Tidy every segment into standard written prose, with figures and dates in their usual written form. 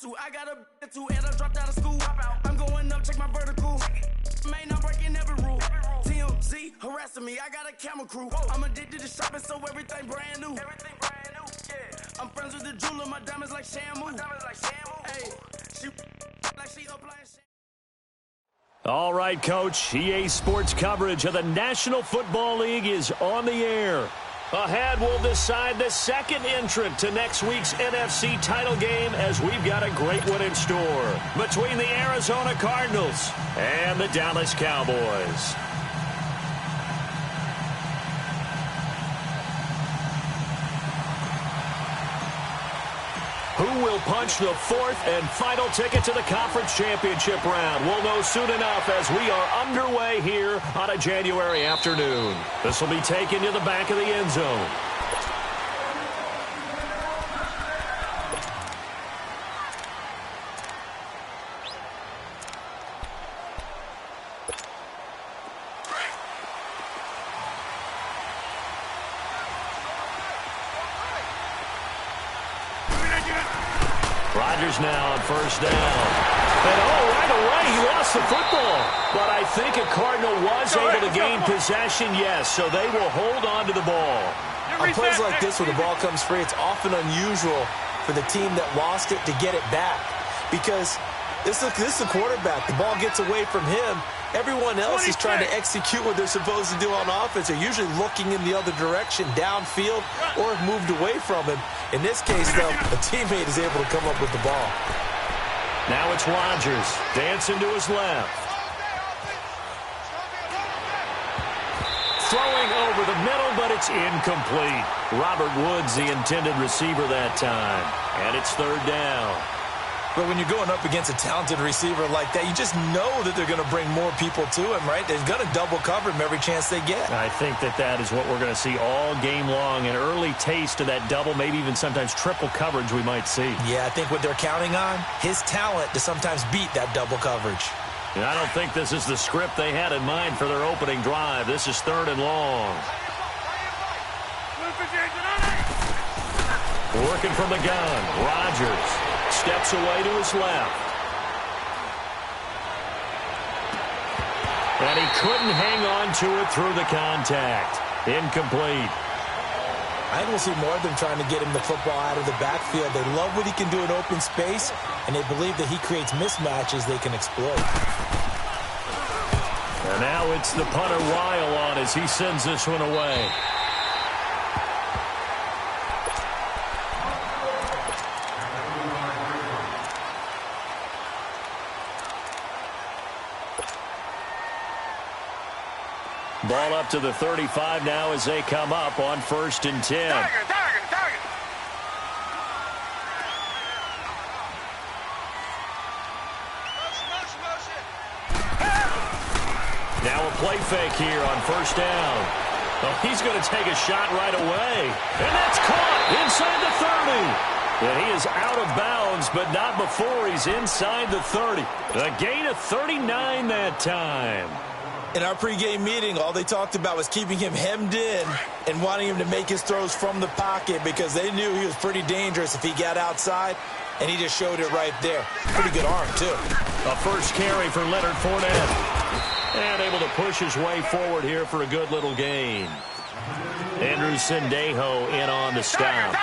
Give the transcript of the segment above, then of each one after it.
I got a two and I dropped out of school. I'm going up, check my vertical. Man, I'm breaking every rule. TMZ harassing me. I got a camera crew. I'm addicted to shopping, so everything brand new. I'm friends with the jeweler. My diamonds like Shamu. Hey, she like she applying. All right, Coach. EA Sports coverage of the National Football League is on the air. Ahead, we'll decide the second entrant to next week's NFC title game as we've got a great one in store between the Arizona Cardinals and the Dallas Cowboys. Who will punch the fourth and final ticket to the conference championship round? We'll know soon enough as we are underway here on a January afternoon. This will be taken to the back of the end zone. Rodgers now on first down. And right away he lost the football. But I think a Cardinal was able to gain possession, yes, so they will hold on to the ball. On plays like this where the ball comes free, it's often unusual for the team that lost it to get it back. Because this is a quarterback. The ball gets away from him. Everyone else is trying to execute what they're supposed to do on offense. They're usually looking in the other direction, downfield, or have moved away from him. In this case, though, a teammate is able to come up with the ball. Now it's Rodgers, dancing to his left. Throwing over the middle, but it's incomplete. Robert Woods, the intended receiver that time. And it's third down. But when you're going up against a talented receiver like that, you just know that they're going to bring more people to him, right? They're going to double cover him every chance they get. I think that is what we're going to see all game long. An early taste of that double, maybe even sometimes triple coverage we might see. Yeah, I think what they're counting on, his talent to sometimes beat that double coverage. And I don't think this is the script they had in mind for their opening drive. This is third and long. Working from the gun, Rodgers steps away to his left. And he couldn't hang on to it through the contact. Incomplete. I think we'll see more of them trying to get him the football out of the backfield. They love what he can do in open space, and they believe that he creates mismatches they can exploit. And now it's the punter Weil on as he sends this one away. Ball up to the 35 now as they come up on 1st and 10. Target. Motion. Now a play fake here on 1st down. Oh, he's going to take a shot right away. And that's caught inside the 30. And he is out of bounds, but not before he's inside the 30. A gain of 39 that time. In our pregame meeting, all they talked about was keeping him hemmed in and wanting him to make his throws from the pocket because they knew he was pretty dangerous if he got outside, and he just showed it right there. Pretty good arm, too. A first carry for Leonard Fournette. And able to push his way forward here for a good little gain. Andrew Sendejo in on the stop.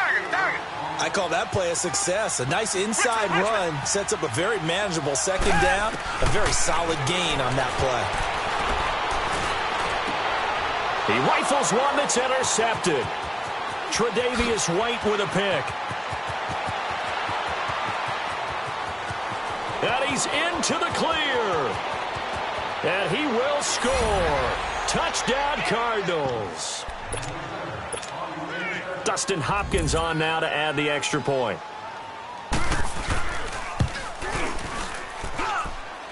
I call that play a success. A nice inside run sets up a very manageable second down. A very solid gain on that play. He rifles one that's intercepted. Tre'Davious White with a pick. And he's into the clear. And he will score. Touchdown, Cardinals. Dustin Hopkins on now to add the extra point.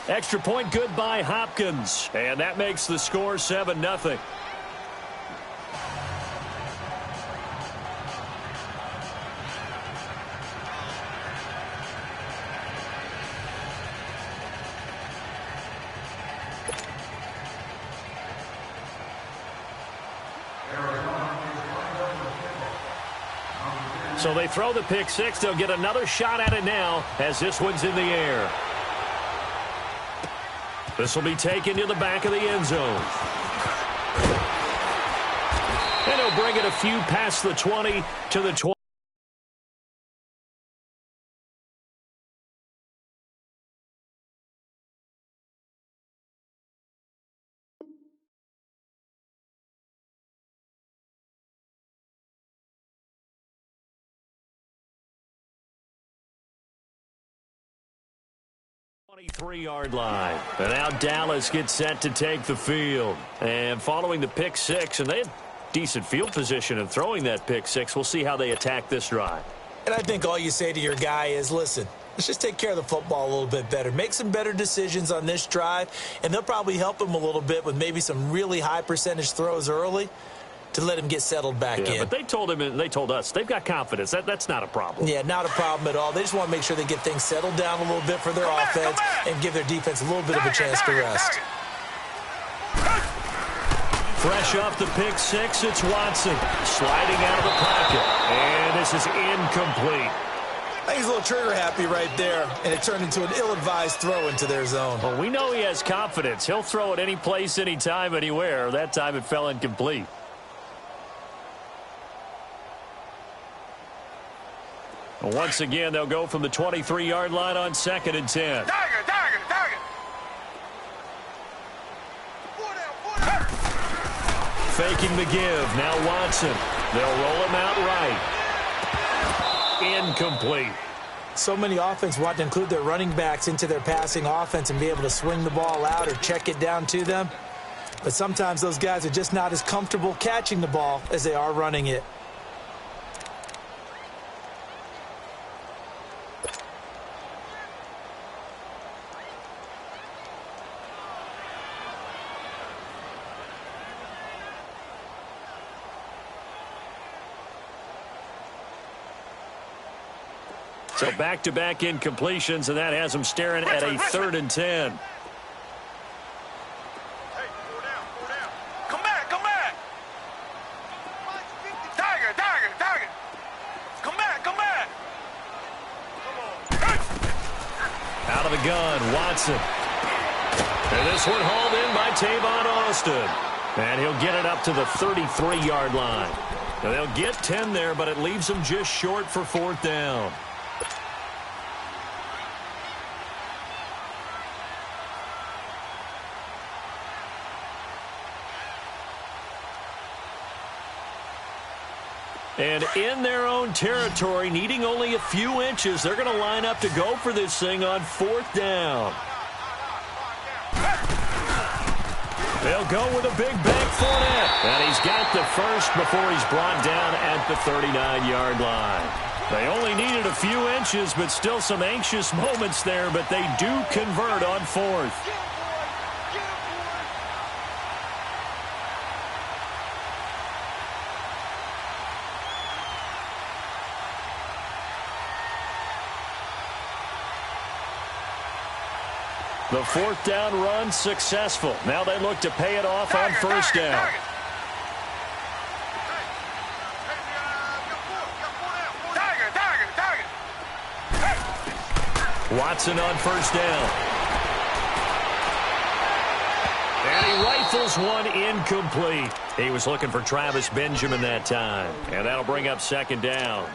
Extra point good by Hopkins. And that makes the score 7-0. So they throw the pick six. They'll get another shot at it now as this one's in the air. This will be taken to the back of the end zone. And he'll bring it a few past the 20 to the 20. Three-yard line. And now Dallas gets set to take the field. And following the pick six, and they had decent field position in throwing that pick six. We'll see how they attack this drive. And I think all you say to your guy is, listen, let's just take care of the football a little bit better. Make some better decisions on this drive, and they'll probably help him a little bit with maybe some really high percentage throws early to let him get settled back in. But they told him and they told us they've got confidence. That's not a problem. Yeah, not a problem at all. They just want to make sure they get things settled down a little bit for their offense and give their defense a little bit of a chance to rest. Fresh off the pick six, it's Watson sliding out of the pocket. And this is incomplete. I think he's a little trigger happy right there, and it turned into an ill-advised throw into their zone. Well, we know he has confidence. He'll throw it any place, anytime, anywhere. That time it fell incomplete. Once again, they'll go from the 23-yard line on 2nd and 10. Faking the give. Now Watson. They'll roll him out right. Incomplete. So many offense want to include their running backs into their passing offense and be able to swing the ball out or check it down to them. But sometimes those guys are just not as comfortable catching the ball as they are running it. So back-to-back incompletions, and that has them staring at a 3rd and 10. Come back. Tiger. Come back. Out of the gun, Watson. And this one hauled in by Tavon Austin. And he'll get it up to the 33-yard line. Now they'll get 10 there, but it leaves them just short for 4th down. And in their own territory, needing only a few inches, they're going to line up to go for this thing on 4th down. They'll go with a big bank Fournette. And he's got the first before he's brought down at the 39-yard line. They only needed a few inches, but still some anxious moments there, but they do convert on 4th. The 4th down run successful. Now they look to pay it off on 1st down. Watson on 1st down. And he rifles one incomplete. He was looking for Travis Benjamin that time. And that'll bring up 2nd down.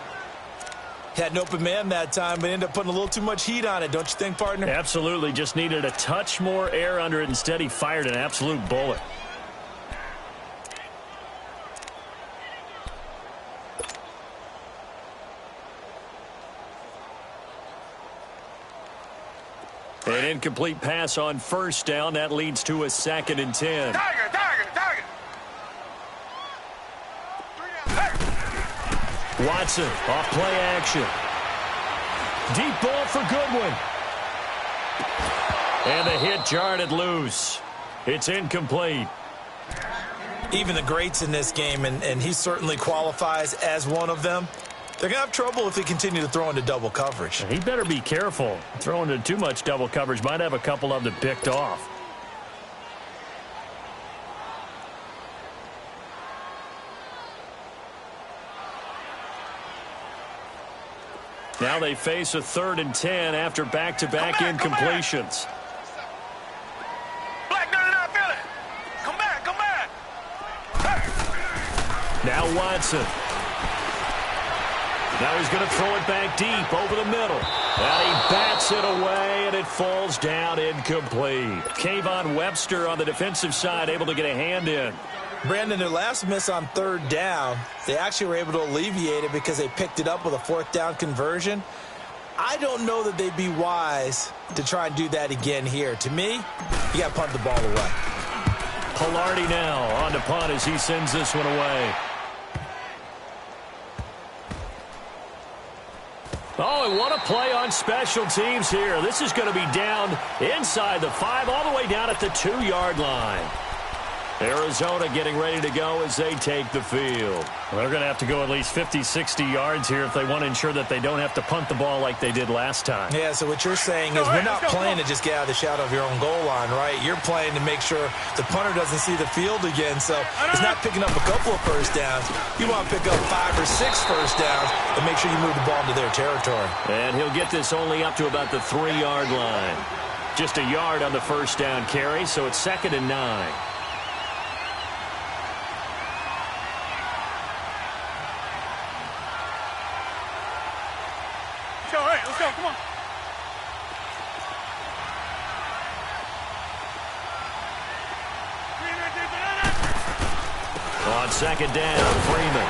Had an open man that time, but ended up putting a little too much heat on it, don't you think, partner? Absolutely. Just needed a touch more air under it. Instead, he fired an absolute bullet. An incomplete pass on 1st down. That leads to a 2nd and 10. Watson off play action. Deep ball for Goodwin. And the hit jarred it loose. It's incomplete. Even the greats in this game, and he certainly qualifies as one of them, they're going to have trouble if they continue to throw into double coverage. He better be careful. Throwing into too much double coverage might have a couple of them picked off. Now they face a 3rd and 10 after back-to-back incompletions. Now Watson. Now he's going to throw it back deep over the middle. And he bats it away, and it falls down incomplete. Kayvon Webster on the defensive side able to get a hand in. Brandon, their last miss on 3rd down, they actually were able to alleviate it because they picked it up with a 4th down conversion. I don't know that they'd be wise to try and do that again here. To me, you got to punt the ball away. Pilardi now on to punt as he sends this one away. Oh, and what a play on special teams here. This is going to be down inside the 5, all the way down at the 2-yard line. Arizona getting ready to go as they take the field. Well, they're going to have to go at least 50, 60 yards here if they want to ensure that they don't have to punt the ball like they did last time. Yeah, so what you're saying is we're not playing to just get out of the shadow of your own goal line, right? You're playing to make sure the punter doesn't see the field again. So it's not picking up a couple of first downs. You want to pick up 5 or 6 first downs and make sure you move the ball into their territory. And he'll get this only up to about the 3-yard line. Just a yard on the first down carry, so it's 2nd and 9. Let's go, come on. On 2nd down, Freeman.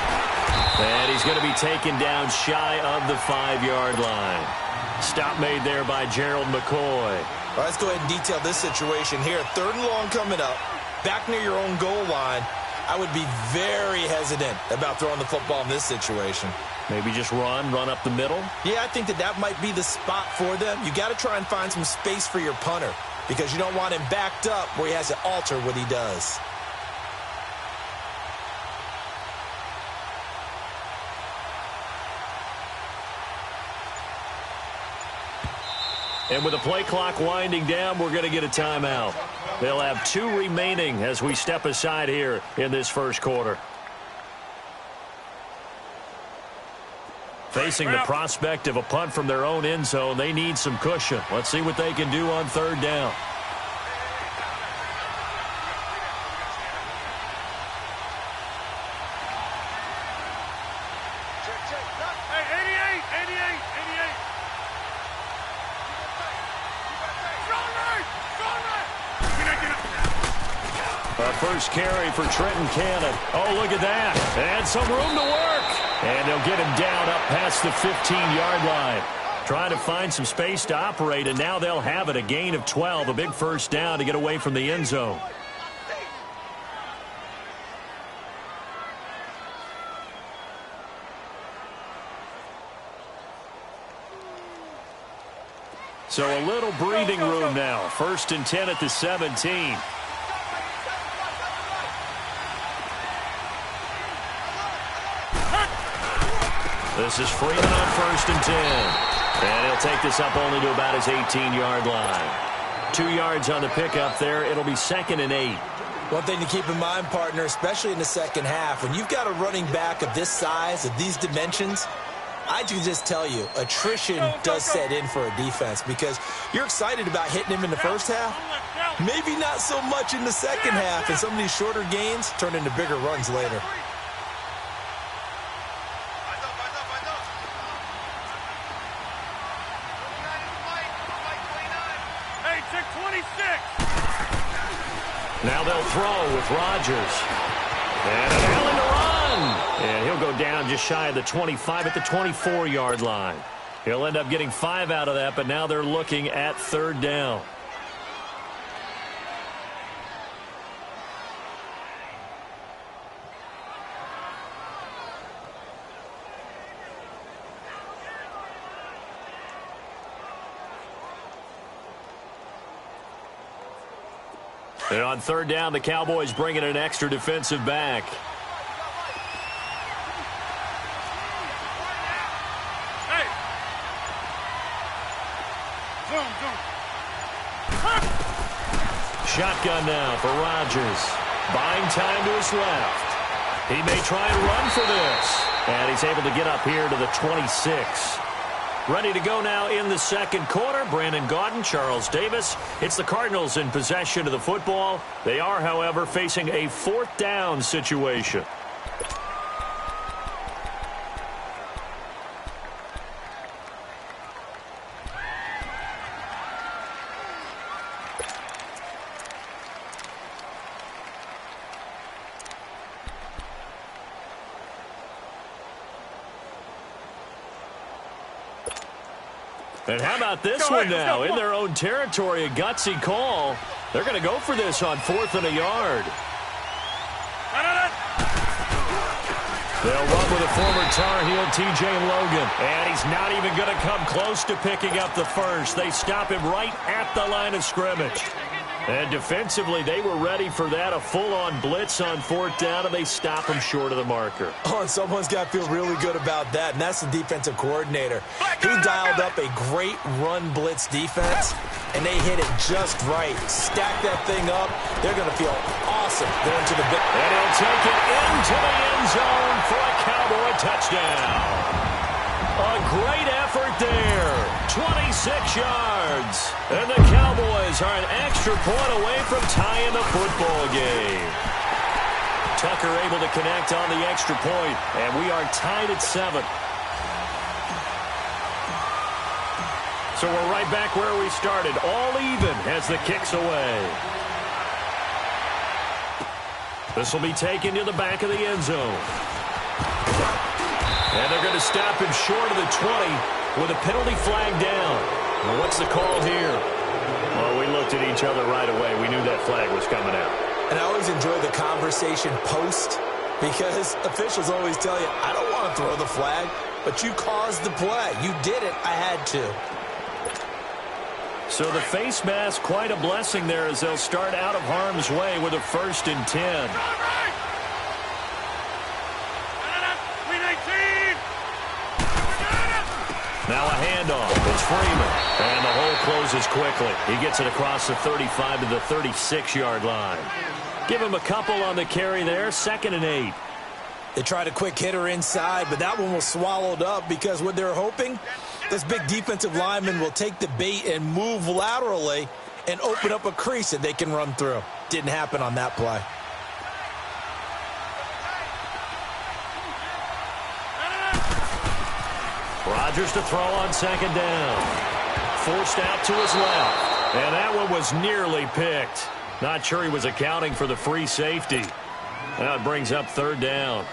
And he's going to be taken down shy of the 5-yard line. Stop made there by Gerald McCoy. All right, let's go ahead and detail this situation here. 3rd and long coming up, back near your own goal line. I would be very hesitant about throwing the football in this situation. Maybe just run up the middle? Yeah, I think that might be the spot for them. You got to try and find some space for your punter because you don't want him backed up where he has to alter what he does. And with the play clock winding down, we're going to get a timeout. They'll have 2 remaining as we step aside here in this first quarter. Facing the prospect of a punt from their own end zone, they need some cushion. Let's see what they can do on 3rd down. First carry for Trenton Cannon. Oh, look at that. And some room to work. And they'll get him down up past the 15-yard line. Trying to find some space to operate, and now they'll have it. A gain of 12, a big first down to get away from the end zone. So a little breathing room now. 1st and 10 at the 17. This is Freeman on 1st and 10. And he'll take this up only to about his 18-yard line. 2 yards on the pickup there. It'll be 2nd and 8. One thing to keep in mind, partner, especially in the second half, when you've got a running back of this size, of these dimensions, I can just tell you, attrition does set in for a defense because you're excited about hitting him in the first half. Maybe not so much in the second half, and some of these shorter gains turn into bigger runs later. Now they'll throw with Rodgers. And an Allen to run. And he'll go down just shy of the 25 at the 24-yard line. He'll end up getting 5 out of that, but now they're looking at 3rd down. And on 3rd down, the Cowboys bring in an extra defensive back. Hey. Shotgun now for Rodgers. Buying time to his left. He may try and run for this. And he's able to get up here to the 26. Ready to go now in the second quarter. Brandon Gaudin, Charles Davis. It's the Cardinals in possession of the football. They are, however, facing a fourth down situation. And how about this one now? In their own territory, a gutsy call. They're going to go for this on 4th and a yard. They'll run with a former Tar Heel, T.J. Logan. And he's not even going to come close to picking up the first. They stop him right at the line of scrimmage. And defensively, they were ready for that, a full-on blitz on 4th down, and they stop him short of the marker. Oh, and someone's got to feel really good about that, and that's the defensive coordinator. He dialed up a great run blitz defense, and they hit it just right. Stack that thing up. They're going to feel awesome going to the big. And he'll take it into the end zone for a Cowboy touchdown. A great effort there. 26 yards. And the Cowboys are an extra point away from tying the football game. Tucker able to connect on the extra point, and we are tied at 7. So we're right back where we started, all even as the kick's away. This will be taken to the back of the end zone. And they're going to stop him short of the 20 with a penalty flag down. Well, what's the call here? Well, we looked at each other right away. We knew that flag was coming out. And I always enjoy the conversation post because officials always tell you, I don't want to throw the flag, but you caused the play. You did it. I had to. So the face mask, quite a blessing there as they'll start out of harm's way with a 1st and 10. Now a handoff. It's Freeman. And the hole closes quickly. He gets it across the 35 to the 36-yard line. Give him a couple on the carry there. 2nd and 8. They tried a quick hitter inside, but that one was swallowed up because what they're hoping, this big defensive lineman will take the bait and move laterally and open up a crease that they can run through. Didn't happen on that play. Rodgers to throw on 2nd down. Forced out to his left. And that one was nearly picked. Not sure he was accounting for the free safety. Now it brings up 3rd down.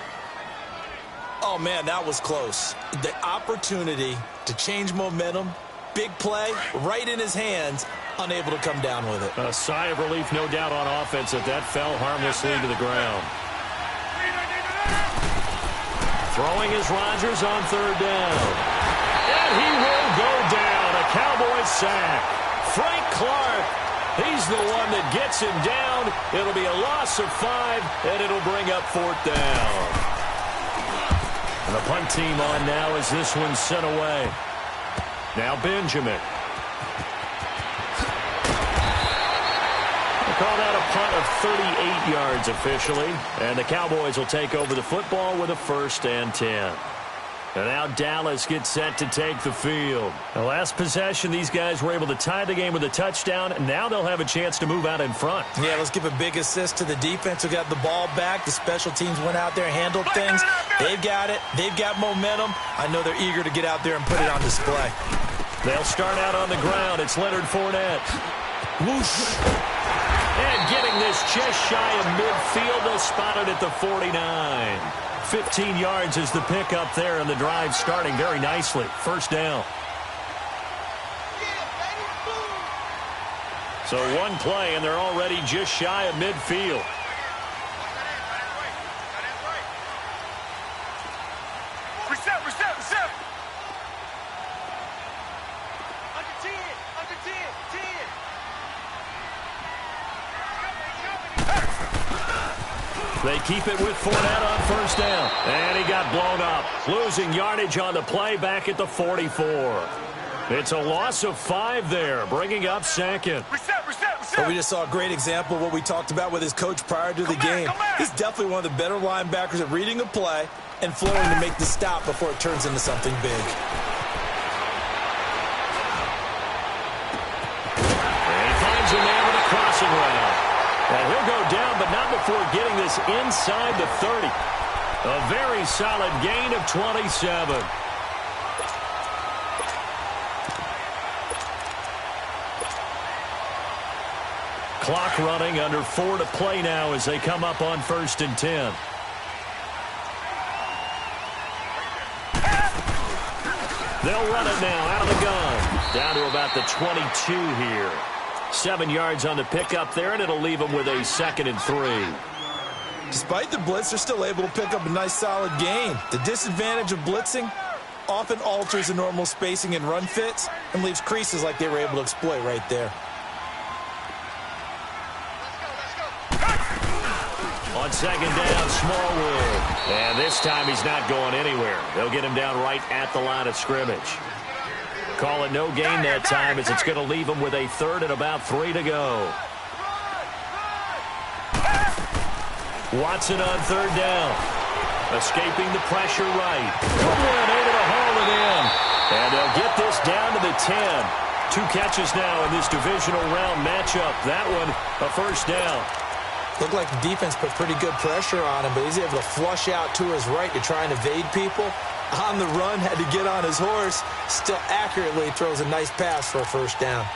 Oh, man, that was close. The opportunity to change momentum, big play, right in his hands, unable to come down with it. A sigh of relief, no doubt, on offense that fell harmlessly to the ground. Throwing is Rodgers on 3rd down. And he will go down. A Cowboys sack. Frank Clark, he's the one that gets him down. It'll be a loss of 5, and it'll bring up 4th down. And the punt team on now as this one's sent away. Now Benjamin. They call that a punt of 38 yards officially. And the Cowboys will take over the football with a 1st and 10. And now Dallas gets set to take the field. The last possession, these guys were able to tie the game with a touchdown, and now they'll have a chance to move out in front. Yeah, let's give a big assist to the defense who got the ball back. The special teams went out there, handled things. They've got it. They've got momentum. I know they're eager to get out there and put it on display. They'll start out on the ground. It's Leonard Fournette. Whoosh. And getting this just shy of midfield. They'll spot it at the 49. 15 yards is the pickup there, and the drive starting very nicely. 1st down. So one play, and they're already just shy of midfield. Reset. Under 10. They keep it with Fournette on 1st down. And he got blown up. Losing yardage on the play back at the 44. It's a loss of 5 there, bringing up 2nd. Reset. But we just saw a great example of what we talked about with his coach prior to the game. He's definitely one of the better linebackers at reading a play and flowing to make the stop before it turns into something big. crossing route. And he'll go down, but not before getting this inside the 30. A very solid gain of 27. Clock running, under 4 to play now as they come up on 1st and 10. They'll run it now out of the gun. Down to about the 22 here. 7 yards on the pickup there, and it'll leave them with a 2nd and 3. Despite the blitz, they're still able to pick up a nice solid gain. The disadvantage of blitzing often alters the normal spacing and run fits and leaves creases like they were able to exploit right there. On 2nd down, Smallwood. And this time he's not going anywhere. They'll get him down right at the line of scrimmage. Call it no gain that time as it's going to leave him with a 3rd and about 3 to go. Watson on 3rd down. Escaping the pressure right. Goodwin able to haul it in. And they'll get this down to the 10. 2 catches now in this divisional round matchup. That one, a 1st down. Looked like the defense put pretty good pressure on him, but he's able to flush out to his right to try and evade people. On the run, had to get on his horse. Still accurately throws a nice pass for a 1st down.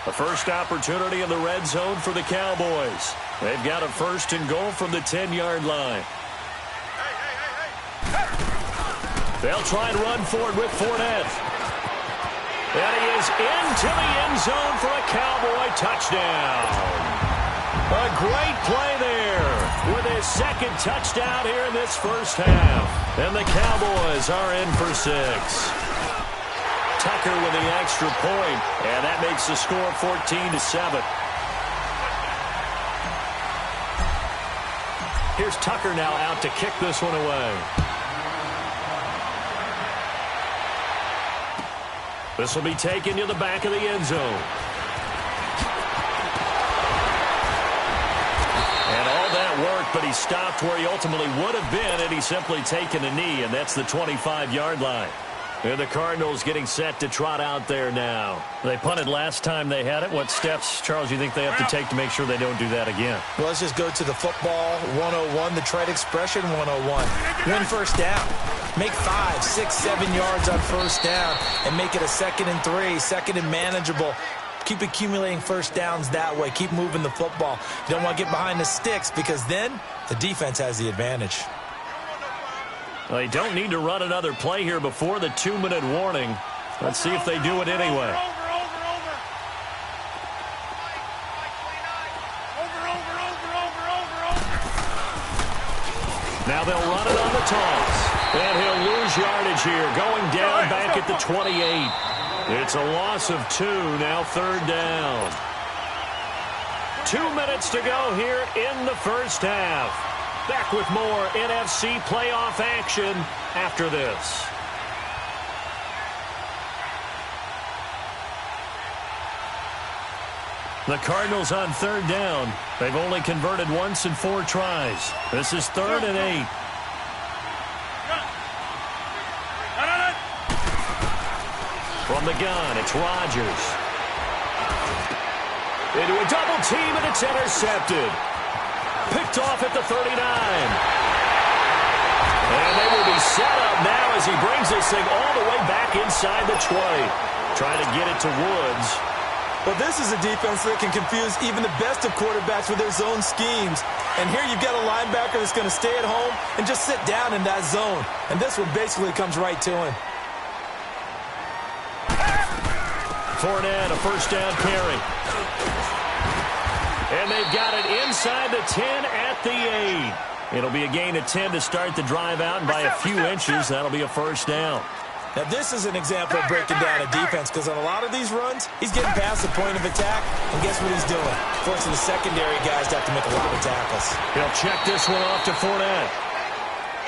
The first opportunity in the red zone for the Cowboys. They've got a 1st and goal from the 10-yard line. They'll try and run forward with Fournette. And he is into the end zone for a Cowboy touchdown. A great play there with his 2nd touchdown here in this 1st half. And the Cowboys are in for 6. Tucker with the extra point, and that makes the score 14-7. Here's Tucker now out to kick this one away. This will be taken to the back of the end zone. And all that worked, but he stopped where he ultimately would have been had he simply taken a knee, and that's the 25-yard line. And the Cardinals getting set to trot out there now. They punted last time they had it. What steps, Charles, you think they have to take to make sure they don't do that again? Well, let's just go to the football 101, the trite expression 101. Win 1st down. Make 5, 6, 7 yards on 1st down and make it a 2nd and 3, 2nd and manageable. Keep accumulating 1st downs that way. Keep moving the football. You don't want to get behind the sticks because then the defense has the advantage. Well, they don't need to run another play here before the 2-minute warning. Let's see if they do it anyway. Now they'll run it on the toss. And he'll lose yardage here, going down back at the 28. It's a loss of 2, now 3rd down. 2 minutes to go here in the 1st half. Back with more NFC playoff action after this. The Cardinals on 3rd down. They've only converted once in 4 tries. This is 3rd and 8. From the gun, it's Rodgers. Into a double team, and it's intercepted. Picked off at the 39. And they will be set up now as he brings this thing all the way back inside the 20. Trying to get it to Woods. Well, this is a defense that can confuse even the best of quarterbacks with their zone schemes. And here you've got a linebacker that's going to stay at home and just sit down in that zone. And this one basically comes right to him. Fournette, a 1st down carry. And they've got it inside the 10 at the 8. It'll be a gain of 10 to start the drive out, and by a few inches, that'll be a 1st down. Now, this is an example of breaking down a defense, because on a lot of these runs, he's getting past the point of attack, and guess what he's doing? Forcing the secondary guys to have to make a lot of tackles. He'll check this one off to Fournette.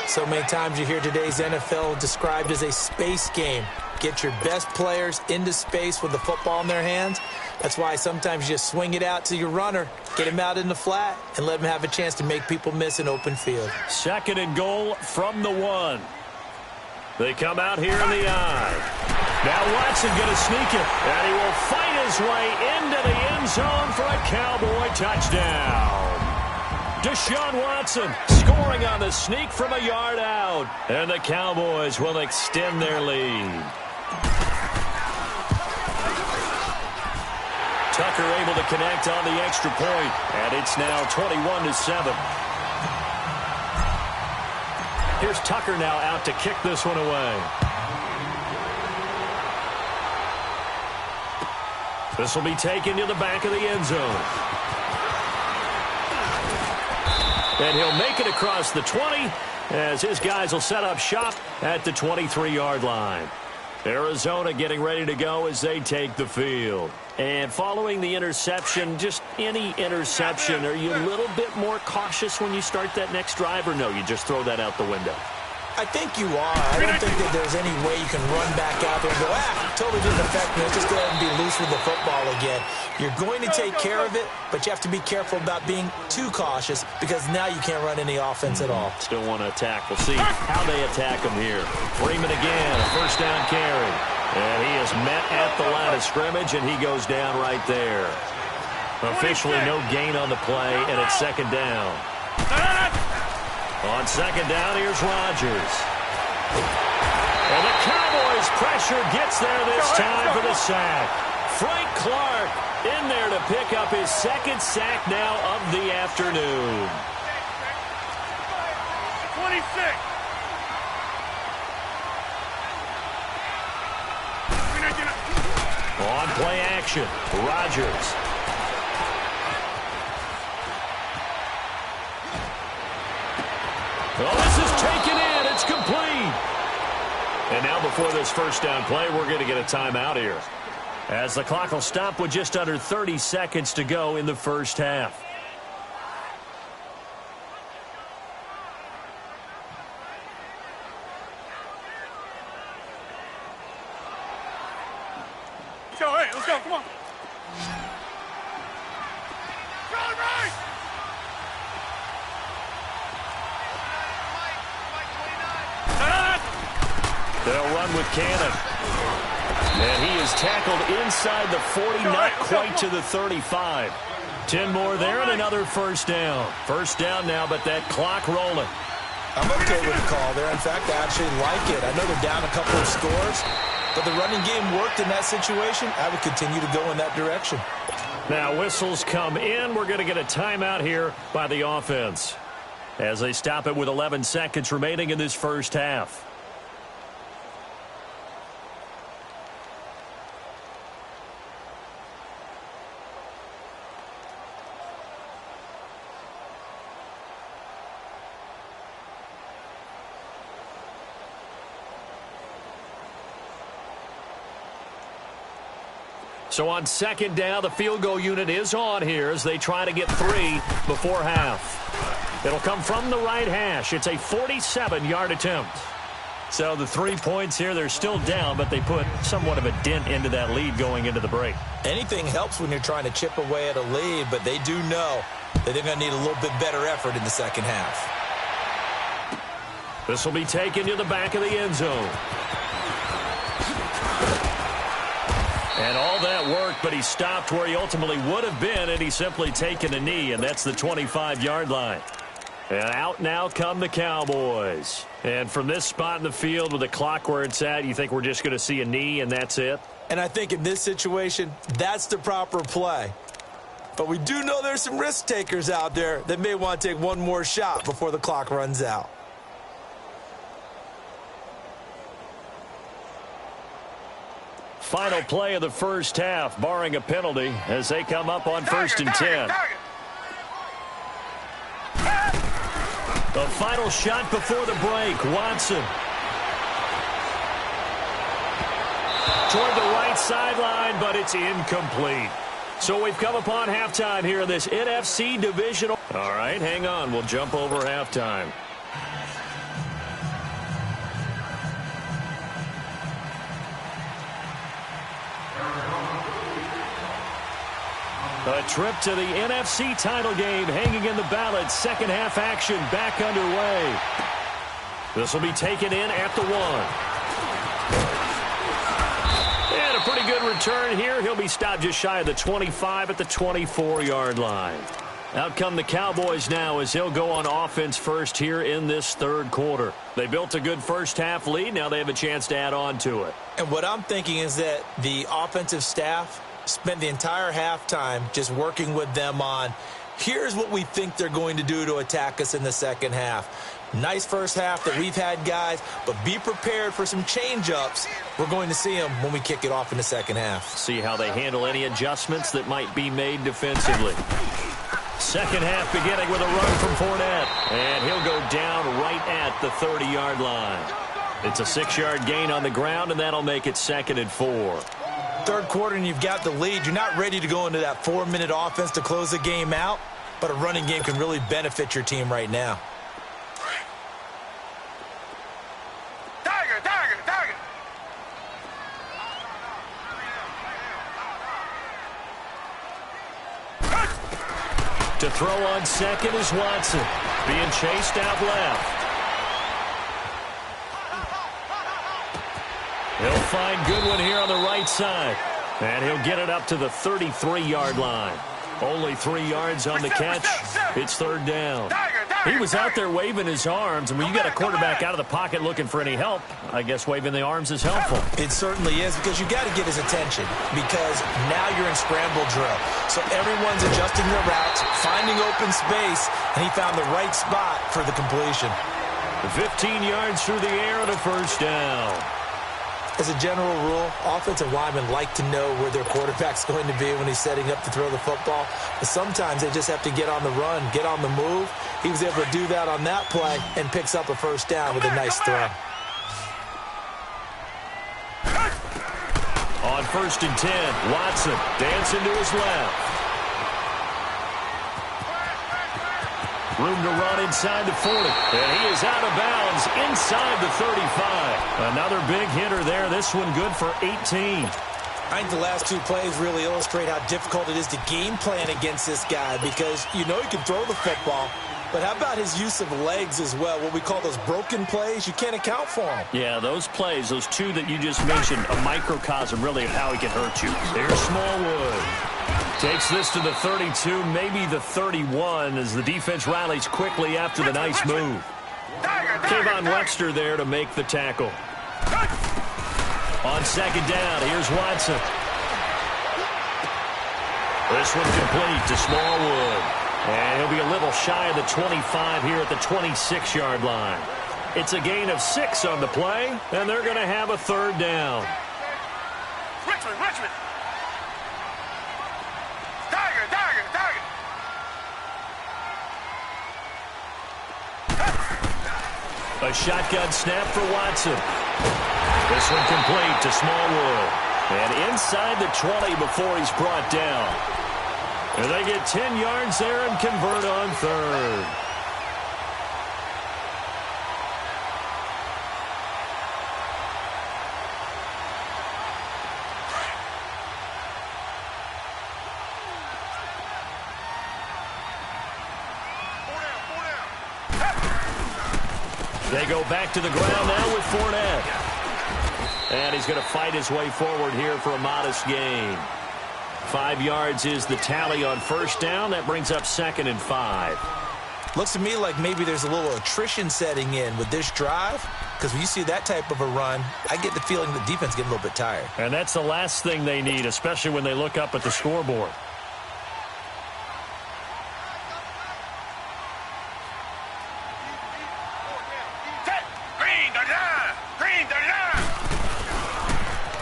So many times you hear today's NFL described as a space game. get your best players into space with the football in their hands. That's why sometimes you just swing it out to your runner, get him out in the flat, and let him have a chance to make people miss an open field. 2nd and goal from the 1. They come out here in the I. Now Watson going to sneak it, and he will fight his way into the end zone for a Cowboy touchdown. Deshaun Watson scoring on the sneak from a yard out, and the Cowboys will extend their lead. Tucker able to connect on the extra point, and it's now 21-7. Here's Tucker now out to kick this one away. This will be taken to the back of the end zone. And he'll make it across the 20 as his guys will set up shop at the 23-yard line. Arizona getting ready to go as they take the field. And following the interception, just any interception, are you a little bit more cautious when you start that next drive, or no, you just throw that out the window? I think you are. I don't think that there's any way you can run back out there and go, totally didn't affect me. Let's just go ahead and be loose with the football again. You're going to take care of it, but you have to be careful about being too cautious because now you can't run any offense at all. Still want to attack. We'll see how they attack him here. Freeman again, a first down carry. And he is met at the line of scrimmage, and he goes down right there. Officially no gain on the play, and it's 2nd down. On 2nd down, here's Rodgers. And the Cowboys' pressure gets there this time for the sack. Frank Clark in there to pick up his 2nd sack now of the afternoon. 26. On play action, Rodgers. Oh, this is taken in. It's complete. And now before this first down play, we're going to get a timeout here, as the clock will stop with just under 30 seconds to go in the first half. Go, hey, let's go, come on. Run right! They'll run with Cannon. And he is tackled inside the 40, not quite to the 35. 10 more there and another first down. First down now, but that clock rolling. I'm okay with the call there. In fact, I actually like it. I know they're down a couple of scores, but the running game worked in that situation. I would continue to go in that direction. Now whistles come in. We're going to get a timeout here by the offense as they stop it with 11 seconds remaining in this first half. So on 2nd down, the field goal unit is on here as they try to get 3 before half. It'll come from the right hash. It's a 47-yard attempt. So the 3 points here, they're still down, but they put somewhat of a dent into that lead going into the break. Anything helps when you're trying to chip away at a lead, but they do know that they're going to need a little bit better effort in the second half. This will be taken to the back of the end zone. And all that worked, but he stopped where he ultimately would have been, and he's simply taken a knee, and that's the 25-yard line. And out now come the Cowboys. And from this spot in the field with the clock where it's at, you think we're just going to see a knee and that's it? And I think in this situation, that's the proper play. But we do know there's some risk takers out there that may want to take one more shot before the clock runs out. Final play of the first half, barring a penalty, as they come up on 1st and 10. The final shot before the break, Watson. Toward the right sideline, but it's incomplete. So we've come upon halftime here in this NFC divisional. All right, hang on. We'll jump over halftime. A trip to the NFC title game hanging in the balance. Second half action back underway. This will be taken in at the 1. And a pretty good return here. He'll be stopped just shy of the 25 at the 24-yard line. Out come the Cowboys now as he'll go on offense first here in this third quarter. They built a good first half lead. Now they have a chance to add on to it. And what I'm thinking is that the offensive staff spent the entire halftime just working with them on, here's what we think they're going to do to attack us in the second half. Nice first half that we've had, guys, but be prepared for some change-ups. We're going to see them when we kick it off in the second half. See how they handle any adjustments that might be made defensively. Second half beginning with a run from Fournette. And he'll go down right at the 30-yard line. It's a 6-yard gain on the ground, and that'll make it 2nd and 4. Third quarter and you've got the lead. You're not ready to go into that 4-minute offense to close the game out, but a running game can really benefit your team right now. To throw on second is Watson. Being chased out left. He'll find Goodwin here on the right side. And he'll get it up to the 33-yard line. Only 3 yards on the catch. It's third down. He was out there waving his arms, and when you got a quarterback out of the pocket looking for any help, I guess waving the arms is helpful. It certainly is, because you got to get his attention, because now you're in scramble drill. So everyone's adjusting their routes, finding open space, and he found the right spot for the completion. 15 yards through the air and a first down. As a general rule, offensive linemen like to know where their quarterback's going to be when he's setting up to throw the football. But sometimes they just have to get on the run, get on the move. He was able to do that on that play and picks up a first down with a nice throw. On 1st and 10, Watson dancing to his left. Room to run inside the 40. And he is out of bounds inside the 35. Another big hitter there. This one good for 18. I think the last 2 plays really illustrate how difficult it is to game plan against this guy, because you know he can throw the football, but how about his use of legs as well? What we call those broken plays, you can't account for them. Yeah, those plays, those 2 that you just mentioned, a microcosm really of how he can hurt you. There's Smallwood. Takes this to the 32, maybe the 31, as the defense rallies quickly after the nice move. Kayvon Webster there to make the tackle. On second down, here's Watson. This one complete to Smallwood. And he'll be a little shy of the 25 here at the 26-yard line. It's a gain of 6 on the play, and they're going to have a third down. Richmond. A shotgun snap for Watson. This one complete to Smallwood. And inside the 20 before he's brought down. And they get 10 yards there and convert on third. They go back to the ground now with Fournette. And he's going to fight his way forward here for a modest gain. 5 yards is the tally on first down. That brings up 2nd and 5. Looks to me like maybe there's a little attrition setting in with this drive, because when you see that type of a run, I get the feeling the defense getting a little bit tired. And that's the last thing they need, especially when they look up at the scoreboard.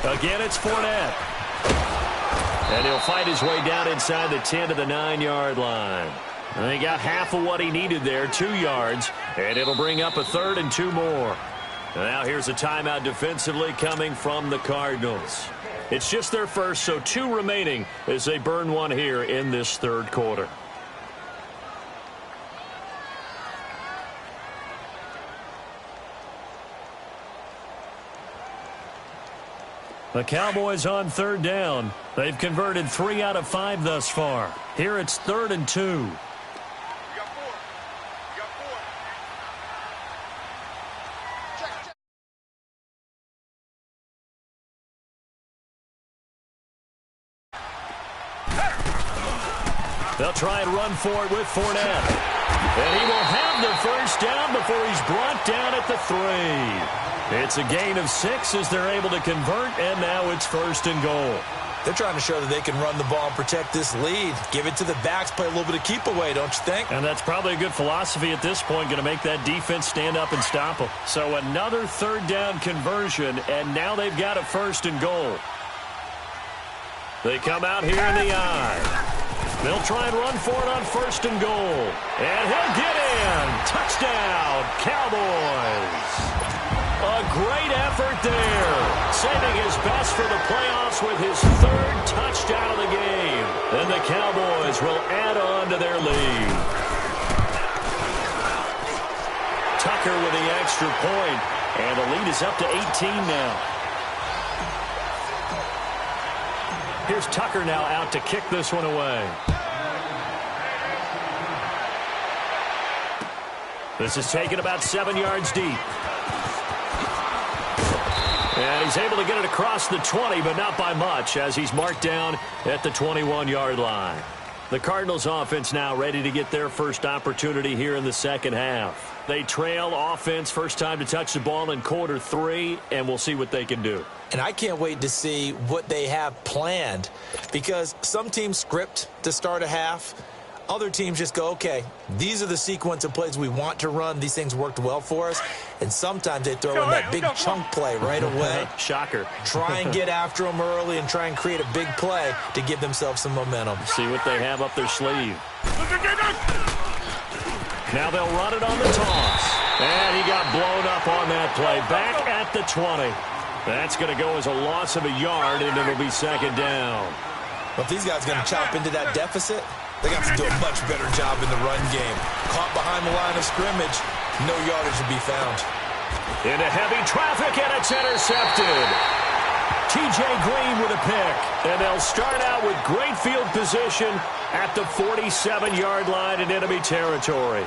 Again, it's Fournette. And he'll fight his way down inside the 10 to the 9-yard line. And he got half of what he needed there, 2 yards. And it'll bring up a third and 2 more. And now here's a timeout defensively coming from the Cardinals. It's just their first, so 2 remaining as they burn one here in this third quarter. The Cowboys on third down. They've converted 3 out of 5 thus far. Here it's 3rd and 2. They'll try and run for it with Fournette. And he will have the first down before he's brought down at the 3. It's a gain of 6 as they're able to convert, and now it's 1st and goal. They're trying to show that they can run the ball and protect this lead. Give it to the backs, play a little bit of keep away, don't you think? And that's probably a good philosophy at this point, going to make that defense stand up and stop them. So another 3rd down conversion, and now they've got a 1st and goal. They come out here in the eye. They'll try and run for it on 1st and goal. And he'll get in. Touchdown, Cowboys. A great effort there. Saving his best for the playoffs with his 3rd touchdown of the game. And the Cowboys will add on to their lead. Tucker with the extra point. And the lead is up to 18 now. Here's Tucker now out to kick this one away. This is taken about 7 yards deep. And he's able to get it across the 20, but not by much, as he's marked down at the 21-yard line. The Cardinals offense now ready to get their first opportunity here in the second half. They trail offense, first time to touch the ball in quarter 3, and we'll see what they can do. And I can't wait to see what they have planned, because some teams script to start a half. Other teams just go, okay, these are the sequence of plays we want to run. These things worked well for us. And sometimes they throw in that big chunk play right away. Shocker. Try and get after them early and try and create a big play to give themselves some momentum. See what they have up their sleeve. Now they'll run it on the toss. And he got blown up on that play. Back at the 20. That's going to go as a loss of a yard, and it'll be 2nd down. Well, if these guys are going to chop into that deficit, they got to do a much better job in the run game. Caught behind the line of scrimmage, no yardage to be found. Into heavy traffic, and it's intercepted. T.J. Green with a pick. And they'll start out with great field position at the 47-yard line in enemy territory.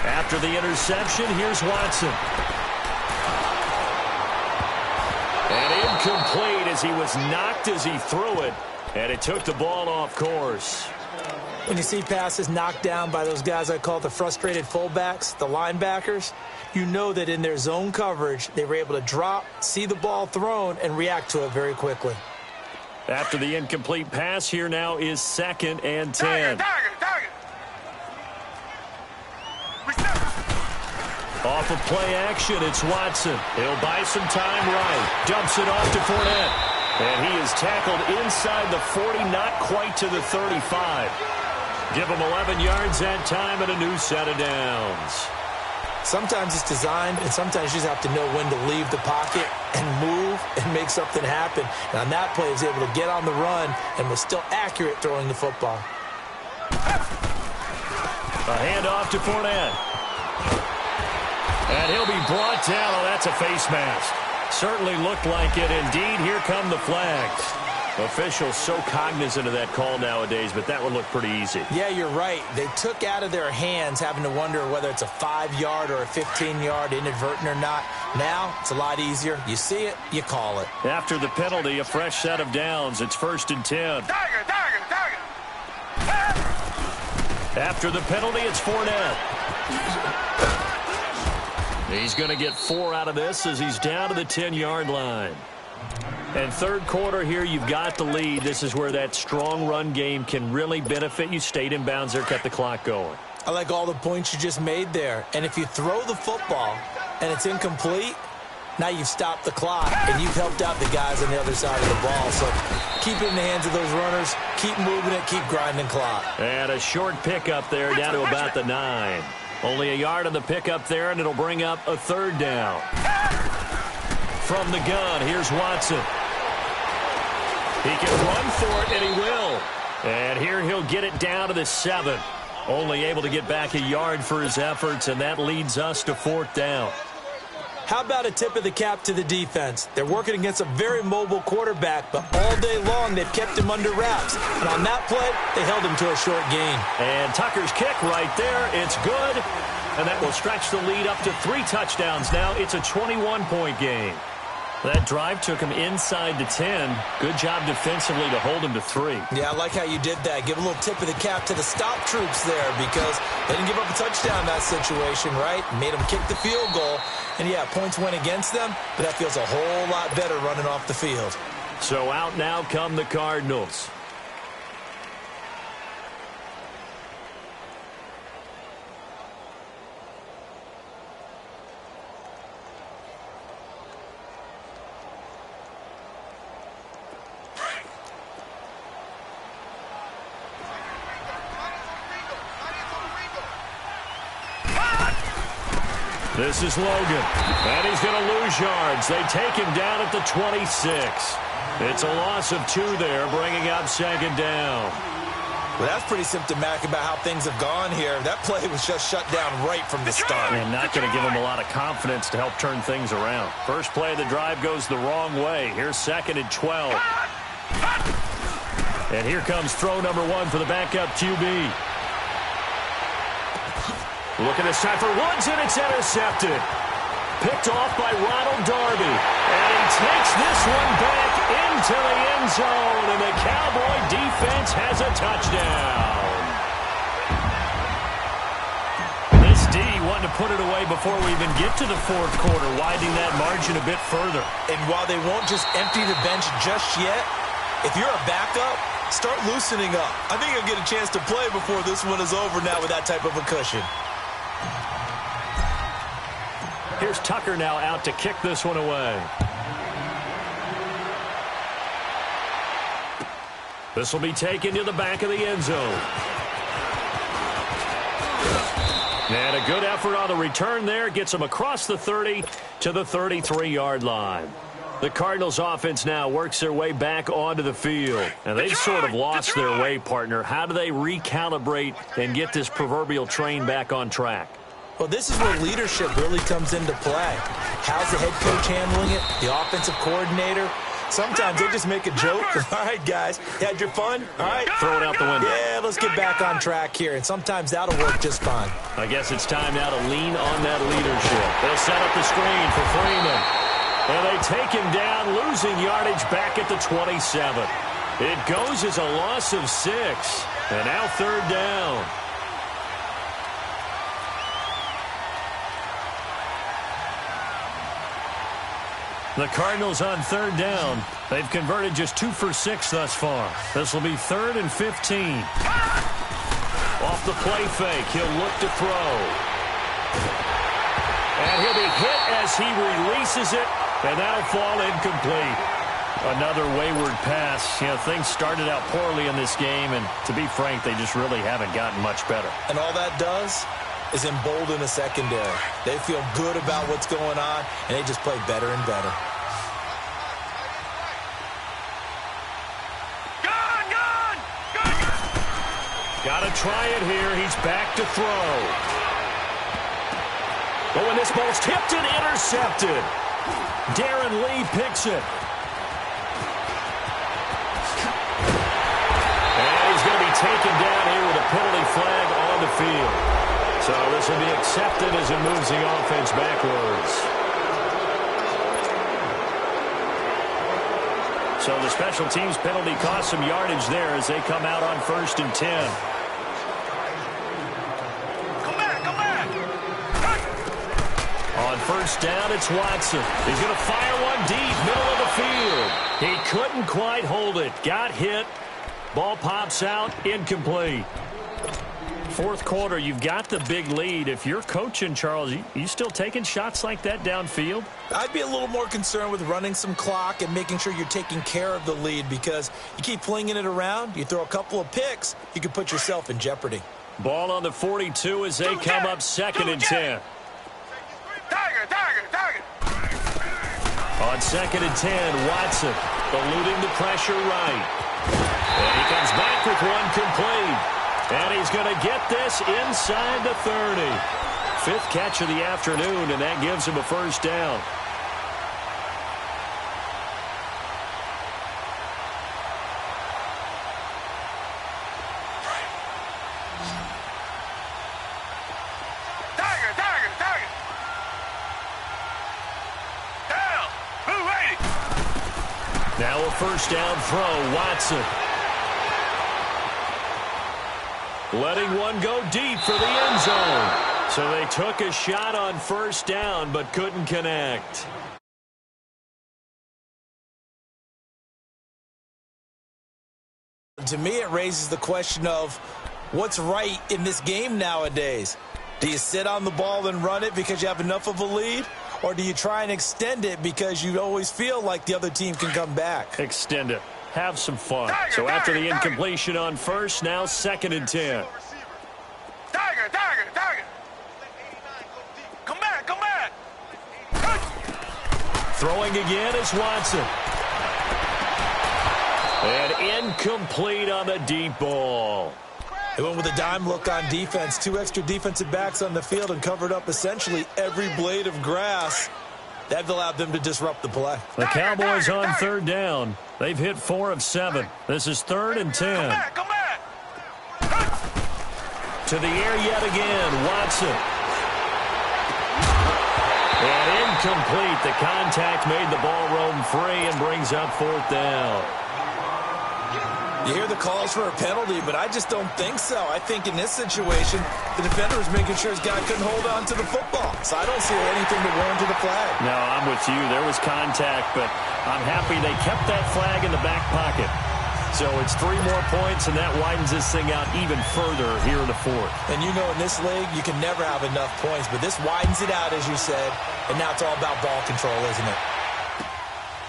After the interception, here's Watson. And incomplete as he was knocked as he threw it. And it took the ball off course. When you see passes knocked down by those guys I call the frustrated fullbacks, the linebackers, you know that in their zone coverage, they were able to drop, see the ball thrown, and react to it very quickly. After the incomplete pass, here now is 2nd and 10. Target. Off of play action, it's Watson. He'll buy some time right. Dumps it off to Fournette. And he is tackled inside the 40, not quite to the 35. Give him 11 yards that time and a new set of downs. Sometimes it's designed, and sometimes you just have to know when to leave the pocket and move and make something happen. And on that play, he was able to get on the run and was still accurate throwing the football. A handoff to Fournette. And he'll be brought down. Oh, that's a face mask. Certainly looked like it. Indeed, here come the flags. Officials so cognizant of that call nowadays, but that would look pretty easy. Yeah, you're right. They took out of their hands having to wonder whether it's a 5-yard or a 15-yard, inadvertent or not. Now, it's a lot easier. You see it, you call it. After the penalty, a fresh set of downs. It's 1st and 10. Target. After the penalty, it's Fournette. He's going to get 4 out of this as he's down to the 10-yard line. And 3rd quarter here, you've got the lead. This is where that strong run game can really benefit you. Stayed in bounds there, kept the clock going. I like all the points you just made there. And if you throw the football and it's incomplete, now you've stopped the clock and you've helped out the guys on the other side of the ball. So keep it in the hands of those runners. Keep moving it. Keep grinding clock. And a short pickup there down to about the 9. Only a yard on the pickup there, and it'll bring up a 3rd down. From the gun, here's Watson. He can run for it, and he will. And here he'll get it down to the 7. Only able to get back a yard for his efforts, and that leads us to 4th down. How about a tip of the cap to the defense? They're working against a very mobile quarterback, but all day long they've kept him under wraps. And on that play, they held him to a short gain. And Tucker's kick right there. It's good. And that will stretch the lead up to 3 touchdowns now. It's a 21-point game. That drive took him inside the 10. Good job defensively to hold him to 3. Yeah, I like how you did that. Give a little tip of the cap to the stop troops there because they didn't give up a touchdown in that situation, right? Made them kick the field goal. And, yeah, points went against them, but that feels a whole lot better running off the field. So out now come the Cardinals. This is Logan, and he's going to lose yards. They take him down at the 26. It's a loss of 2 there, bringing up 2nd down. Well, that's pretty symptomatic about how things have gone here. That play was just shut down right from the start. And not going to give him a lot of confidence to help turn things around. First play of the drive goes the wrong way. Here's 2nd and 12. And here comes throw number 1 for the backup QB. Looking this time for Woods, and it's intercepted. Picked off by Ronald Darby. And he takes this one back into the end zone, and the Cowboy defense has a touchdown. This D wanted to put it away before we even get to the 4th quarter, widening that margin a bit further. And while they won't just empty the bench just yet, if you're a backup, start loosening up. I think you'll get a chance to play before this one is over now with that type of a cushion. Here's Tucker now out to kick this one away. This will be taken to the back of the end zone. And a good effort on the return there. Gets him across the 30 to the 33-yard line. The Cardinals offense now works their way back onto the field. And they've sort of lost their way, partner. How do they recalibrate and get this proverbial train back on track? Well, this is where leadership really comes into play. How's the head coach handling it? The offensive coordinator? Sometimes they just make a joke. All right, guys, you had your fun? All right. Throw it out the window. Yeah, let's get back on track here. And sometimes that'll work just fine. I guess it's time now to lean on that leadership. They'll set up the screen for Freeman. And they take him down, losing yardage back at the 27. It goes as a loss of 6. And now 3rd down. The Cardinals on 3rd down. They've converted just 2 for 6 thus far. This will be 3rd and 15. Off the play fake, he'll look to throw. And he'll be hit as he releases it, and that'll fall incomplete. Another wayward pass. You know, things started out poorly in this game, and to be frank, they just really haven't gotten much better. And all that does is embolden the secondary. They feel good about what's going on, and they just play better and better. Got to try it here. He's back to throw. Oh, and this ball's tipped and intercepted. Darren Lee picks it. And he's going to be taken down here with a penalty flag on the field. So this will be accepted as it moves the offense backwards. So the special teams penalty cost some yardage there as they come out on 1st and 10. Come back. On 1st down, it's Watson. He's going to fire one deep, middle of the field. He couldn't quite hold it. Got hit. Ball pops out, incomplete. 4th quarter, you've got the big lead. If you're coaching, Charles, you still taking shots like that downfield? I'd be a little more concerned with running some clock and making sure you're taking care of the lead because you keep flinging it around, you throw a couple of picks, you could put yourself in jeopardy. Ball on the 42 as they come up 2nd and 10. Target. On 2nd and 10, Watson eluding the pressure right. And he comes back with one complete. And he's going to get this inside the 30. Fifth catch of the afternoon, and that gives him a first down. Now a first down throw, Watson. Letting one go deep for the end zone. So they took a shot on first down but couldn't connect. To me, it raises the question of what's right in this game nowadays. Do you sit on the ball and run it because you have enough of a lead? Or do you try and extend it because you always feel like the other team can come back? Extend it. Have some fun. So after the incompletion on first, now 2nd and 10. Tiger. Come back. Throwing again is Watson. And incomplete on the deep ball. They went with a dime look on defense. 2 extra defensive backs on the field and covered up essentially every blade of grass. That allowed them to disrupt the play. The Cowboys on 3rd down. They've hit 4 of 7. This is 3rd and 10. Come back. To the air yet again, Watson. And incomplete. The contact made the ball roam free and brings up 4th down. You hear the calls for a penalty, but I just don't think so. I think in this situation, the defender was making sure his guy couldn't hold on to the football. So I don't see anything to warrant to the flag. No, I'm with you. There was contact, but I'm happy they kept that flag in the back pocket. So it's 3 more points, and that widens this thing out even further here in the 4th. And you know in this league, you can never have enough points, but this widens it out, as you said, and now it's all about ball control, isn't it?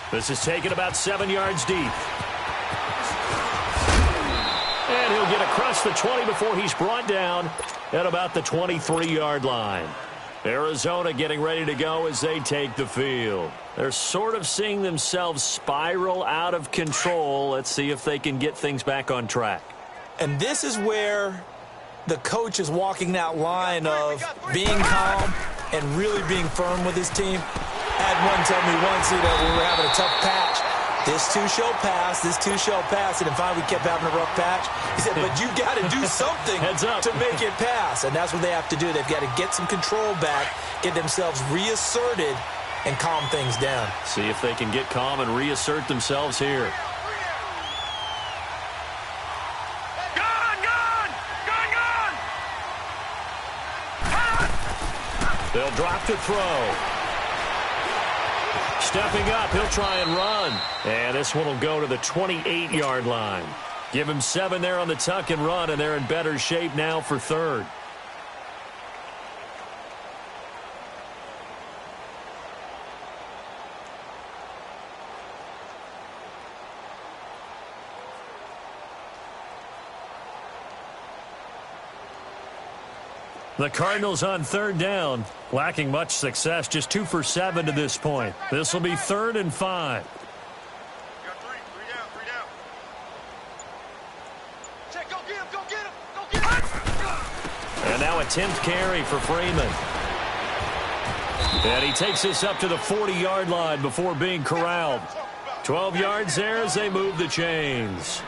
This is taken about 7 yards deep. And he'll get across the 20 before he's brought down at about the 23-yard line. Arizona getting ready to go as they take the field. They're sort of seeing themselves spiral out of control. Let's see if they can get things back on track. And this is where the coach is walking that line of being calm and really being firm with his team. I had one tell me once, when we were having a tough patch, this too shall pass, and then finally we kept having a rough patch. He said, but you got to do something to make it pass. And that's what they have to do. They've got to get some control back, get themselves reasserted, and calm things down. See if they can get calm and reassert themselves here. They'll drop to throw. Stepping up, he'll try and run. And this one will go to the 28-yard line. Give him 7 there on the tuck and run, and they're in better shape now for 3rd. The Cardinals on 3rd down, lacking much success, just 2 for 7 to this point. This will be 3rd and 5. Check, go get him. And now a 10th carry for Freeman. And he takes this up to the 40-yard line before being corralled. 12 yards there as they move the chains.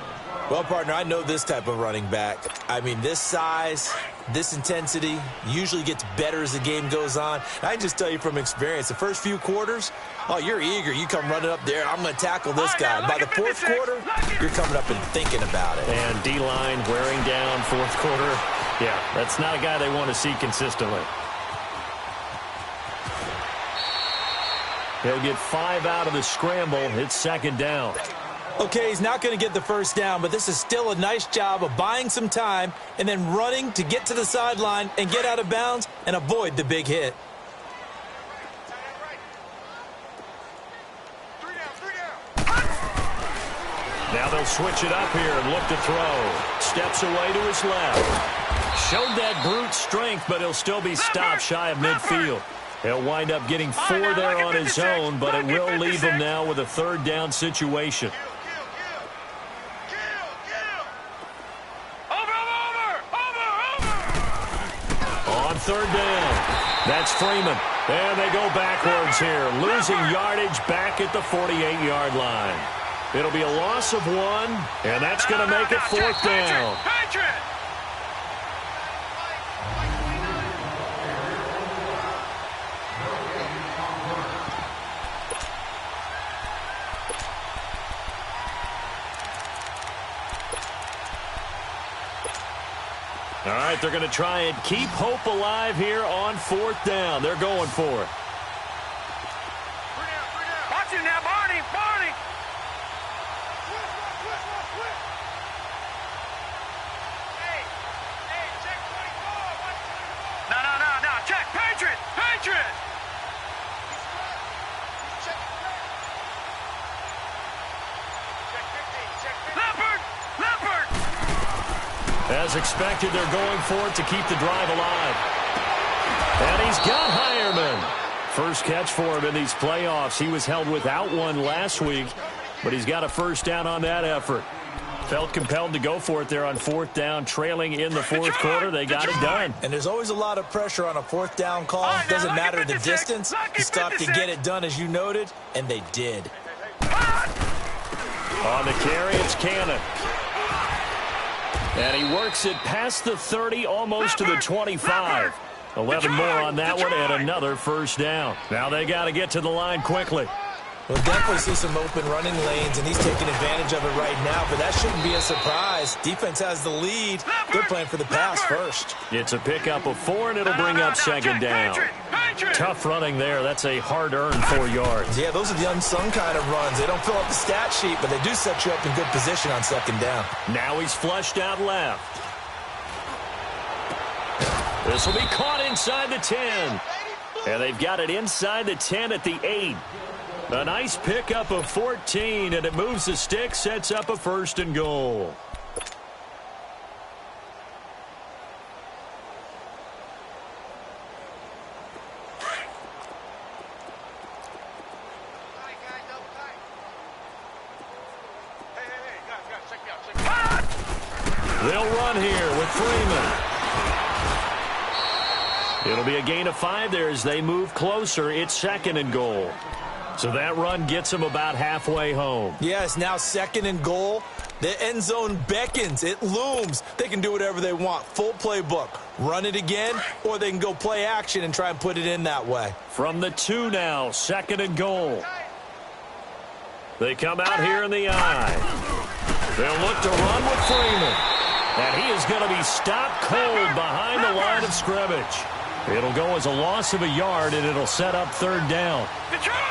Well, partner, I know this type of running back. I mean, this size, this intensity usually gets better as the game goes on. And I can just tell you from experience, the first few quarters, oh, you're eager. You come running up there, I'm going to tackle this guy. By the 4th quarter, you're coming up and thinking about it. And D-line wearing down 4th quarter. Yeah, that's not a guy they want to see consistently. He'll get 5 out of the scramble. It's 2nd down. Okay, he's not going to get the first down, but this is still a nice job of buying some time and then running to get to the sideline and get out of bounds and avoid the big hit. Now they'll switch it up here and look to throw. Steps away to his left. Showed that brute strength, but he'll still be stopped shy of midfield. He'll wind up getting 4 there on his own, but it will leave him now with a 3rd down situation. third down. That's Freeman. And they go backwards here, losing yardage back at the 48-yard line. It'll be a loss of 1, and that's going to make it fourth down. All right, they're going to try and keep hope alive here on fourth down. They're going for it. Watch him now, Barney. Barney. Hey, check 24. No. Check. Patriot. Leopard. As expected, they're going for it to keep the drive alive. And he's got Hireman. First catch for him in these playoffs. He was held without one last week, but he's got a first down on that effort. Felt compelled to go for it there on fourth down, trailing in the fourth quarter. They got it done. And there's always a lot of pressure on a fourth down call. Doesn't matter the distance. You stop to get it done, as you noted, and they did. On the carry, it's Cannon. And he works it past the 30, almost to the 25. 11 more on that one, and another first down. Now they got to get to the line quickly. We'll definitely see some open running lanes, and he's taking advantage of it right now, but that shouldn't be a surprise. Defense has the lead. They're playing for the pass first. It's a pickup of 4, and it'll bring up second down. Tough running there. That's a hard-earned 4 yards. Yeah, those are the unsung kind of runs. They don't fill up the stat sheet, but they do set you up in good position on second down. Now he's flushed out left. This will be caught inside the 10. And they've got it inside the 10 at the 8. A nice pickup of 14, and it moves the stick, sets up a first and goal. They'll run here with Freeman. It'll be a gain of 5 there as they move closer. It's second and goal. So that run gets them about halfway home. Yeah, it's now second and goal. The end zone beckons. It looms. They can do whatever they want. Full playbook. Run it again, or they can go play action and try and put it in that way. From the 2 now, second and goal. They come out here in the eye. They'll look to run with Freeman. And he is going to be stopped cold behind the line of scrimmage. It'll go as a loss of a yard, and it'll set up third down.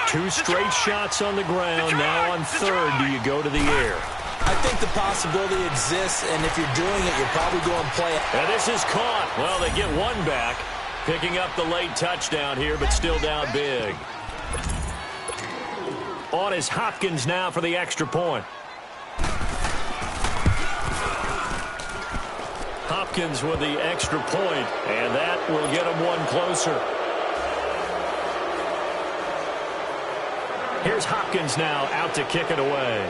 2 straight shots on the ground. Now on third, do you go to the air? I think the possibility exists, and if you're doing it, you're probably going to play it. And this is caught. Well, they get 1 back, picking up the late touchdown here, but still down big. On is Hopkins now for the extra point. Hopkins with the extra point, and that will get him 1 closer. Here's Hopkins now out to kick it away.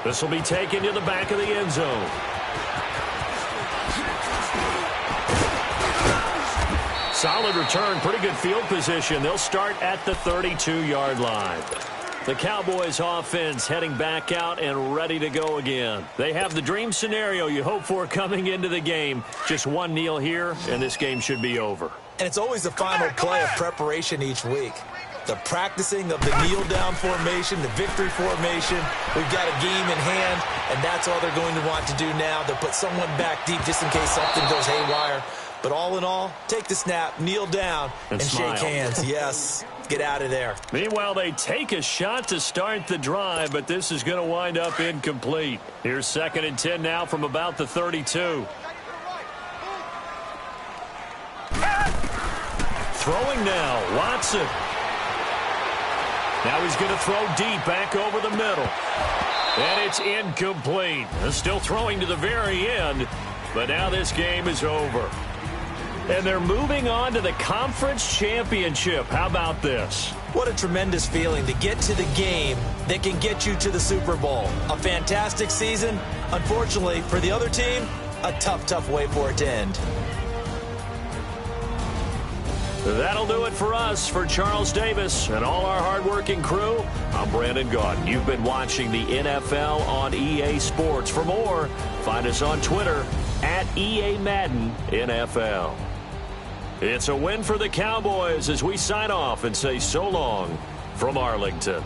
This will be taken to the back of the end zone. Solid return, pretty good field position. They'll start at the 32-yard line. The Cowboys offense heading back out and ready to go again. They have the dream scenario you hope for coming into the game. Just 1 kneel here, and this game should be over. And it's always the final play of preparation each week. The practicing of the kneel-down formation, the victory formation. We've got a game in hand, and that's all they're going to want to do now. They'll put someone back deep just in case something goes haywire. But all in all, take the snap, kneel down, and shake hands. Yes. Get out of there. Meanwhile, they take a shot to start the drive, but this is going to wind up incomplete. Here's second and 10 now from about the 32. Throwing now, Watson. Now he's going to throw deep back over the middle. And it's incomplete. Still throwing to the very end, but now this game is over. And they're moving on to the conference championship. How about this? What a tremendous feeling to get to the game that can get you to the Super Bowl. A fantastic season. Unfortunately, for the other team, a tough way for it to end. That'll do it for us. For Charles Davis and all our hardworking crew, I'm Brandon Gaudin. You've been watching the NFL on EA Sports. For more, find us on Twitter at EA Madden NFL. It's a win for the Cowboys as we sign off and say so long from Arlington.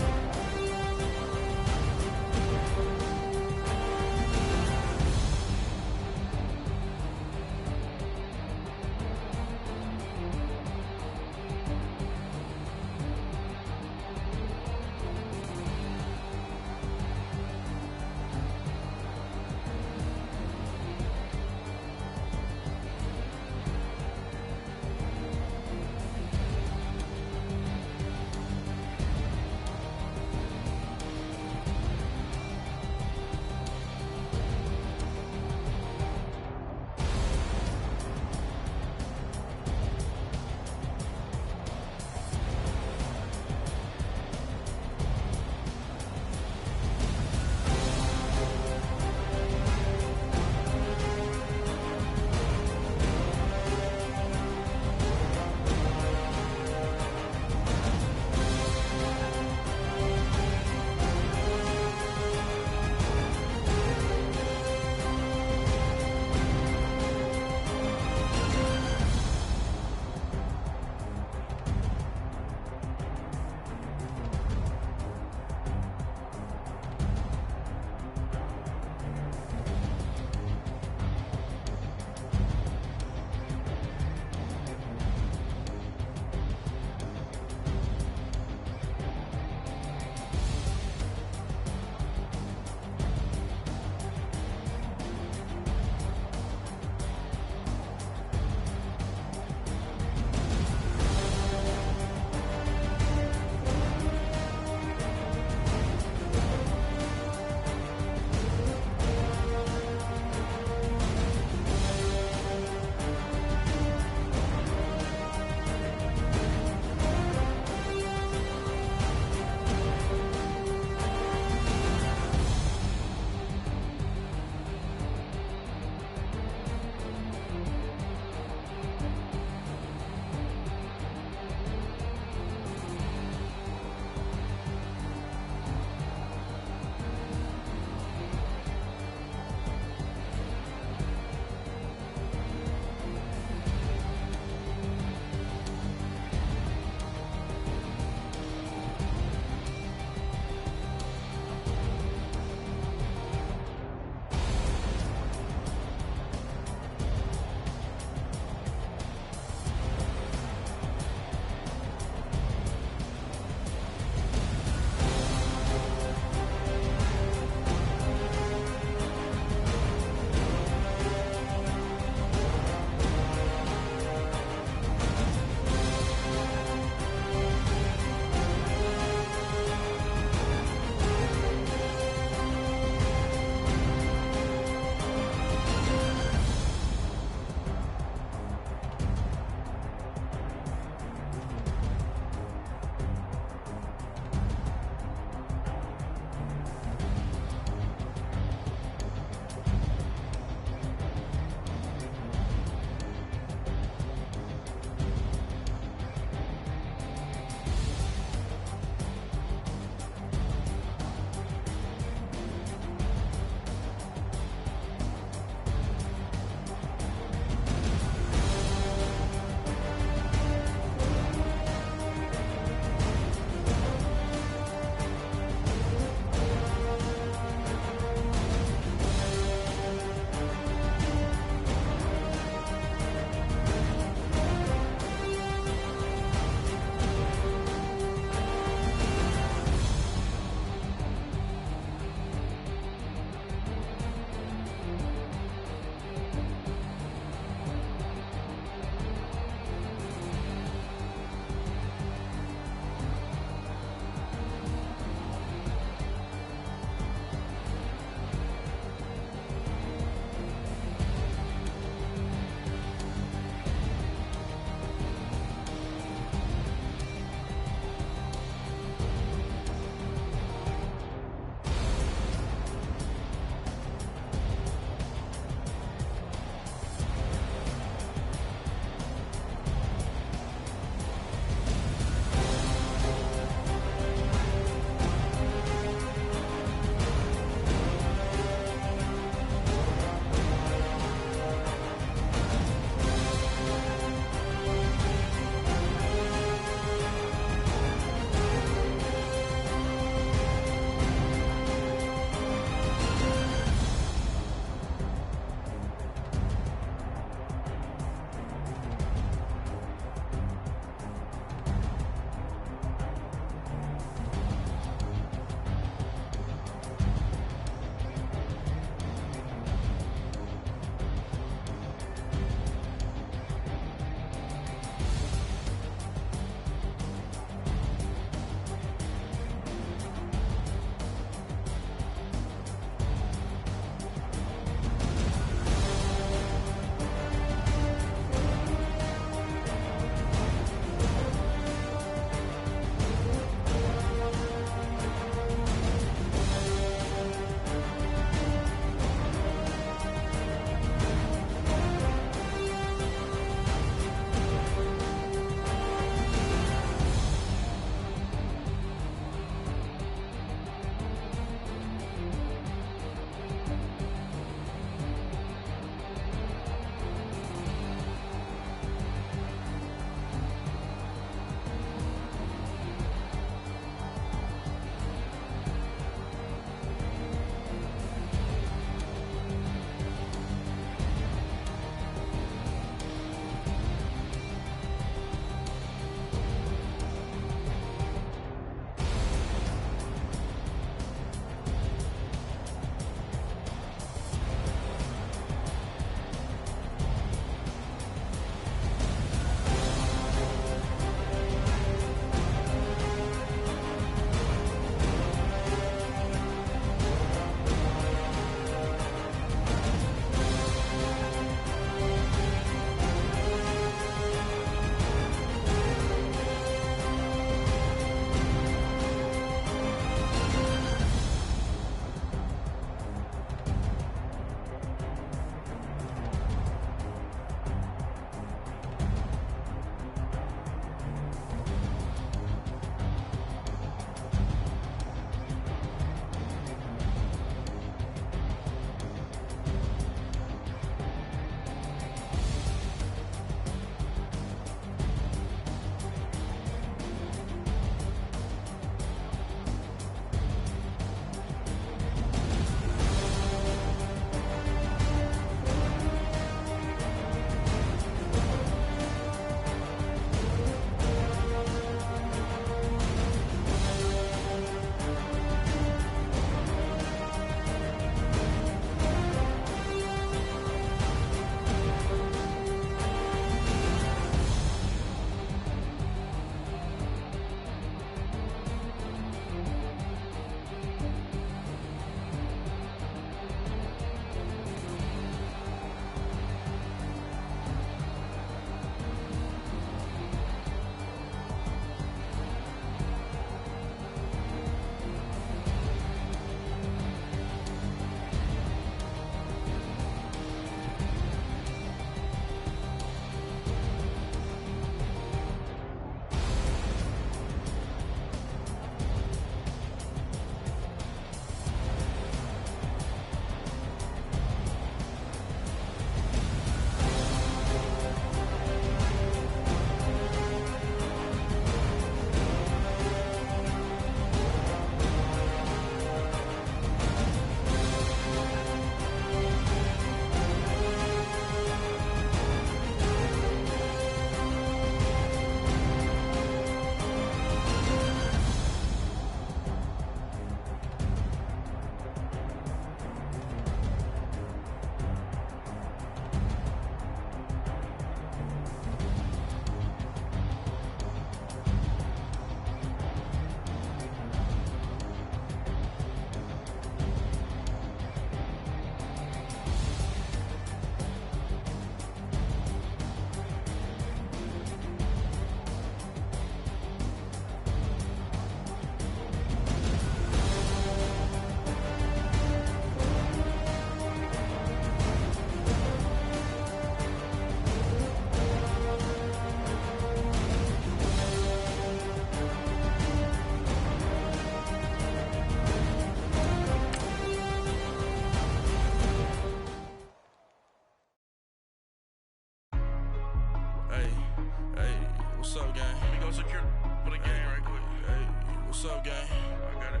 What's up, gang? I got it.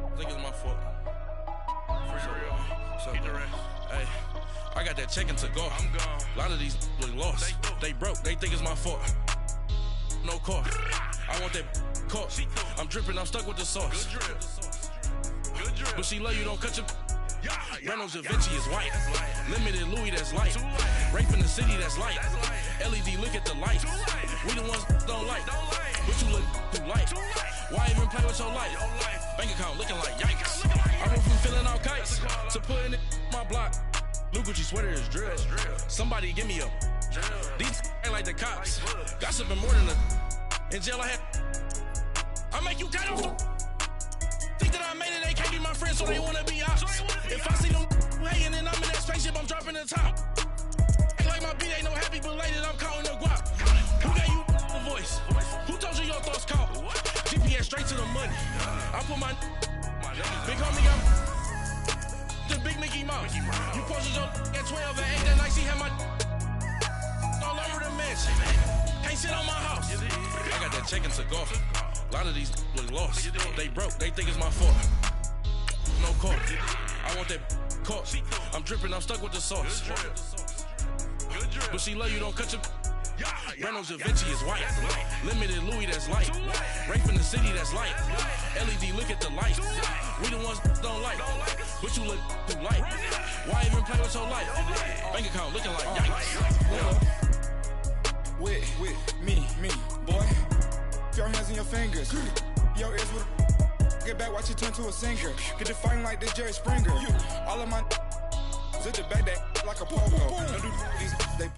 I think it's my fault. For real. What's up, man? Hey, I got that check-in to go. I'm gone. A lot of these look lost. They broke. They think it's my fault. No car. I want that caught. I'm dripping. I'm stuck with the sauce. Good drip. But she love you. Don't cut your... Reynolds Da Vinci is white. Limited Louis, that's light. Rape in the city, that's light. LED, look at the light. We the ones don't like. But you look too light. Why even play with your life? Bank account looking like yikes. I went from filling out kites to putting it my block. Blue Gucci sweater is drill. Somebody give me a. These ain't like the cops. Gossiping more than the. In jail I had. I make you cut off. Think that I made it, they can't be my friends, so they wanna be ops. If I see them hating and I'm in that spaceship, I'm dropping the top. Ain't like my beat ain't no happy belated, I'm counting the guap. Who gave you the voice? Who told you your thoughts count? GPS straight to the money. I put my big homie up. The big Mickey Mouse. You posted your at 12 and 8 that night, she had my all over the mansion. Can't sit on my house. I got that check-in to go. A lot of these look lost. They broke. They think it's my fault. No car. I want that caught. I'm dripping. I'm stuck with the sauce. But she love you. Don't cut your... Reynolds Da Vinci is white. Limited Louis, that's light. Rape in the city, that's light. LED, look at the light. We the ones don't like. But you look too light. Why even play with your life? Bank account looking like yikes. With me, boy. Your hands and your fingers. Your ears with get back, watch you turn to a singer. Get to fighting like this Jerry Springer. All of my zip the back that like a pogo. Don't do these they.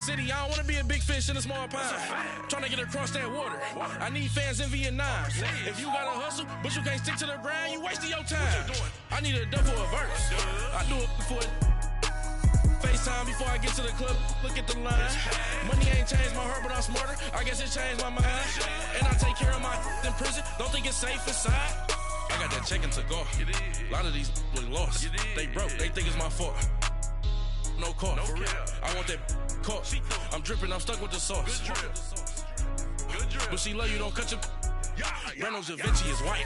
City, I don't wanna be a big fish in a small pond. Trying to get across that water. I need fans in Vietnam. If you gotta hustle, but you can't stick to the grind, you wasting your time. I need a double a verse. I do it before FaceTime before I get to the club. Look at the line. Money ain't changed my heart, but I'm smarter. I guess it changed my mind. And I take care of my in prison. Don't think it's safe inside. I got that check-in to go. A lot of these look lost. They broke. They think it's my fault. No car. I want that caught. I'm dripping, I'm stuck with the sauce. But she love you, don't cut your... Reynolds Da Vinci is white.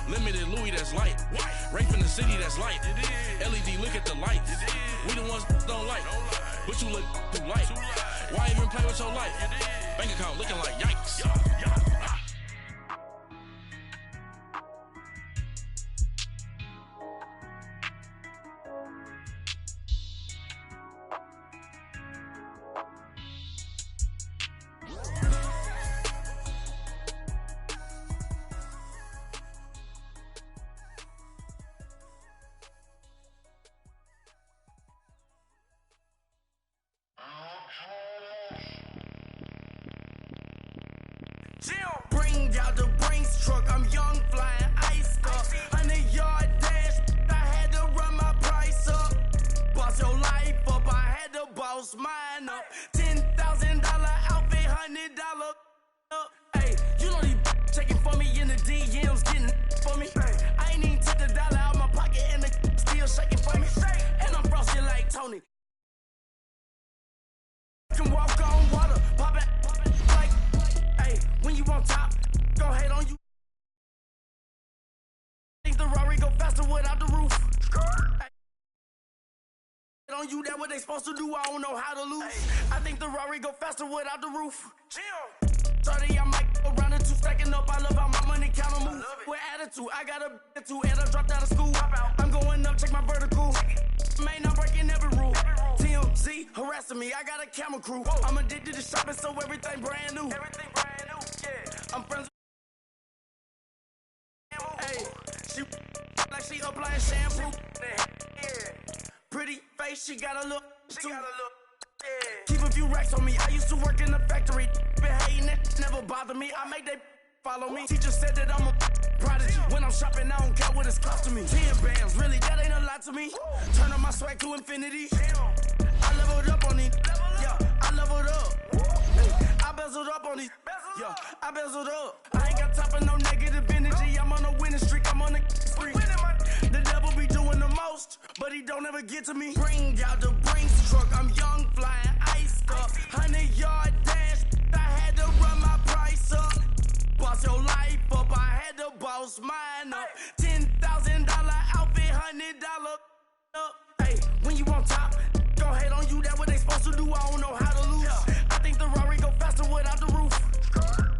Limited Louis, that's light. Rape in the city, that's light. LED, look at the light. We the ones don't like. But you look too light. Why even play with your life? Bank account looking like yikes. Bring out the Brinks truck, I'm young, flying iced up. 100-yard dash, I had to run my price up. Boss your life up, I had to boss mine up. $10,000 outfit, $100 on you, that what they supposed to do. I don't know how to lose. I think the Rari go faster without the roof. 30, I might go around the two, stacking up. I love how my money count on move. With attitude, I got a attitude, and I dropped out of school. I'm going up, check my vertical. Man, I'm breaking every rule. TMZ harassing me, I got a camera crew. I'm addicted to shopping, so everything brand new. Everything brand new, yeah. I'm friends with hey, she like she applying shampoo. Yeah. Pretty face, she got a look. Yeah. Keep a few racks on me. I used to work in the factory. Been hating it, never bother me. I make they follow me. Teacher said that I'm a prodigy. When I'm shopping, I don't care what it's costing me. 10 bands, really, that ain't a lot to me. Turn on my swag to infinity. I leveled up on these. Yeah, I leveled up. I bezeled up on these. Yeah, I bezeled up. I ain't got time for no negative energy. I'm on a winning streak. I'm on a spree. The devil be doing the most, but he don't ever get to me. Bring out the Brinks truck. I'm young, flying, iced up. 100-yard dash. I had to run my price up. Boss your life up. I had to boss mine up. $10,000 outfit, $100 up. Hey, when you on top, don't hate on you. That what they supposed to do. I don't know how to lose. I think the Rari go faster without the roof.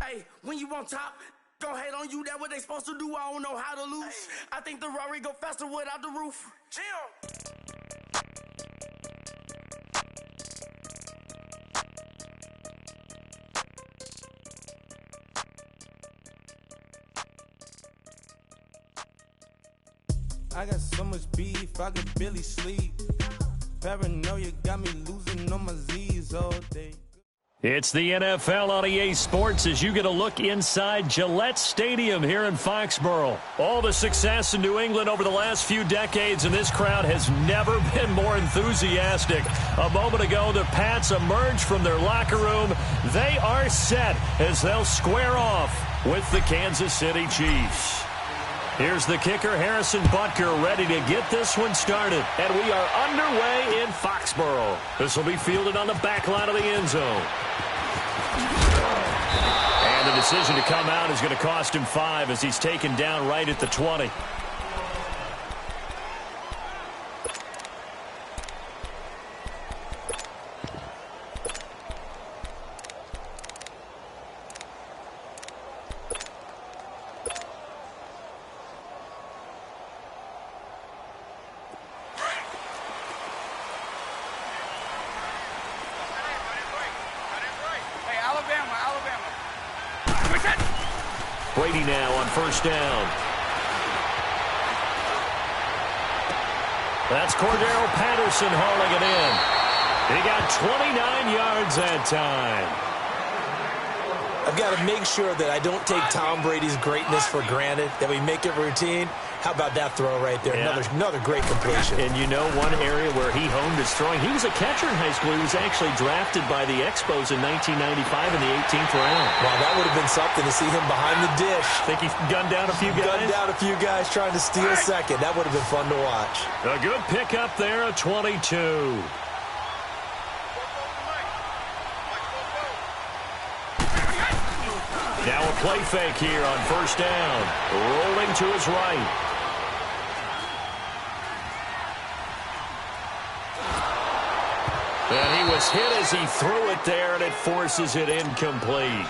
Hey, when you on top, don't hate on you. That what they supposed to do. I don't know how to lose. I think the Rari go faster without the roof. I got so much beef, I could barely sleep. Paranoia got me losing on my Z's all day. It's the NFL on EA Sports as you get a look inside Gillette Stadium here in Foxborough. All the success in New England over the last few decades, and this crowd has never been more enthusiastic. A moment ago, the Pats emerged from their locker room. They are set as they'll square off with the Kansas City Chiefs. Here's the kicker, Harrison Butker, ready to get this one started. And we are underway in Foxborough. This will be fielded on the back line of the end zone. And the decision to come out is going to cost him 5 as he's taken down right at the 20. Brady now on first down. That's Cordero Patterson hauling it in. He got 29 yards that time. I've got to make sure that I don't take Tom Brady's greatness for granted, that we make it routine. How about that throw right there? Yeah. Another great completion. And you know one area where he honed his throwing, he was a catcher in high school. He was actually drafted by the Expos in 1995 in the 18th round. Wow, that would have been something to see him behind the dish. Think he gunned down a few guys? Gunned down a few guys trying to steal second. That would have been fun to watch. A good pickup there, a 22. Now a play fake here on first down. Rolling to his right. And he was hit as he threw it there, and it forces it incomplete.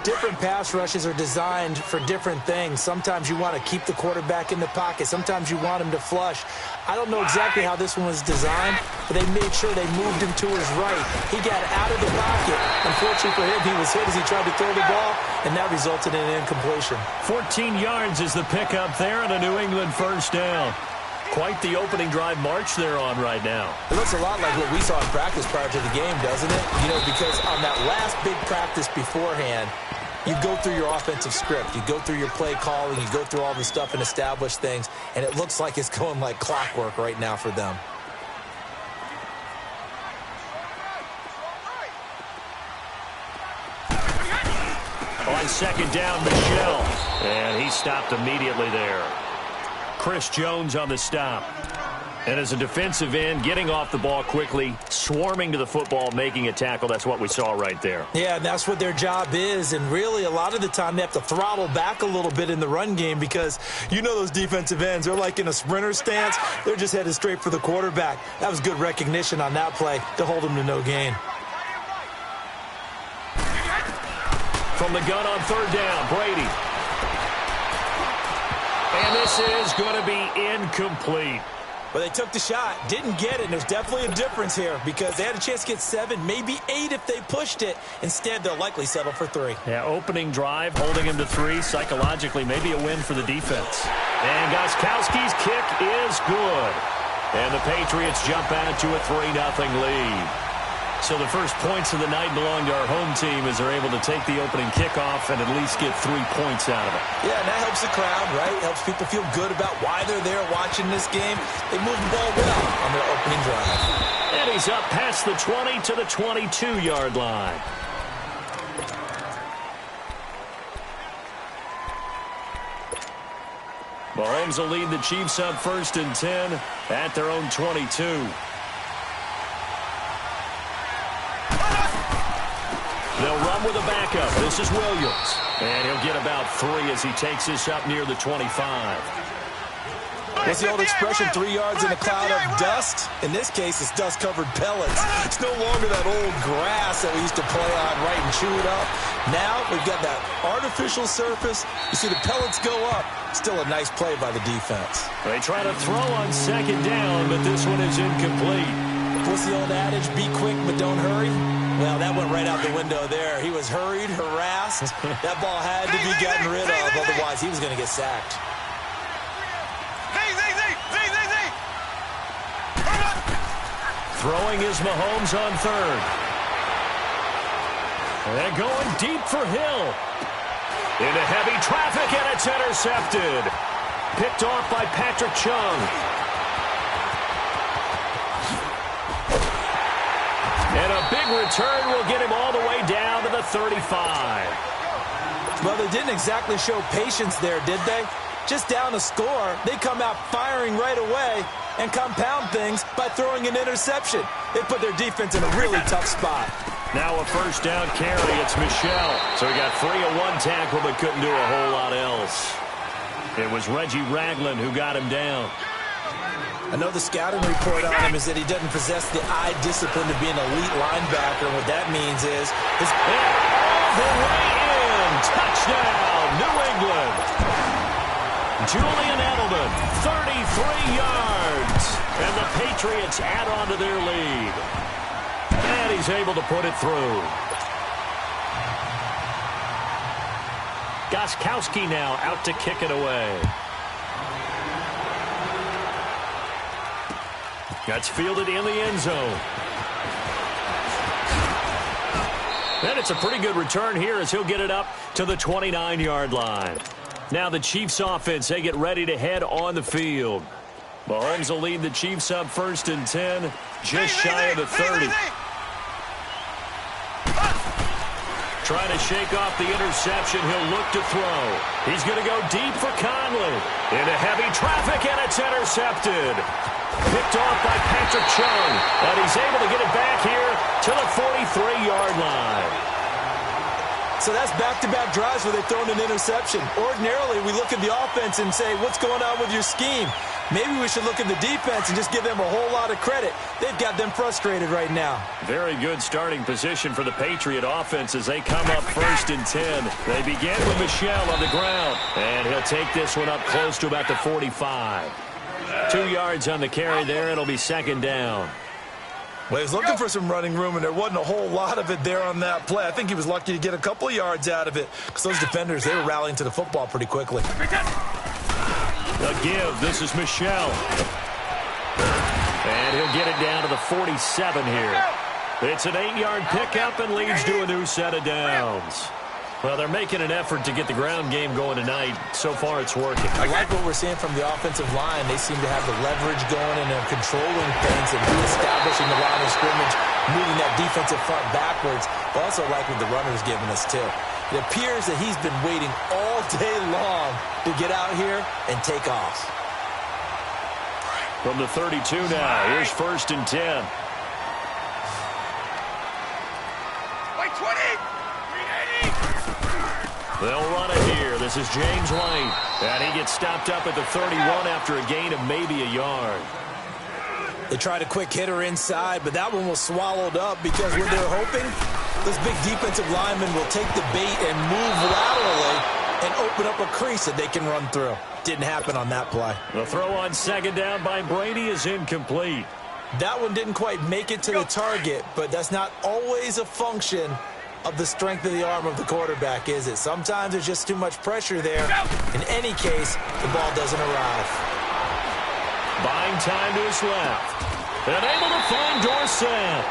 Different pass rushes are designed for different things. Sometimes you want to keep the quarterback in the pocket. Sometimes you want him to flush. I don't know exactly how this one was designed, but they made sure they moved him to his right. He got out of the pocket. Unfortunately for him, he was hit as he tried to throw the ball, and that resulted in an incompletion. 14 yards is the pickup there and a New England first down. Quite the opening drive march they're on right now. It looks a lot like what we saw in practice prior to the game, doesn't it? You know, because on that last big practice beforehand, you go through your offensive script. You go through your play calling. You go through all the stuff and establish things. And it looks like it's going like clockwork right now for them. On second down, Michel. And he stopped immediately there. Chris Jones on the stop. And as a defensive end, getting off the ball quickly, swarming to the football, making a tackle, that's what we saw right there. Yeah, and that's what their job is. And really, a lot of the time, they have to throttle back a little bit in the run game because you know those defensive ends, they're like in a sprinter stance. They're just headed straight for the quarterback. That was good recognition on that play to hold them to no gain. From the gun on third down, Brady. And this is going to be incomplete. Well, they took the shot, didn't get it, and there's definitely a difference here because they had a chance to get 7, maybe 8 if they pushed it. Instead, they'll likely settle for 3. Yeah, opening drive, holding him to 3, psychologically, maybe a win for the defense. And Gostkowski's kick is good. And the Patriots jump out to a 3-0 lead. So the first points of the night belong to our home team as they're able to take the opening kickoff and at least get 3 points out of it. Yeah, and that helps the crowd, right? Helps people feel good about why they're there watching this game. They move the ball well on their opening drive. And he's up past the 20 to the 22-yard line. Mahomes will lead the Chiefs up 1st and 10 at their own 22. They'll run with a backup. This is Williams. And he'll get about 3 as he takes this up near the 25. What's the old expression, 3 yards in a cloud of dust? In this case, it's dust-covered pellets. It's no longer that old grass that we used to play on, right, and chew it up. Now we've got that artificial surface. You see the pellets go up. Still a nice play by the defense. They try to throw on 2nd down, but this one is incomplete. What's the old adage, be quick but don't hurry? Well, that went right out the window there. He was hurried, harassed. That ball had to be gotten rid of, otherwise he was going to get sacked. Throwing is Mahomes on 3rd. They're going deep for Hill. Into heavy traffic, and it's intercepted. Picked off by Patrick Chung. And a big return will get him all the way down to the 35. Well, they didn't exactly show patience there, did they? Just down a score, they come out firing right away and compound things by throwing an interception. They put their defense in a really tough spot. Now a 1st down carry. It's Michel. So he got 3 on 1 tackle but couldn't do a whole lot else. It was Reggie Ragland who got him down. I know the scouting report on him is that he doesn't possess the eye discipline to be an elite linebacker. And what that means is his all the way in. Touchdown, New England. Julian Edelman, 33 yards. And the Patriots add on to their lead. And he's able to put it through. Gostkowski now out to kick it away. That's fielded in the end zone. And it's a pretty good return here as he'll get it up to the 29-yard line. Now the Chiefs offense, they get ready to head on the field. Mahomes will lead the Chiefs up 1st and 10, just shy of the 30. Trying to shake off the interception. He'll look to throw. He's going to go deep for Conley. Into heavy traffic, and it's intercepted. Picked off by Patrick Chung. And he's able to get it back here to the 43-yard line. So that's back-to-back drives where they've thrown an interception. Ordinarily, we look at the offense and say, what's going on with your scheme? Maybe we should look at the defense and just give them a whole lot of credit. They've got them frustrated right now. Very good starting position for the Patriot offense as they come up 1st and 10. They begin with Michel on the ground. And he'll take this one up close to about the 45. 2 yards on the carry there. It'll be 2nd down. Well, he was looking for some running room, and there wasn't a whole lot of it there on that play. I think he was lucky to get a couple of yards out of it because those defenders, they were rallying to the football pretty quickly. The give. This is Michel. And he'll get it down to the 47 here. It's an 8-yard pickup and leads to a new set of downs. Well, they're making an effort to get the ground game going tonight. So far, it's working. I like what we're seeing from the offensive line. They seem to have the leverage going, and they're controlling things and establishing the line of scrimmage, moving that defensive front backwards. But also like what the runner's giving us, too. It appears that he's been waiting all day long to get out here and take off. From the 32 now, here's 1st and 10. Wait, 20! 380! They'll run it here. This is James White. And he gets stopped up at the 31 after a gain of maybe a yard. They tried a quick hitter inside, but that one was swallowed up because what they're hoping, this big defensive lineman will take the bait and move laterally and open up a crease that they can run through. Didn't happen on that play. The throw on 2nd down by Brady is incomplete. That one didn't quite make it to the target, but that's not always a function of the strength of the arm of the quarterback, is it? Sometimes there's just too much pressure there. In any case, the ball doesn't arrive. Buying time to his left. And able to find Dorsett.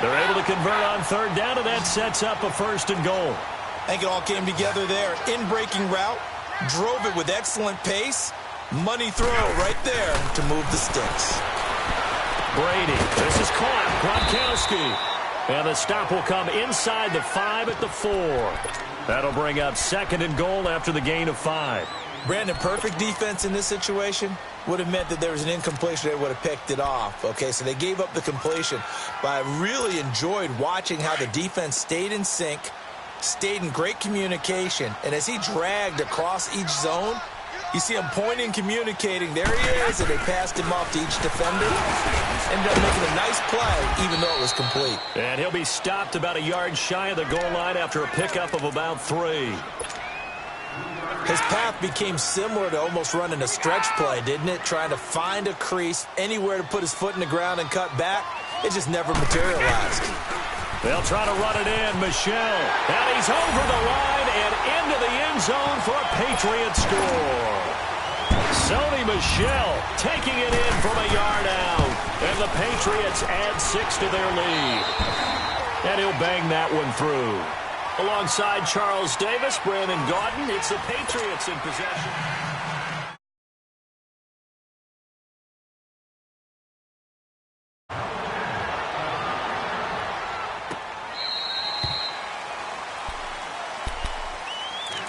They're able to convert on 3rd down, and that sets up a 1st and goal. I think it all came together there. In-breaking route, drove it with excellent pace. Money throw right there to move the sticks. Brady, this is caught. Gronkowski. And the stop will come inside the 5 at the 4. That'll bring up 2nd and goal after the gain of 5. Brandon, perfect defense in this situation would have meant that there was an incompletion. They would have picked it off. Okay, so they gave up the completion. But I really enjoyed watching how the defense stayed in sync, stayed in great communication. And as he dragged across each zone, you see him pointing, communicating. There he is, and they passed him off to each defender. Ended up making a nice play, even though it was complete. And he'll be stopped about a yard shy of the goal line after a pickup of about 3. His path became similar to almost running a stretch play, didn't it? Trying to find a crease, anywhere to put his foot in the ground and cut back. It just never materialized. They'll try to run it in. Michel. And he's over the line and into the end zone for a Patriot score. Sony Michel taking it in from a yard out. And the Patriots add 6 to their lead. And he'll bang that one through. Alongside Charles Davis, Brandon Gaudin, it's the Patriots in possession.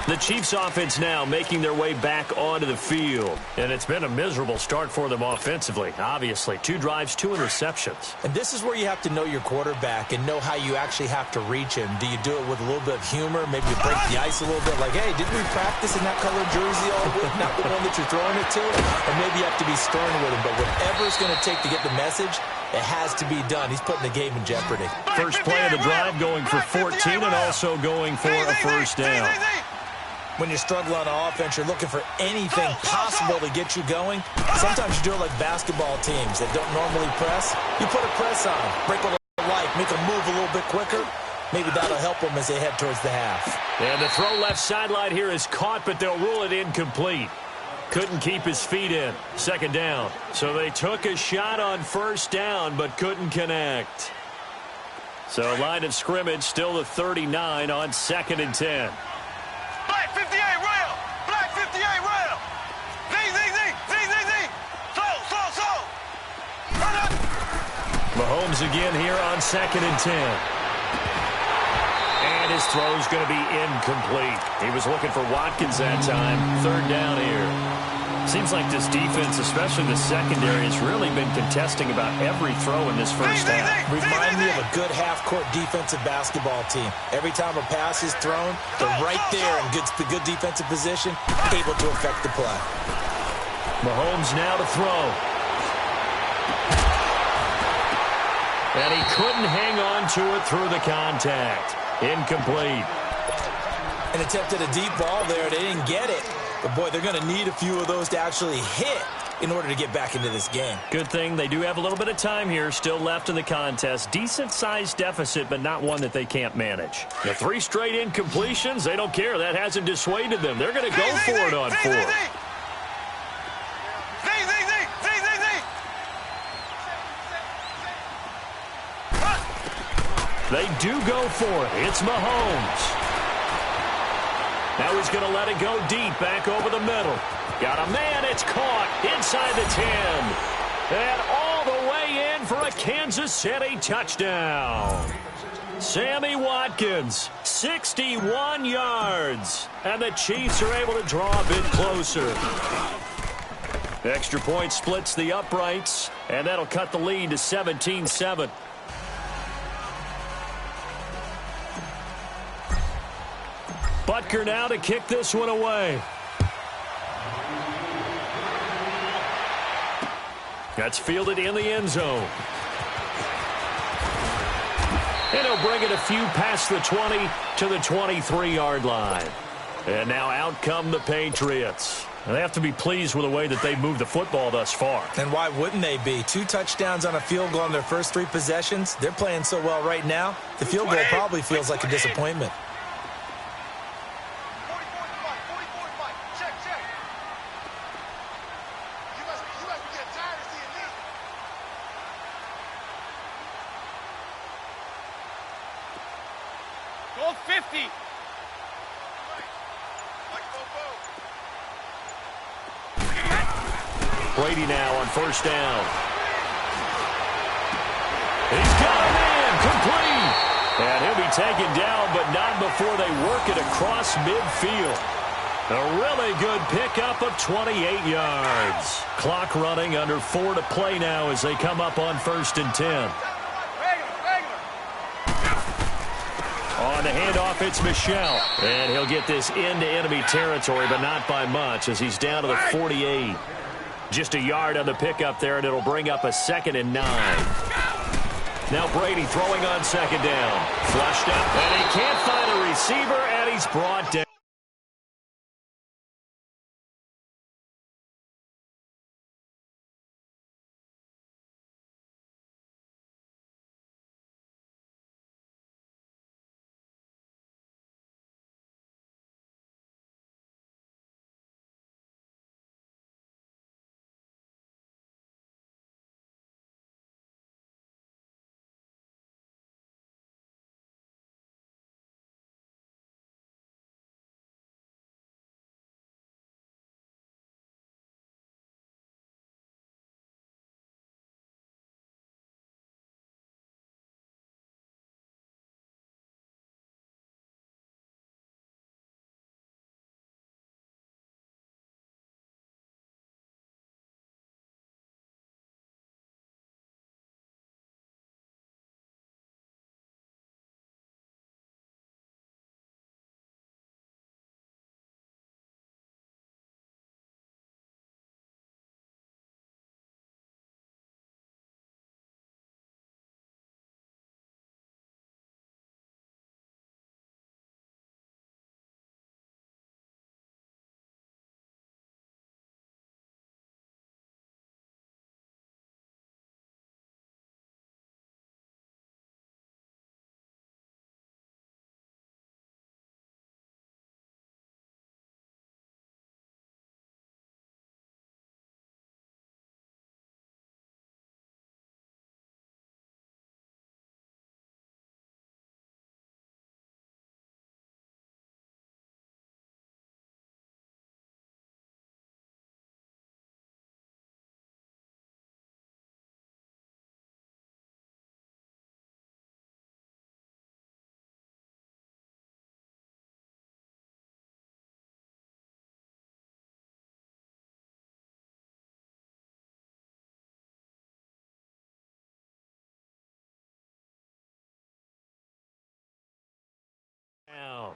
The Chiefs offense now making their way back onto the field. And it's been a miserable start for them offensively. Obviously, 2 drives, 2 interceptions. And this is where you have to know your quarterback and know how you actually have to reach him. Do you do it with a little bit of humor? Maybe you break the ice a little bit like, hey, didn't we practice in that color jersey all week? Not the one that you're throwing it to? Or maybe you have to be stern with him. But whatever it's going to take to get the message, it has to be done. He's putting the game in jeopardy. First play of the drive going for 14 and also going for a 1st down. When you struggle on offense, you're looking for anything possible to get you going. Sometimes you do it like basketball teams that don't normally press. You put a press on, break a little life, make them move a little bit quicker. Maybe that'll help them as they head towards the half. And the throw left sideline here is caught, but they'll rule it incomplete. Couldn't keep his feet in. 2nd down. So they took a shot on 1st down, but couldn't connect. So line of scrimmage still the 39 on 2nd and 10. Black 58 rail! Black 58 rail! Z! Slow! Run up! Mahomes again here on 2nd and 10. And his throw's going to be incomplete. He was looking for Watkins that time. 3rd down here. Seems like this defense, especially the secondary, has really been contesting about every throw in this first half. Remind me of a good half-court defensive basketball team. Every time a pass is thrown, they're right there in good defensive position, able to affect the play. Mahomes now to throw. And he couldn't hang on to it through the contact. Incomplete. An attempt at a deep ball there. They didn't get it. But, boy, they're going to need a few of those to actually hit in order to get back into this game. Good thing they do have a little bit of time here still left in the contest. Decent-sized deficit, but not one that they can't manage. The 3 straight incompletions, they don't care. That hasn't dissuaded them. They're going to go for it on 4th. They do go for it. It's Mahomes. Now he's going to let it go deep, back over the middle. Got a man, it's caught inside the 10. And all the way in for a Kansas City touchdown. Sammy Watkins, 61 yards. And the Chiefs are able to draw a bit closer. Extra point splits the uprights, and that'll cut the lead to 17-7. Butker now to kick this one away. That's fielded in the end zone. And he'll bring it a few past the 20 to the 23-yard line. And now out come the Patriots. And they have to be pleased with the way that they've moved the football thus far. And why wouldn't they be? 2 touchdowns on a field goal on their first 3 possessions. They're playing so well right now, the field goal probably feels like a disappointment. Go 50. Brady now on first down. He's got a man complete. And he'll be taken down, but not before they work it across midfield. A really good pickup of 28 yards. Clock running under 4 to play now as they come up on 1st and 10. On the handoff, it's Michel. And he'll get this into enemy territory, but not by much as he's down to the 48. Just a yard on the pickup there, and it'll bring up a 2nd and 9. Now Brady throwing on 2nd down. Flushed up, and he can't find a receiver, and he's brought down. Down.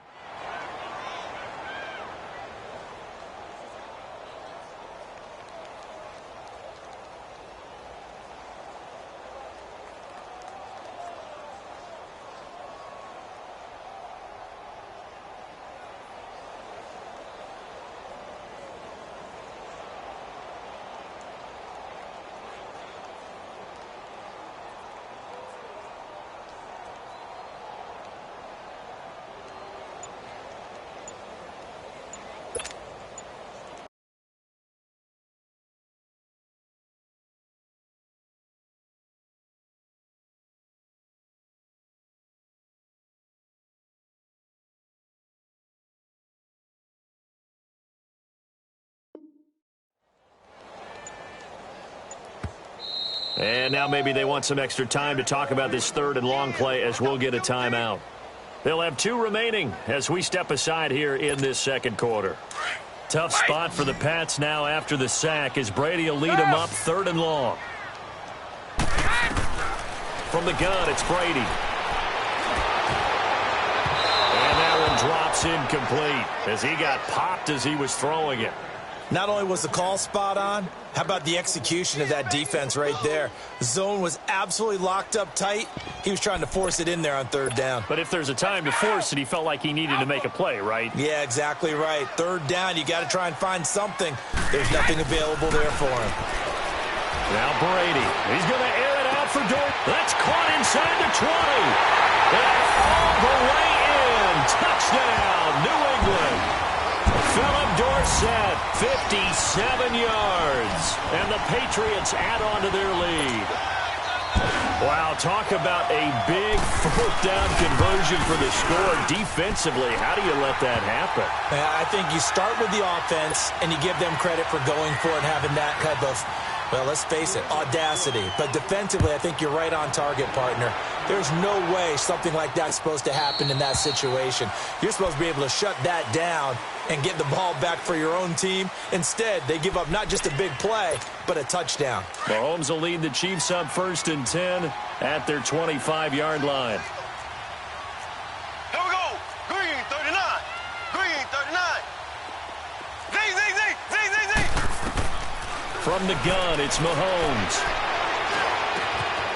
And now maybe they want some extra time to talk about this 3rd and long play as we'll get a timeout. They'll have 2 remaining as we step aside here in this 2nd quarter. Tough spot for the Pats now after the sack as Brady will lead them up 3rd and long. From the gun, it's Brady. And that one drops incomplete as he got popped as he was throwing it. Not only was the call spot on, how about the execution of that defense right there? The zone was absolutely locked up tight. He was trying to force it in there on 3rd down. But if there's a time to force it, he felt like he needed to make a play, right? Yeah, exactly right. 3rd down, you got to try and find something. There's nothing available there for him. Now Brady, he's going to air it out for Dort. That's caught inside the 20. And all the way in. Touchdown, New England. Philip Dorsett, 57 yards. And the Patriots add on to their lead. Wow, talk about a big 4th down conversion for the score. Defensively, how do you let that happen? I think you start with the offense, and you give them credit for going for it and having that type of, well, let's face it, audacity. But defensively, I think you're right on target, partner. There's no way something like that's supposed to happen in that situation. You're supposed to be able to shut that down and get the ball back for your own team. Instead, they give up not just a big play, but a touchdown. Mahomes will lead the Chiefs up 1st and 10 at their 25-yard line. Here we go. Green, 39. Green, 39. Z. From the gun, it's Mahomes.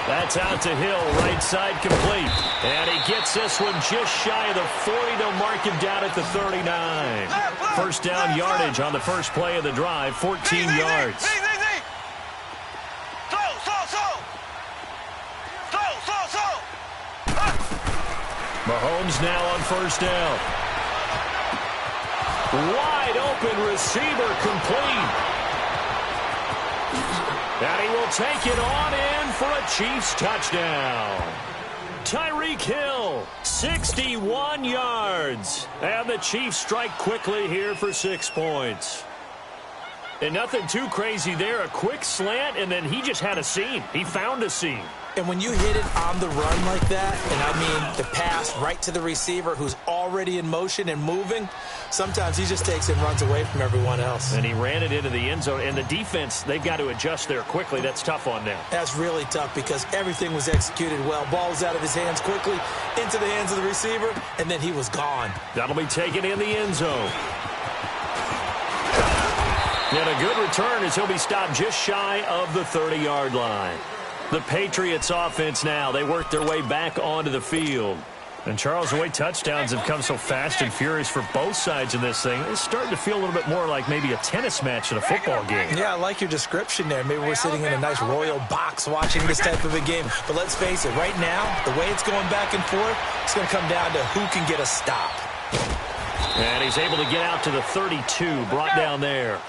That's out to Hill, right side complete. And he gets this one just shy of the 40. They'll mark him down at the 39. 1st down yardage on the first play of the drive, 14 yards. Mahomes now on 1st down. Wide open receiver complete. And he will take it on in for a Chiefs touchdown. Tyreek Hill, 61 yards. And the Chiefs strike quickly here for 6 points. And nothing too crazy there. A quick slant, and then he just had a seam. He found a seam. And when you hit it on the run like that, and I mean the pass right to the receiver who's already in motion and moving, sometimes he just takes it and runs away from everyone else. And he ran it into the end zone. And the defense, they've got to adjust there quickly. That's tough on them. That's really tough because everything was executed well. Ball was out of his hands quickly, into the hands of the receiver, and then he was gone. That'll be taken in the end zone. And a good return as he'll be stopped just shy of the 30-yard line. The Patriots offense now, they work their way back onto the field. And Charles, the way touchdowns have come so fast and furious for both sides of this thing, it's starting to feel a little bit more like maybe a tennis match at a football game. Yeah, I like your description there. Maybe we're sitting in a nice royal box watching this type of a game. But let's face it, right now, the way it's going back and forth, it's going to come down to who can get a stop. And he's able to get out to the 32, brought down there.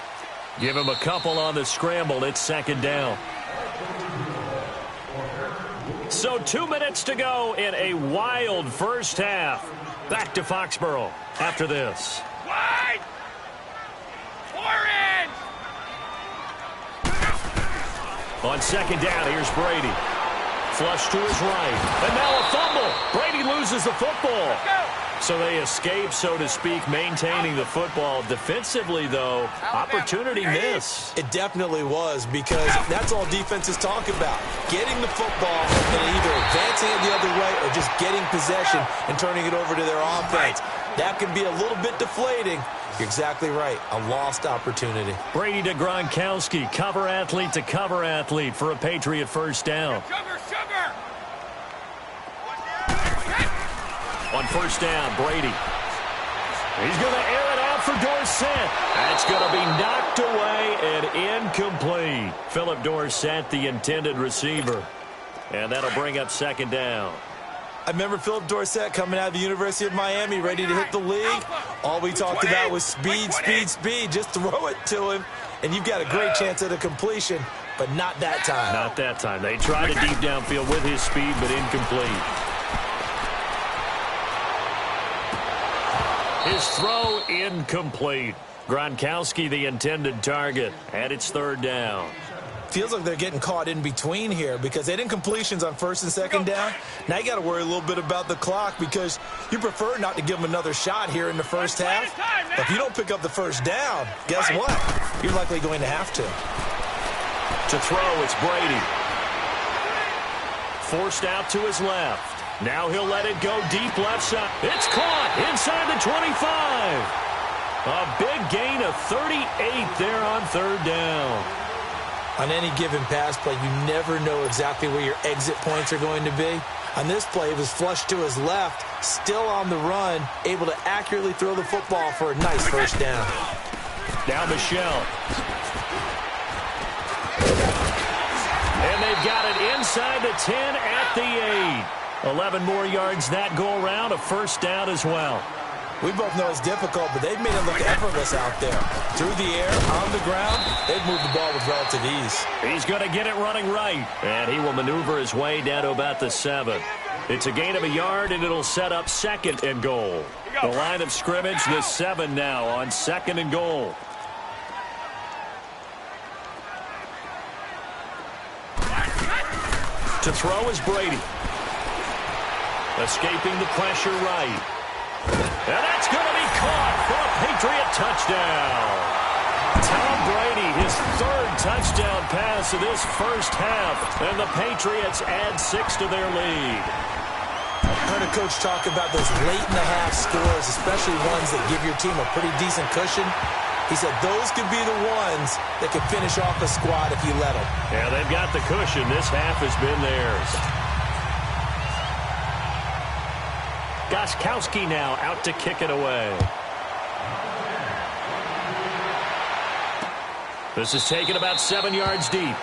Give him a couple on the scramble. It's 2nd down. So 2 minutes to go in a wild first half. Back to Foxborough after this. Wide. Orange. On 2nd down, here's Brady. Flush to his right. And now a fumble. Brady loses the football. So they escape, so to speak, maintaining the football. Defensively, though, opportunity miss. It definitely was because that's all defenses talk about. Getting the football and either advancing it the other way or just getting possession and turning it over to their offense. That can be a little bit deflating. You're exactly right. A lost opportunity. Brady to Gronkowski, cover athlete to cover athlete for a Patriot 1st down. On 1st down, Brady. He's going to air it out for Dorsett. That's going to be knocked away and incomplete. Philip Dorsett, the intended receiver. And that'll bring up 2nd down. I remember Philip Dorsett coming out of the University of Miami, ready to hit the league. All we talked about was speed, speed, speed. Just throw it to him, and you've got a great chance at a completion, but not that time. Not that time. They tried a deep downfield with his speed, but incomplete. His throw incomplete. Gronkowski, the intended target, and it's 3rd down. Feels like they're getting caught in between here because they didn't completions on 1st and 2nd down. Now you got to worry a little bit about the clock because You prefer not to give them another shot here in the first half. If you don't pick up the first down, guess what? You're likely going to have to. To throw, it's Brady. Forced out to his left. Now he'll let it go deep left side. It's caught inside the 25. A big gain of 38 there on third down. On any given pass play, you never know exactly where your exit points are going to be. On this play, it was flushed to his left, still on the run, able to accurately throw the football for a nice first down. Now Michelle. And they've got it inside the 10 at the 8. 11 more yards that go around, a first down as well. We both know it's difficult, but they've made it look effortless out there. Through the air, on the ground, they've moved the ball with relative ease. He's going to get it running right, and he will maneuver his way down to about the 7. It's a gain of a yard, and it'll set up 2nd and goal. The line of scrimmage, the 7 now on 2nd and goal. To throw is Brady. Escaping the pressure right. And that's going to be caught for a Patriot touchdown. Tom Brady, his 3rd touchdown pass of this first half, and the Patriots add 6 to their lead. I heard a coach talk about those late-in-the-half scores, especially ones that give your team a pretty decent cushion. He said those could be the ones that could finish off a squad if you let them. Yeah, they've got the cushion. This half has been theirs. Gostkowski now out to kick it away. This is taken about 7 yards deep.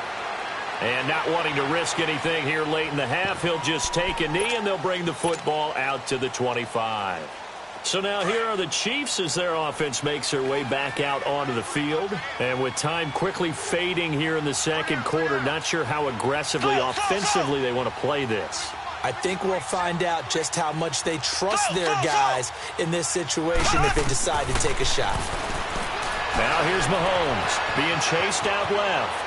And not wanting to risk anything here late in the half, he'll just take a knee and they'll bring the football out to the 25. So now here are the Chiefs as their offense makes their way back out onto the field. And with time quickly fading here in the second quarter, not sure how aggressively, offensively they want to play this. I think we'll find out just how much they trust their guys in this situation if they decide to take a shot. Now here's Mahomes being chased out left.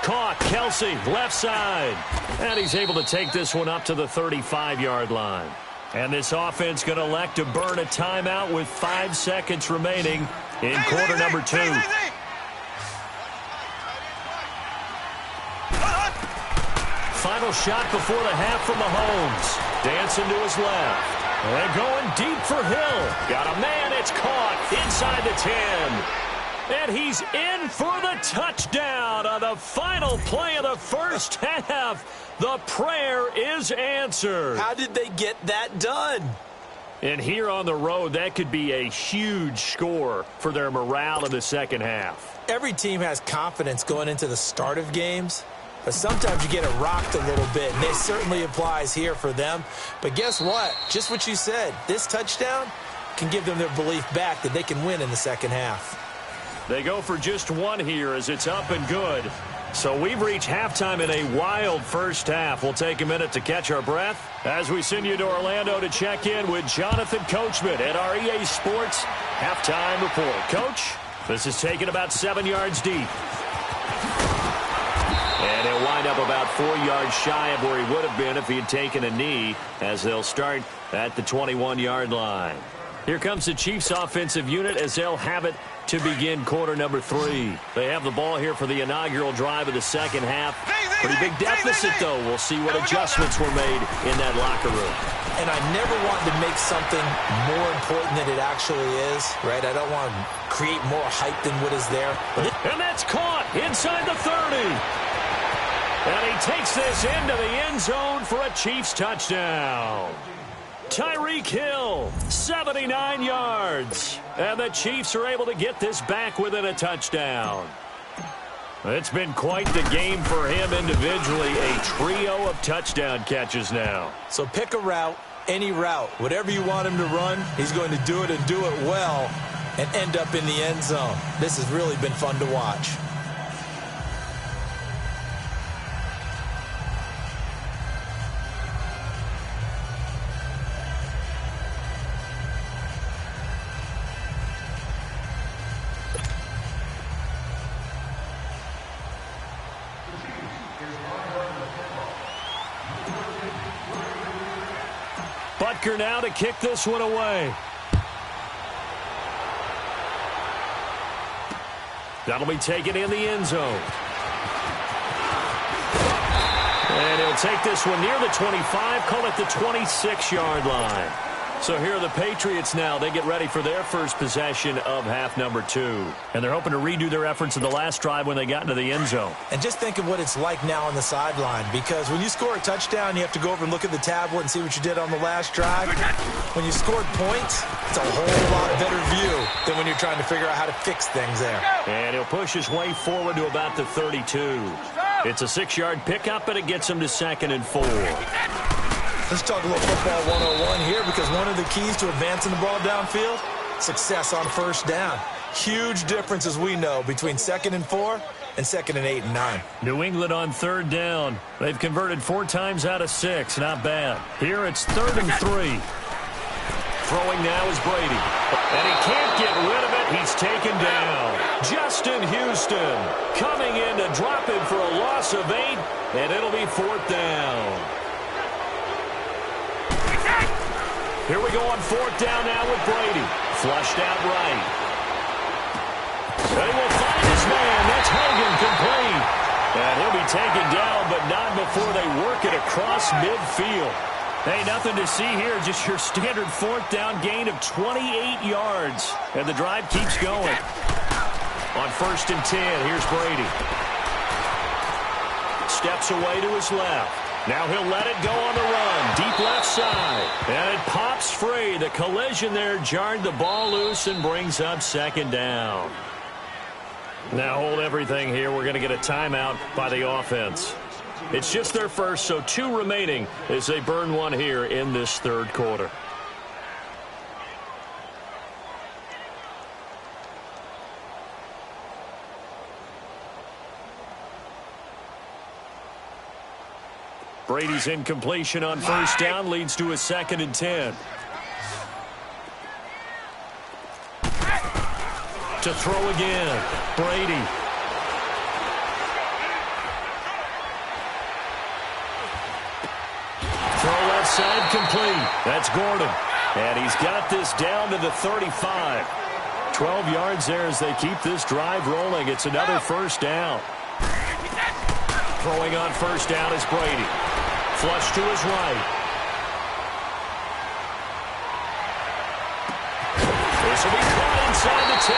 Caught, Kelsey, left side. And he's able to take this one up to the 35-yard line. And this offense going to elect to burn a timeout with 5 seconds remaining in quarter number 2. Final shot before the half from Mahomes. Dancing to his left. And going deep for Hill. Got a man, it's caught inside the 10. And he's in for the touchdown on the final play of the first half. The prayer is answered. How did they get that done? And here on the road, that could be a huge score for their morale in the second half. Every team has confidence going into the start of games. But sometimes you get it rocked a little bit, and it certainly applies here for them. But guess what? Just what you said. This touchdown can give them their belief back that they can win in the second half. They go for just one here as it's up and good. So we've reached halftime in a wild first half. We'll take a minute to catch our breath as we send you to Orlando to check in with Jonathan Coachman at our EA Sports Halftime Report. Coach, this is taken about 7 yards deep. And he'll wind up about 4 yards shy of where he would have been if he had taken a knee, as they'll start at the 21-yard line. Here comes the Chiefs offensive unit as they'll have it to begin quarter number 3. They have the ball here for the inaugural drive of the second half. Pretty big deficit, though. We'll see what adjustments were made in that locker room. And I never want to make something more important than it actually is, right? I don't want to create more hype than what is there. And that's caught inside the 30. And he takes this into the end zone for a Chiefs touchdown. Tyreek Hill, 79 yards. And the Chiefs are able to get this back within a touchdown. It's been quite the game for him individually. A trio of touchdown catches now. So pick a route, any route. Whatever you want him to run, he's going to do it and do it well and end up in the end zone. This has really been fun to watch. kicker now to kick this one away. That'll be taken in the end zone. And he'll take this one near the 25, call it the 26-yard line. So here are the Patriots now. They get ready for their first possession of half number 2. And they're hoping to redo their efforts in the last drive when they got into the end zone. And just think of what it's like now on the sideline, because when you score a touchdown, you have to go over and look at the tablet and see what you did on the last drive. When you scored points, it's a whole lot better view than when you're trying to figure out how to fix things there. And he'll push his way forward to about the 32. It's a 6-yard pickup, and it gets him to 2nd and 4. Let's talk a little football 101 here, because one of the keys to advancing the ball downfield, success on first down. Huge difference, as we know, between 2nd and 4 and 2nd and 8 and 9. New England on 3rd down. They've converted 4 times out of 6. Not bad. Here it's 3rd and 3. Throwing now is Brady. And he can't get rid of it. He's taken down. Justin Houston coming in to drop him for a loss of 8, and it'll be 4th down. Here we go on 4th down now with Brady. Flushed out right. They will find his man. That's Hogan complete. And he'll be taken down, but not before they work it across midfield. Hey, nothing to see here. Just your standard 4th down gain of 28 yards. And the drive keeps going. On 1st and 10, here's Brady. Steps away to his left. Now he'll let it go on the run. Deep left side. And it pops free. The collision there jarred the ball loose and brings up 2nd down. Now hold everything here. We're going to get a timeout by the offense. It's just their first, so 2 remaining as they burn one here in this 3rd quarter. Brady's incompletion on 1st down leads to a 2nd and 10. To throw again, Brady. Throw left side complete. That's Gordon. And he's got this down to the 35. 12 yards there as they keep this drive rolling. It's another 1st down. Throwing on 1st down is Brady. Flush to his right. This will be caught inside the 10.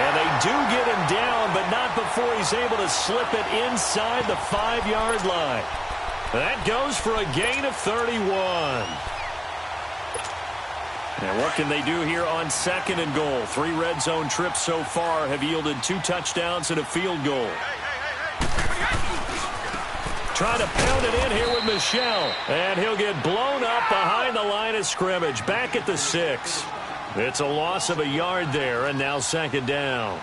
And they do get him down, but not before he's able to slip it inside the 5-yard line. That goes for a gain of 31. Now what can they do here on 2nd and goal? 3 red zone trips so far have yielded 2 touchdowns and a field goal. Trying to pound it in here with Michel. And he'll get blown up behind the line of scrimmage. Back at the 6. It's a loss of a yard there, and now 2nd down.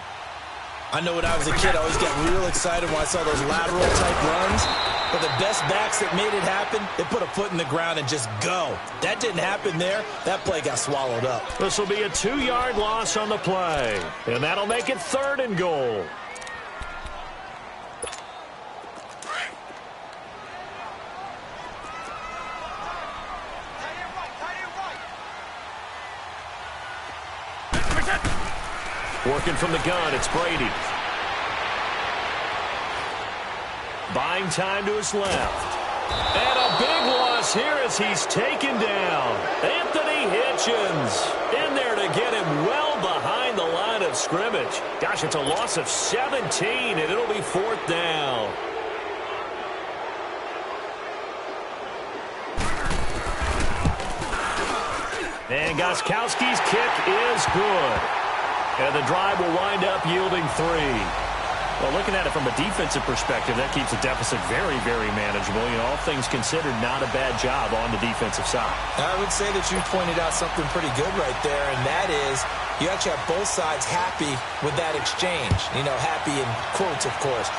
I know when I was a kid, I always got real excited when I saw those lateral-type runs. But the best backs that made it happen, they put a foot in the ground and just go. That didn't happen there. That play got swallowed up. This will be a 2-yard loss on the play. And that'll make it 3rd and goal. Working from the gun, it's Brady. Buying time to his left. And a big loss here as he's taken down. Anthony Hitchens in there to get him well behind the line of scrimmage. Gosh, it's a loss of 17, and it'll be 4th down. And Gostkowski's kick is good. And the drive will wind up yielding 3. Well, looking at it from a defensive perspective, that keeps the deficit very, very manageable. You know, all things considered, not a bad job on the defensive side. I would say that you pointed out something pretty good right there, and that is you actually have both sides happy with that exchange. You know, happy in quotes, of course.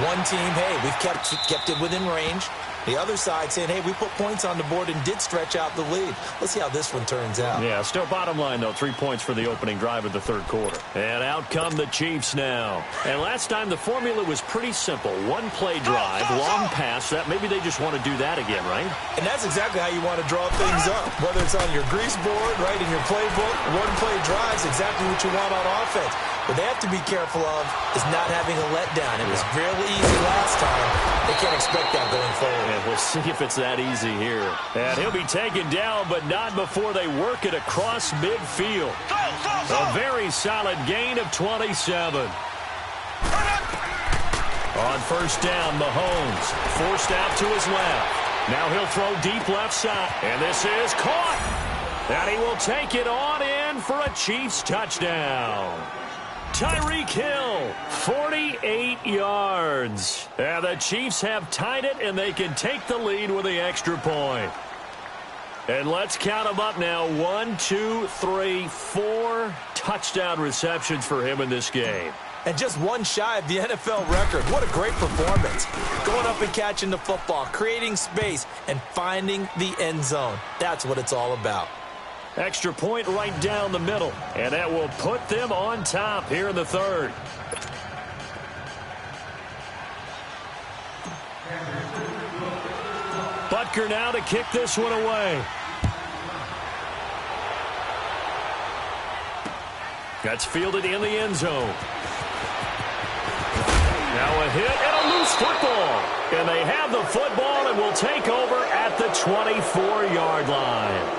One team, hey, we've kept it within range. The other side saying, hey, we put points on the board and did stretch out the lead. Let's see how this one turns out. Yeah, still bottom line, though. 3 points for the opening drive of the third quarter. And out come the Chiefs now. And last time, the formula was pretty simple. One play drive, long pass. That maybe they just want to do that again, right? And that's exactly how you want to draw things up. Whether it's on your grease board, right, in your playbook, one play drives exactly what you want on offense. What they have to be careful of is not having a letdown. It was really easy last time. They can't expect that going forward. And we'll see if it's that easy here. And he'll be taken down, but not before they work it across midfield. A very solid gain of 27. On first down, Mahomes forced out to his left. Now he'll throw deep left side. And this is caught. And he will take it on in for a Chiefs touchdown. Tyreek Hill, 48 yards. And the Chiefs have tied it, and they can take the lead with the extra point. And let's count them up now. 1, 2, 3, 4 touchdown receptions for him in this game. And just one shy of the NFL record. What a great performance. Going up and catching the football, creating space, and finding the end zone. That's what it's all about. Extra point right down the middle, and that will put them on top here in the third. Butker now to kick this one away. That's fielded in the end zone. Now a hit and a loose football. And they have the football and will take over at the 24-yard line.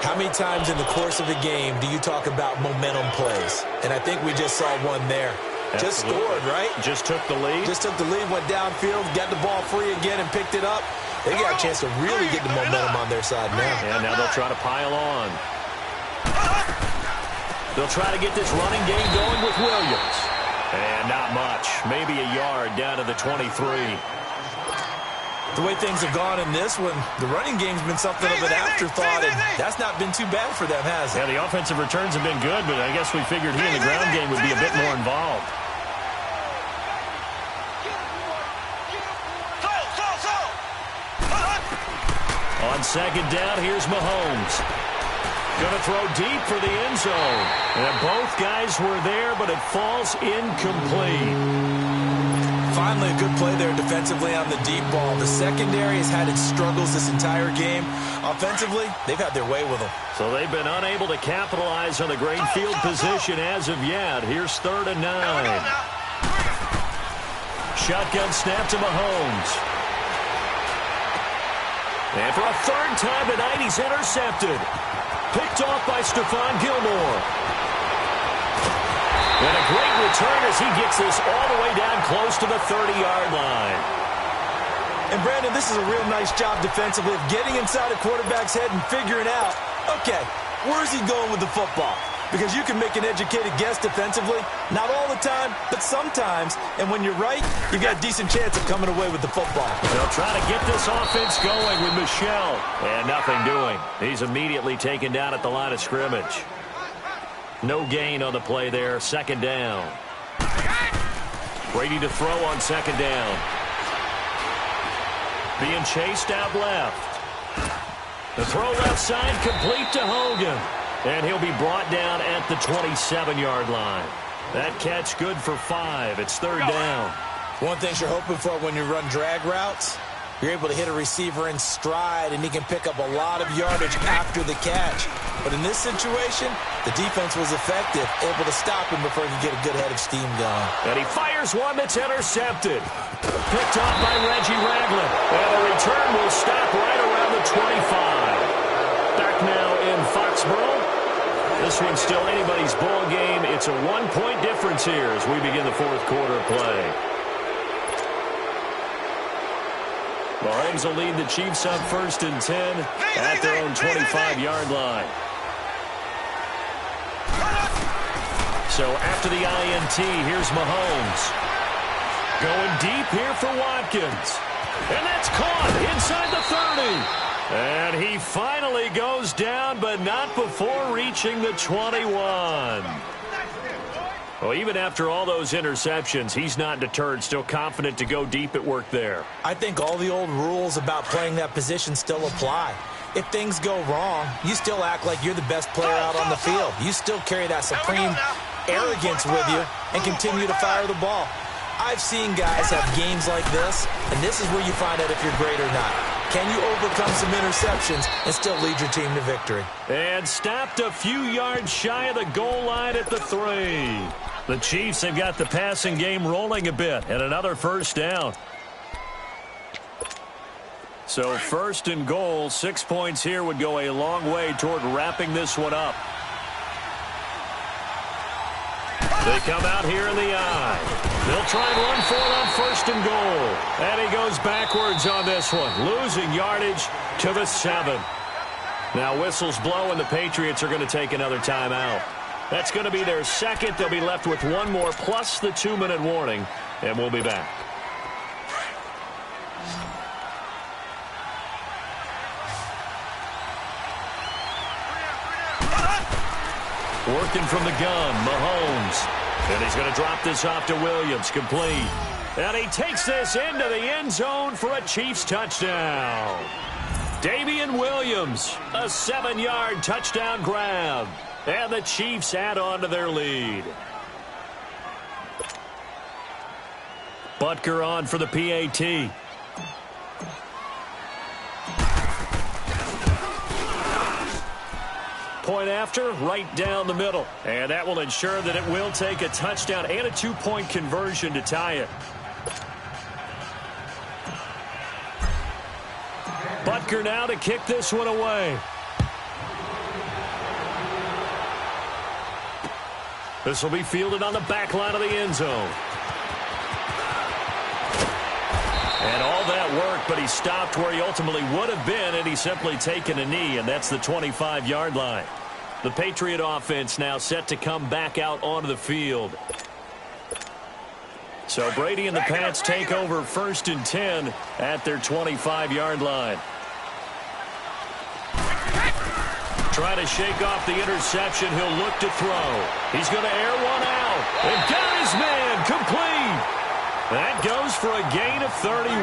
How many times in the course of a game do you talk about momentum plays? And I think we just saw one there. Absolutely. Just scored, right? Just took the lead. Just took the lead, went downfield, got the ball free again and picked it up. They got a chance to really get the momentum on their side now. And now they'll try to pile on. They'll try to get this running game going with Williams. And not much. Maybe a yard down to the 23. The way things have gone in this one, the running game's been something of an afterthought, and that's not been too bad for them, has it? Yeah, the offensive returns have been good, but I guess we figured he in the ground game would be a bit more involved. On second down, here's Mahomes. Going to throw deep for the end zone. And both guys were there, but it falls incomplete. Finally, a good play there defensively on the deep ball. The secondary has had its struggles this entire game. Offensively, they've had their way with them. So they've been unable to capitalize on the great field position as of yet. Here's 3rd and 9. Shotgun snap to Mahomes. And for a third time tonight, he's intercepted. Picked off by Stephon Gilmore. And a great return as he gets this all the way down close to the 30-yard line. And, Brandon, this is a real nice job defensively of getting inside a quarterback's head and figuring out, okay, where's he going with the football? Because you can make an educated guess defensively. Not all the time, but sometimes. And when you're right, you've got a decent chance of coming away with the football. They'll try to get this offense going with Michel. And nothing doing. He's immediately taken down at the line of scrimmage. No gain on the play there. 2nd down. Brady to throw on 2nd down. Being chased out left. The throw left side complete to Hogan. And he'll be brought down at the 27-yard line. That catch good for 5. It's 3rd down. One thing you're hoping for when you run drag routes, you're able to hit a receiver in stride, and he can pick up a lot of yardage after the catch. But in this situation, the defense was effective, able to stop him before he could get a good head of steam going. And he fires one that's intercepted. Picked off by Reggie Ragland. And the return will stop right around the 25. Back now in Foxborough. This one's still anybody's ball game. It's a 1-point difference here as we begin the 4th quarter play. Mahomes will lead the Chiefs up 1st and 10 at their own 25-yard line. So after the INT, here's Mahomes. Going deep here for Watkins. And that's caught inside the 30. And he finally goes down, but not before reaching the 21. Well, even after all those interceptions, he's not deterred, still confident to go deep at work there. I think all the old rules about playing that position still apply. If things go wrong, you still act like you're the best player out on the field. You still carry that supreme arrogance with you and continue to fire the ball. I've seen guys have games like this, and this is where you find out if you're great or not. Can you overcome some interceptions and still lead your team to victory? And stopped a few yards shy of the goal line at the 3. The Chiefs have got the passing game rolling a bit, and another first down. So 1st and goal, 6 points here would go a long way toward wrapping this one up. They come out here in the eye. They'll try and run for it on 1st and goal. And he goes backwards on this one, losing yardage to the 7. Now whistles blow, and the Patriots are going to take another timeout. That's going to be their second. They'll be left with one more plus the 2-minute warning, and we'll be back. Working from the gun, Mahomes. And he's going to drop this off to Williams, complete. And he takes this into the end zone for a Chiefs touchdown. Damian Williams, a 7-yard touchdown grab. And the Chiefs add on to their lead. Butker on for the PAT. Point after, right down the middle. And that will ensure that it will take a touchdown and a 2-point conversion to tie it. Butker now to kick this one away. This will be fielded on the back line of the end zone. And all that work, but he stopped where he ultimately would have been, and he's simply taken a knee, and that's the 25-yard line. The Patriot offense now set to come back out onto the field. So Brady and the Pats take over 1st and 10 at their 25-yard line. Trying to shake off the interception. He'll look to throw. He's going to air one out. And got his man complete. That goes for a gain of 31.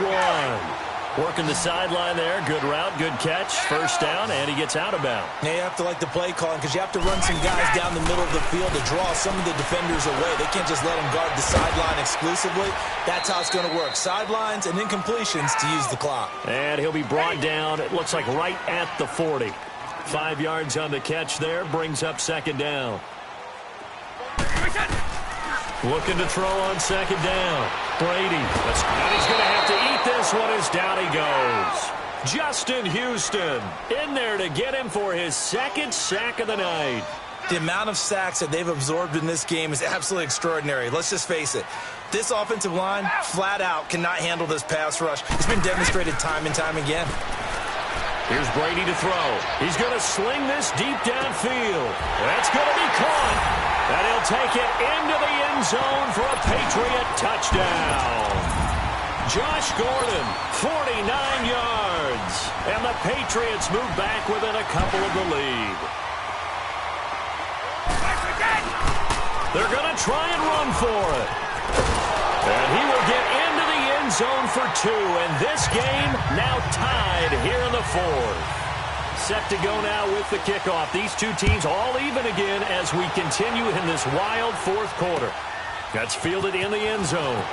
Working the sideline there. Good route, good catch. First down, and he gets out of bounds. Yeah, you have to like the play calling because you have to run some guys down the middle of the field to draw some of the defenders away. They can't just let them guard the sideline exclusively. That's how it's going to work. Sidelines and incompletions to use the clock. And he'll be brought down, it looks like right at the 40. 5 yards on the catch there, brings up 2nd down. Looking to throw on 2nd down. Brady. And he's going to have to eat this one as down he goes. Justin Houston in there to get him for his 2nd sack of the night. The amount of sacks that they've absorbed in this game is absolutely extraordinary. Let's just face it. This offensive line, flat out, cannot handle this pass rush. It's been demonstrated time and time again. Here's Brady to throw. He's going to sling this deep downfield. That's going to be caught. And he'll take it into the end zone for a Patriot touchdown. Josh Gordon, 49 yards. And the Patriots move back within a couple of the lead. They're going to try and run for it. And he will get into the end zone for 2. And this game now tied here in the 4th. Set to go now with the kickoff. These two teams all even again as we continue in this wild 4th quarter. That's fielded in the end zone.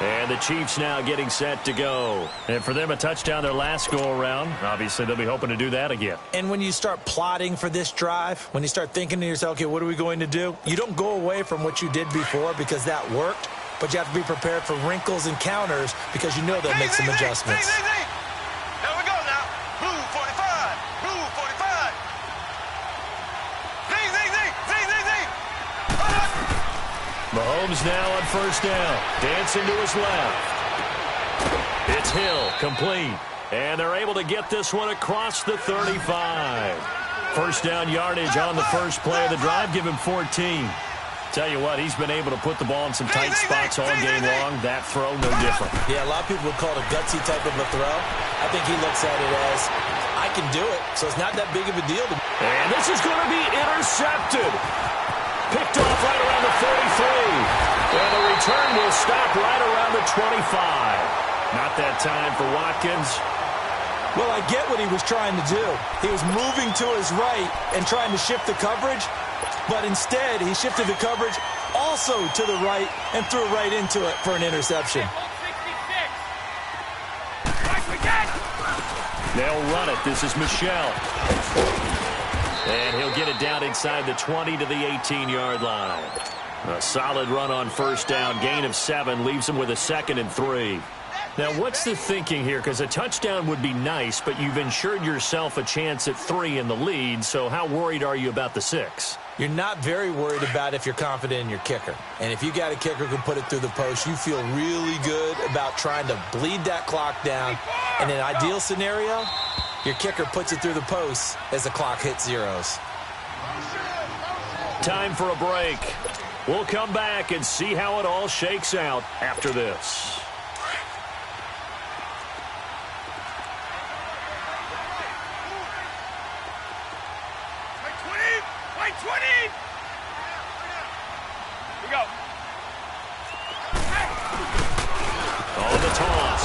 And the Chiefs now getting set to go. And for them, a touchdown their last go-around. Obviously, they'll be hoping to do that again. And when you start plotting for this drive, when you start thinking to yourself, okay, what are we going to do? You don't go away from what you did before because that worked. But you have to be prepared for wrinkles and counters because you know they'll make some adjustments. There we go now. Blue 45. Blue 45. Zing. Mahomes now on 1st down. Dancing to his left. It's Hill, complete. And they're able to get this one across the 35. 1st down yardage on the first play of the drive. Give him 14. Tell you what, he's been able to put the ball in some tight spots all game long. That throw, no different. Yeah, a lot of people would call it a gutsy type of a throw. I think he looks at it as, I can do it, so it's not that big of a deal. And this is going to be intercepted. Picked off right around the 43. And the return will stop right around the 25. Not that time for Watkins. Well, I get what he was trying to do. He was moving to his right and trying to shift the coverage, but instead he shifted the coverage also to the right and threw right into it for an interception. They'll run it. This is Michel. And he'll get it down inside the 20 to the 18-yard line. A solid run on first down. Gain of 7 leaves him with a 2nd and 3. Now, what's the thinking here? Because a touchdown would be nice, but you've ensured yourself a chance at 3 in the lead, so how worried are you about the 6? You're not very worried about if you're confident in your kicker. And if you got a kicker who can put it through the post, you feel really good about trying to bleed that clock down. In an ideal scenario, your kicker puts it through the post as the clock hits zeros. Time for a break. We'll come back and see how it all shakes out after this.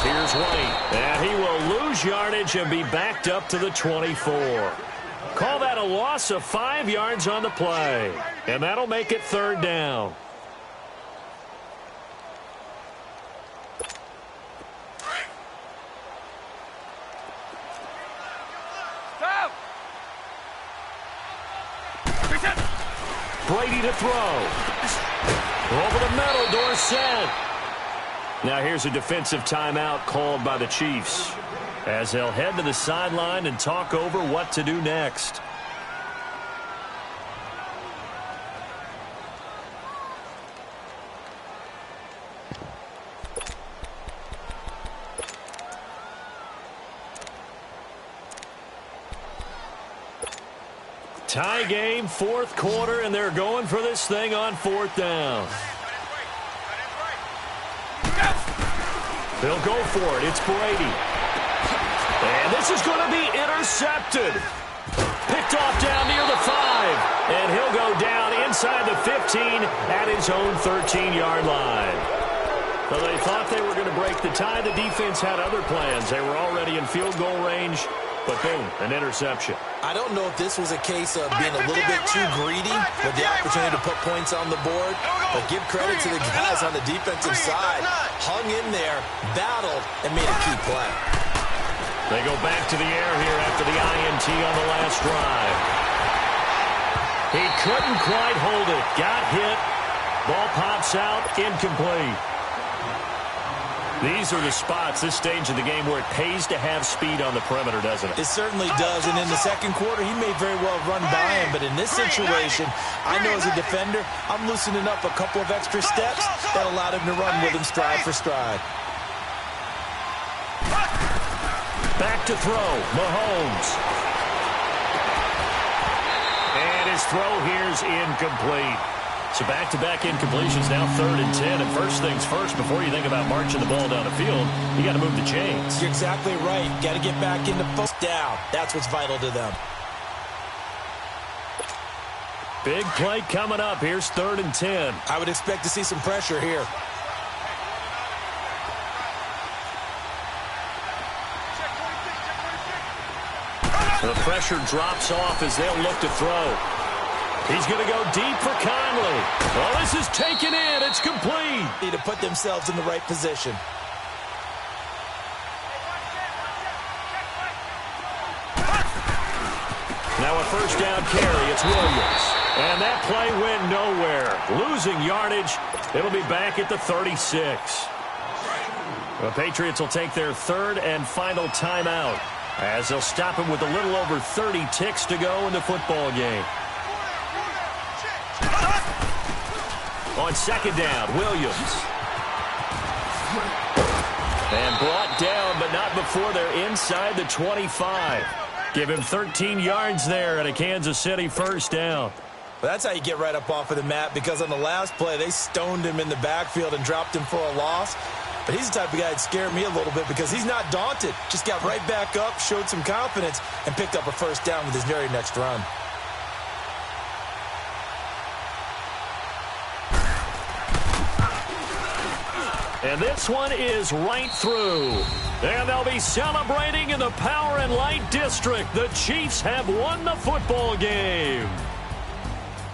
Here's White, and he will lose yardage and be backed up to the 24. Call that a loss of 5 yards on the play, and that'll make it 3rd down. Brady to throw. Over the middle, Dorsett. Now here's a defensive timeout called by the Chiefs as they'll head to the sideline and talk over what to do next. Tie game, 4th quarter, and they're going for this thing on 4th down. They'll go for it. It's Brady. And this is going to be intercepted. Picked off down near the 5. And he'll go down inside the 15 at his own 13-yard line. Well, they thought they were going to break the tie. The defense had other plans. They were already in field goal range. But boom, an interception. I don't know if this was a case of being a little bit too greedy with the opportunity to put points on the board, but give credit to the guys on the defensive side. Hung in there, battled, and made a key play. They go back to the air here after the INT on the last drive. He couldn't quite hold it. Got hit. Ball pops out, incomplete. These are the spots, this stage of the game, where it pays to have speed on the perimeter, doesn't it? It certainly does, and in the second quarter, he may very well run by him, but in this situation, I know as a defender, I'm loosening up a couple of extra steps that allowed him to run with him stride for stride. Back to throw, Mahomes. And his throw here's incomplete. So back-to-back incompletions, now 3rd and 10. And first things first, before you think about marching the ball down the field, you got to move the chains. You're exactly right. Got to get back into first down. That's what's vital to them. Big play coming up. Here's 3rd and 10. I would expect to see some pressure here. The pressure drops off as they'll look to throw. He's going to go deep for Conley. Well, this is taken in. It's complete. Need to put themselves in the right position. Now a first down carry. It's Williams. And that play went nowhere. Losing yardage. It'll be back at the 36. The Patriots will take their 3rd and final timeout as they'll stop him with a little over 30 ticks to go in the football game. On 2nd down, Williams. And brought down, but not before they're inside the 25. Give him 13 yards there and a Kansas City first down. Well, that's how you get right up off of the mat, because on the last play, they stoned him in the backfield and dropped him for a loss. But he's the type of guy that scared me a little bit because he's not daunted. Just got right back up, showed some confidence, and picked up a first down with his very next run. And this one is right through. And they'll be celebrating in the Power and Light District. The Chiefs have won the football game.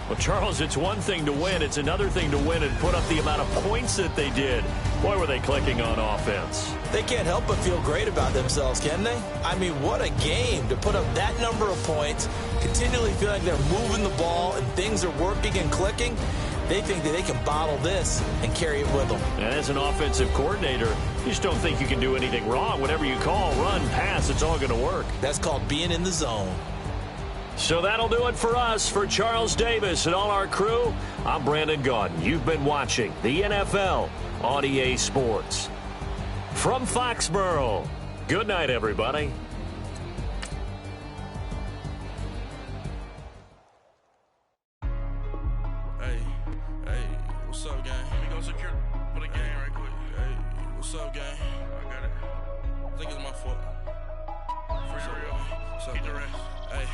Well, Charles, it's one thing to win. It's another thing to win and put up the amount of points that they did. Boy, were they clicking on offense. They can't help but feel great about themselves, can they? I mean, what a game to put up that number of points, continually feel like they're moving the ball and things are working and clicking. They think that they can bottle this and carry it with them. And as an offensive coordinator, you just don't think you can do anything wrong. Whatever you call, run, pass, it's all going to work. That's called being in the zone. So that'll do it for us. For Charles Davis and all our crew, I'm Brandon Gaudin. You've been watching the NFL on EA Sports. From Foxborough, good night, everybody. What's up, gang? Let me go secure for the game right quick. Hey, what's up, gang? I got it. I think it's my fault. For real. What's up, keep the rest. Hey,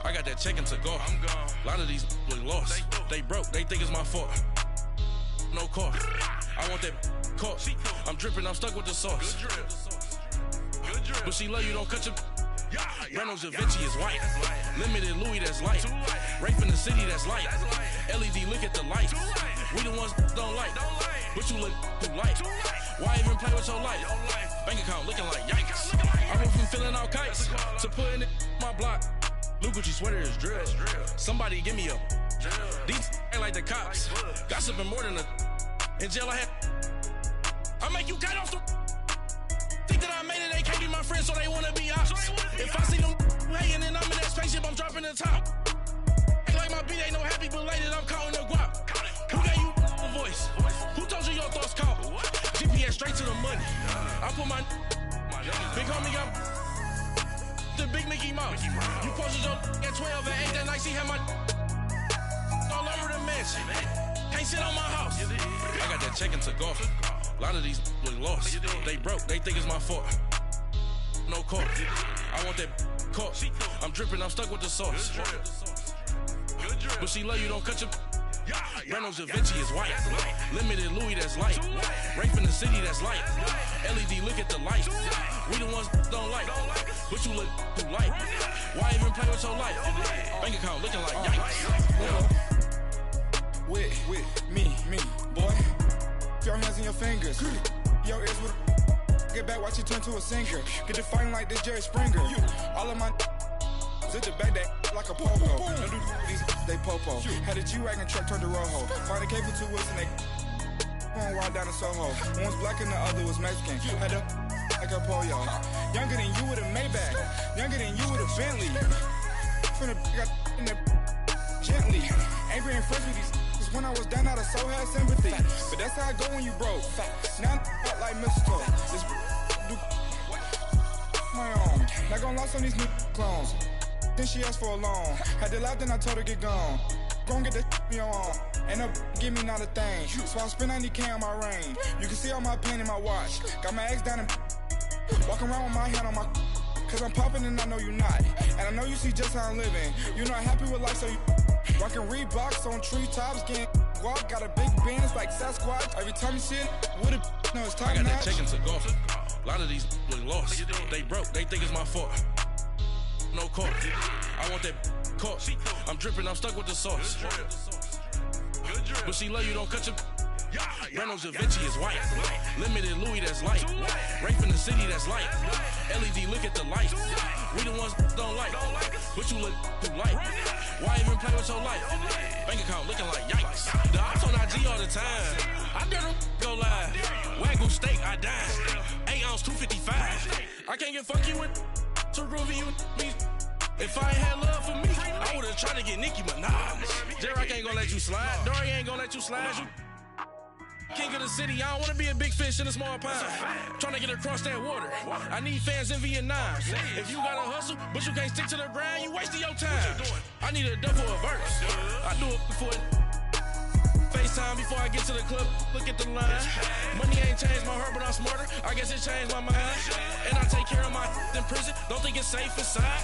I got that check-in to go. I'm gone. A lot of these look lost. They broke. They think it's my fault. No car. I want that caught. I'm dripping. I'm stuck with the sauce. Good drip. Good drip. But she love you. Don't cut your... Reynolds Da Vinci is white. Limited Louis, that's light. Rape in the city, that's light. LED, look at the lights. We the ones don't like. But you look too light. Why even play with your life? Bank account looking like yikes. I went from filling out kites to putting it in my block. Blue Gucci sweater is drill. Somebody give me a. These ain't like the cops. Gossiping more than a. In jail I had. I make you cut off the. Think that I made it, they can't be my friends, so they wanna be ops. If I see them hanging and I'm in that spaceship, I'm dropping the top. Ain't like my beat ain't no happy belated, I'm counting the guap. Who gave you a voice? Who told you your thoughts count? GPS straight to the money. I put my big homie got the big Mickey Mouse. You posted your at 12 and 8 that night, she had my all over the mansion. Can't sit on my house. I got that check-in to go. A lot of these look lost. They broke. They think it's my fault. No car. I want that caught. I'm dripping. I'm stuck with the sauce. But she love you. Don't cut your... Reynolds Da Vinci is white. Limited Louis, that's light. Rape in the city, that's light. LED, look at the lights. We the ones don't like. But you look too light. Why even play with your life? Bank account looking like yikes. With me, boy. Your hands in your fingers. Your ears with get back, watch you turn to a singer. Get to fighting like this Jerry Springer. All of my sit the back that like a pogo. No do these they popo. Had a G-Wagon truck turned to Rojo. Find a cable 2 wheels and they going wild down in Soho. One was black and the other was Mexican. Had a like a pollo. Younger than you with a Maybach. Younger than you with a Bentley. From the got in the gently. Angry and fresh with these. When I was down, I so had sympathy. But that's how I go when you broke. Now I'm like mistletoe. This do my own. Not gonna lost on these new clones. Then she asked for a loan. Had to laugh, then I told her get gone. Gon' get that me on. And up, give me not a thing. So I spend 90K on my range. You can see all my pain in my watch. Got my ex down and walking around with my hand on my. Cause I'm popping and I know you not. And I know you see just how I'm living. You're not happy with life, so you. Rockin' Reeboks on treetops, getting guap, got a big Benz like Sasquatch. Every time you see it, with it, no, it's time. I got that check-in to go. A lot of these look lost. They broke. They think it's my fault. No car. I want that caught. I'm dripping. I'm stuck with the sauce. But she love you. Don't cut your. Reynolds Da Vinci is white. Limited Louis, that's light. Rape in the city, that's light. LED, look at the lights. We the ones don't like. But you look too light. Why even play with your life? Bank account looking like yikes. The ops on IG all the time. I dare them go live. Wagyu steak, I dine. 8 ounce, 255. I can't get fuck you with too groovy you me. If I ain't had love for me, I would've tried to get Nicki Minaj. J-Rock ain't gonna let you slide. Dory ain't gonna let you slide. King of the city, I don't want to be a big fish in a small pond. Trying to get across that water. I need fans in Vietnam. If you gotta hustle, but you can't stick to the grind, you wasting your time. I need a double a verse. I do it before FaceTime before I get to the club. Look at the line. Money ain't changed my heart, but I'm smarter. I guess it changed my mind. And I take care of my in prison. Don't think it's safe inside.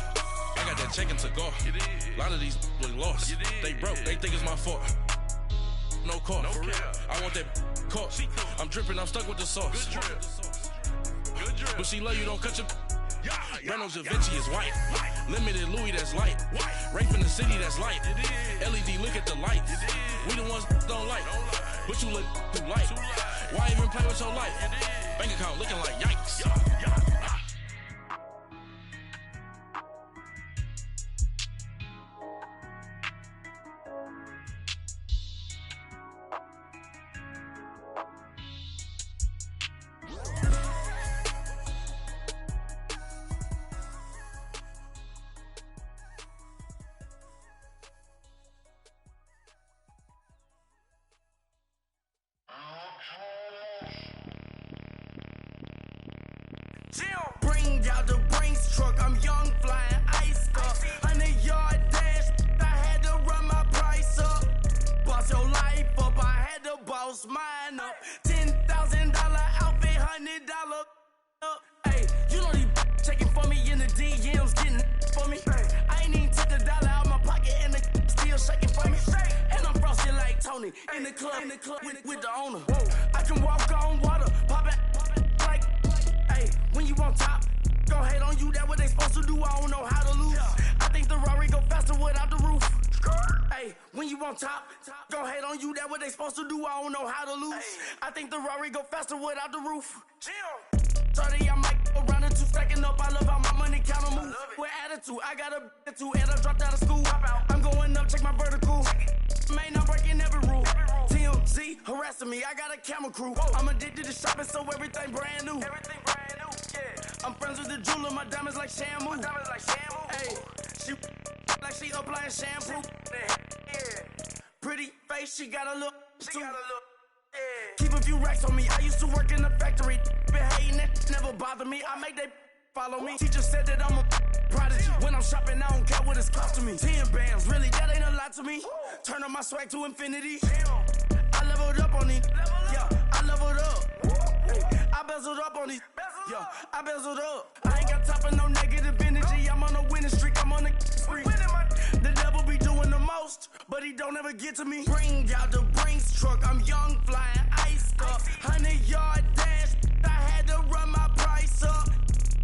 I got that check-in to go. A lot of these really lost. They broke. They think it's my fault. No call, for real. I want that caught. I'm dripping, I'm stuck with the sauce. Good drip. But she love you, don't cut your. Reynolds Da Vinci is white. Limited Louis, that's light. Rape in the city, that's light. LED, look at the lights. We the ones don't like. But you look too light. Why even play with your life? Bank account looking like yikes. Bring out the Brinks truck, I'm young, flying ice up. 100-yard dash, I had to run my price up. Boss your life up, I had to boss mine up. $10,000 outfit, $100 up. Hey, you know these checking for me in the DMs, getting for me. I ain't even took a dollar out my pocket and the still shaking for me. And I'm frosty like Tony in the club with the owner. I can walk on water, pop it like, hey, when you on top. Gon' hate on you, that what they supposed to do, I don't know how to lose. I think the Rari go faster without the roof. Hey, when you on top, gon' hate on you, that what they supposed to do, I don't know how to lose. I think the Rari go faster without the roof. 30, I might go round and two, stacking up, I love how my money counter move. With attitude, I got a attitude, and I dropped out of school. I'm going up, check my vertical. Man, I'm breaking every rule. TMZ harassing me, I got a camera crew. I'm addicted to shopping, so everything brand new. I'm friends with the jeweler, my diamonds like Shamu. Hey, she like she applying shampoo. Pretty face, she got a look. Keep a few racks on me. I used to work in the factory. Been hating it, never bother me. I make they follow me. Teacher said that I'm a prodigy. When I'm shopping, I don't care what it's costing me. 10 bands, really, that ain't a lot to me. Turn on my swag to infinity. I leveled up on these. Yeah, I leveled up. I bezeled up on these. Yeah, I bezeled up. I ain't got time for no negative energy. I'm on a winning streak. I'm on a spree. The devil be doing the most, but he don't ever get to me. Bring out the Brinks truck. I'm young, flying ice up. 100-yard dash. I had to run my price up.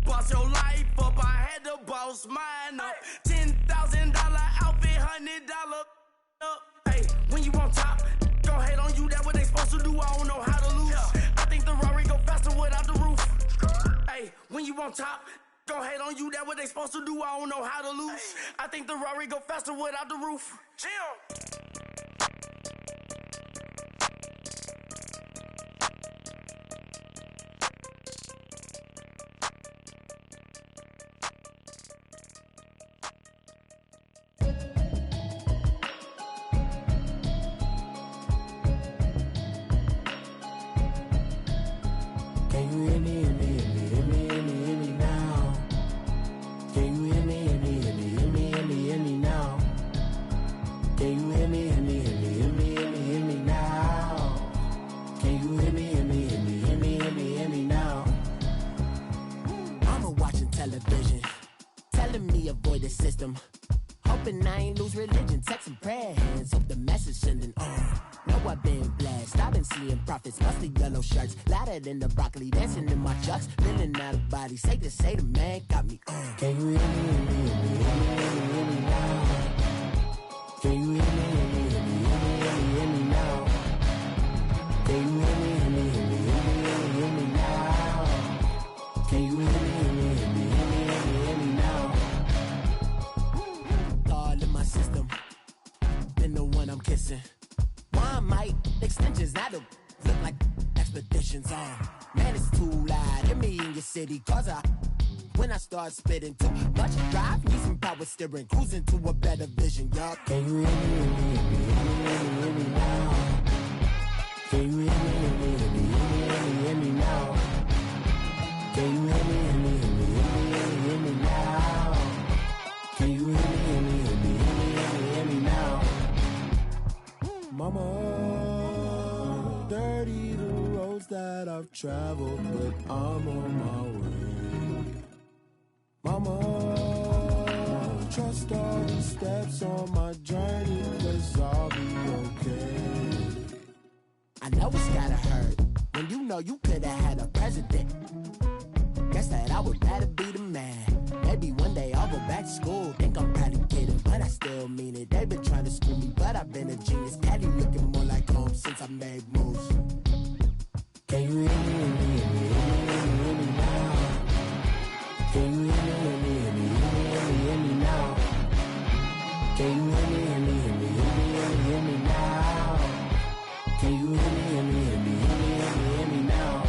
Boss your life up. I had to boss mine up. $10,000 outfit, $100 up. Hey, when you on top, gon' hate on you. That what they supposed to do. I don't know how to lose. I think the Rari go faster without the roof. Hey, when you on top, gon' hate on you. That what they supposed to do. I don't know how to lose. I think the Rari go faster without the roof. Can you hear me, hear me, hear me, hear me, hear me, hear me now? Can you hear me, hear me, hear me, hear me, hear me, hear me now? Can you hear me, hear me, hear me, hear me, hear me, hear me now? Can you hear me, hear me, hear me, hear me, hear me, hear me now? I'm watching television, telling me avoid the system. Hoping I ain't lose religion, texting prayer hands, hope the message sending on. Know I've been blessed, I've been seeing prophets, mostly yellow shirts, louder than the broccoli, dancing in my chucks, feeling out of body, say to say the man got me on. Can you hear me, hear me, hear me, hear me, hear me, hear me now? Can you hear me, hear me, hear me, hear me, hear me, hear me now? Can you hear me, hear me, hear me, hear me, hear me, hear me now? Can you hear me, hear me, hear me, hear me, hear me, hear me now? All in my system, been the one I'm kissing. One might extensions, now the look like expeditions on. Man, it's too loud, hear me in your city, cause when I start spitting too much drive, need some power steering, cruising to a better vision, y'all. Can you hear me, hear me, hear me, hear me, hear me, hear me now? Can you hear me, hear me, hear me, hear me, hear me, hear me now? Can you hear me, hear me, hear me, hear me, hear me, hear me now? Can you hear me, hear me, hear me, hear me, hear me, hear me now? Mama, dirty the roads that I've traveled, but I'm on my way. Mama, trust all the steps on my journey, 'cause I'll be okay. I know it's gotta hurt when you know you could've had a president. Guess that I would rather be the man. Maybe one day I'll go back to school. Think I'm probably kidding, but I still mean it. They've been trying to school me, but I've been a genius. Daddy looking more like home since I made moves. Can you hear me, hear me, hear me, hear me, hear me, hear me now? Can you hear me, hear me, hear me, hear me, hear me, hear me now? Can you hear me, hear me, hear me, hear me, hear me, hear me now? Can you hear me, hear me, hear me, hear me, hear me, hear me now?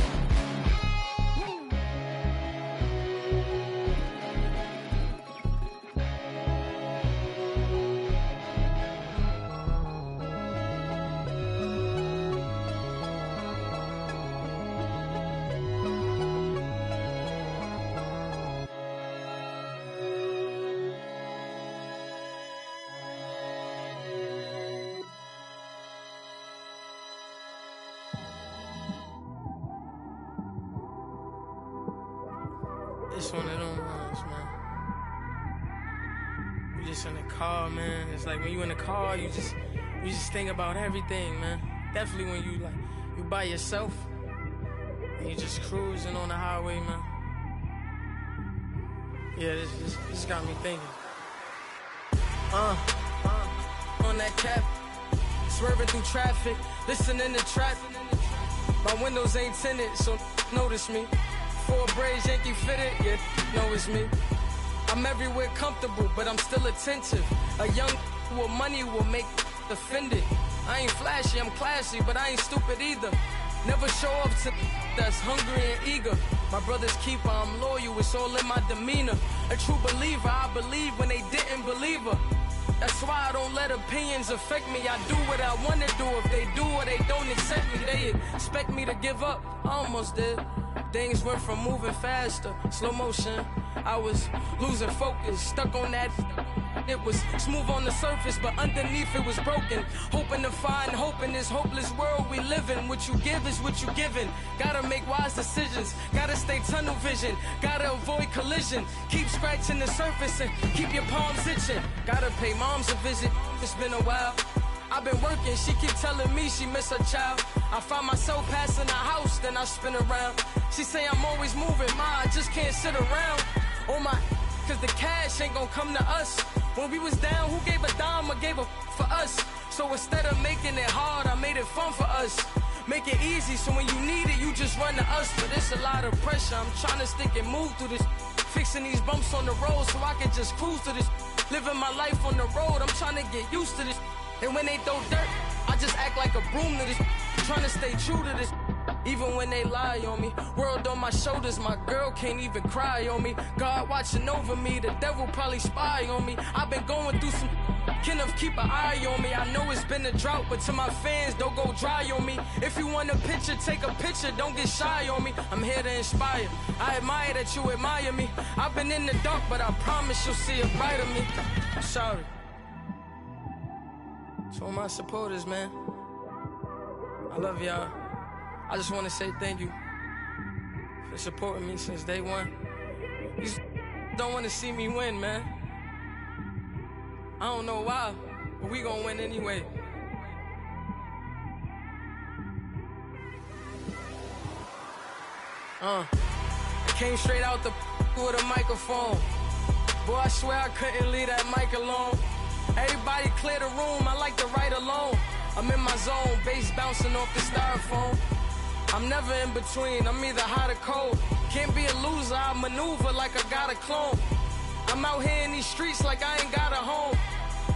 It's one of them ones, man. You just in the car, man. It's like when you in the car, you just think about everything, man. Definitely when you by yourself and you just cruising on the highway, man. Yeah, this got me thinking. On that cap, swerving through traffic, listening to trap. My windows ain't tinted, so notice me. 4 braids, Yankee fitted, yeah, know it's me. I'm everywhere comfortable, but I'm still attentive. A young with money will make offended. I ain't flashy, I'm classy, but I ain't stupid either. Never show up to that's hungry and eager. My brother's keeper, I'm loyal, it's all in my demeanor. A true believer, I believe when they didn't believe her. That's why I don't let opinions affect me. I do what I want to do. If they do or they don't accept me, they expect me to give up. I almost did. Things went from moving faster, slow motion. I was losing focus, stuck on that. It was smooth on the surface, but underneath it was broken. Hoping to find hope in this hopeless world we live in. What you give is what you given. Gotta make wise decisions, gotta stay tunnel vision, gotta avoid collision. Keep scratching the surface and keep your palms itching. Gotta pay moms a visit, it's been a while. I've been working, she keep telling me she miss her child. I find myself passing the house, then I spin around. She say I'm always moving, ma, I just can't sit around. Oh my, cause the cash ain't gonna come to us. When we was down, who gave a dime or gave a for us? So instead of making it hard, I made it fun for us. Make it easy, so when you need it, you just run to us. But it's a lot of pressure, I'm trying to stick and move through this. Fixing these bumps on the road so I can just cruise to this. Living my life on the road, I'm trying to get used to this. And when they throw dirt, I just act like a broom to this. Trying to stay true to this. Even when they lie on me, world on my shoulders, my girl can't even cry on me. God watching over me, the devil probably spy on me. I've been going through some, Kenneth keep an eye on me. I know it's been a drought, but to my fans, don't go dry on me. If you want a picture, take a picture, don't get shy on me. I'm here to inspire, I admire that you admire me. I've been in the dark, but I promise you'll see a brighter me. I'm sorry. To all my supporters, man, I love y'all. I just want to say thank you for supporting me since day one. You just don't want to see me win, man. I don't know why, but we gonna win anyway. I came straight out the with a microphone. Boy, I swear I couldn't leave that mic alone. Everybody clear the room, I like to write alone. I'm in my zone, bass bouncing off the styrofoam. I'm never in between, I'm either hot or cold. Can't be a loser, I maneuver like I got a clone. I'm out here in these streets like I ain't got a home.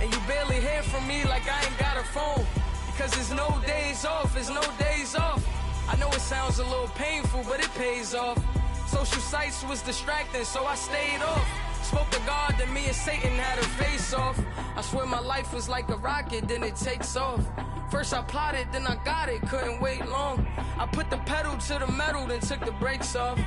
And you barely hear from me like I ain't got a phone. Because there's no days off, there's no days off. I know it sounds a little painful, but it pays off. Social sites was distracting, so I stayed off. Spoke to God, then me and Satan had a face off. I Swear my life was like a rocket, then it takes off. First I plotted, then I got it, couldn't wait long. I put the pedal to the metal, then took the brakes off.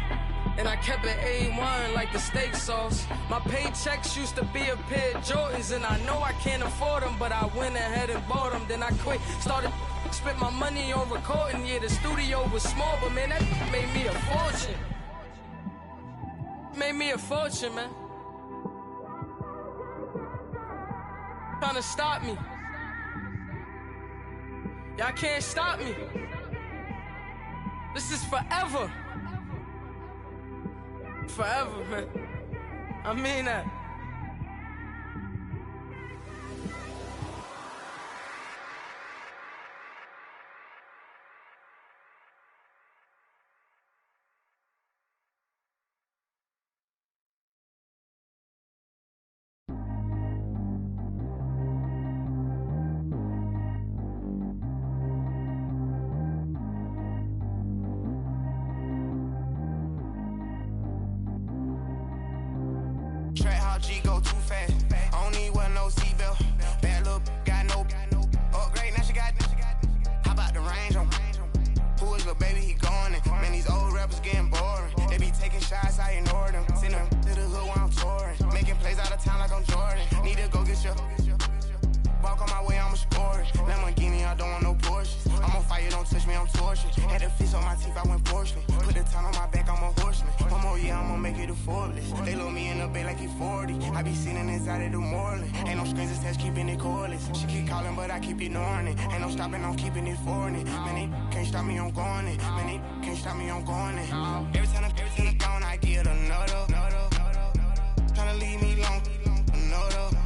And I kept it A1 like the steak sauce. My paychecks used to be a pair of Jordans, and I know I can't afford them, but I went ahead and bought them. Then I quit, started spent my money on recording. Yeah, the studio was small, but man, that made me a fortune. Made me a fortune, man. Trying to stop me. Y'all can't stop me. This is forever. Forever, man. I mean that. G go too fast. I don't need wear no seatbelt. Bad little got no upgrade. Now she got. How about the range on? Who is little baby? He gone. Man, these old rappers getting boring. They be taking shots, I ignore them. Send them to the hood while I'm touring. Making plays out of town like I'm Jordan. Need to go get your. Walk on my way, I'ma score it. Lamborghini, I don't want no Porsches. I'm on fire, don't touch me, I'm tortured. Had the fish on my teeth, I went porcelain. Put the time on my back, I'm a horseman. One more year, I'ma make it a Forbes. They load me in the bay like he 40. I be sitting inside of the Moreland. Ain't no screens attached, keeping it cordless. She keep calling, but I keep ignoring it. Ain't no stopping, I'm keeping it foreign it. Man, they can't stop me, I'm going it. Man, they can't stop me, I'm going it. Every time I'm gone, I get another. Tryna leave me long, another.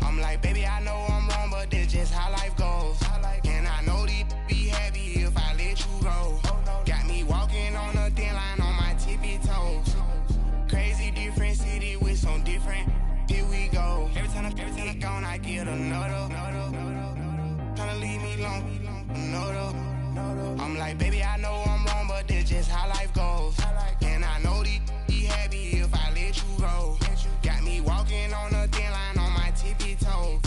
I'm like, baby, I know I'm wrong, but that's just how life goes. And I know these be happy if I let you go. Got me walking on a thin line on my tippy toes. Crazy different city with some different. Here we go. Every time I'm gone, I get another. Tryna leave me long, another. I'm like, baby, I know I'm wrong, but that's just how life goes. And I know these be happy if I let you go. Got me walking on a thin line on my tippy toes.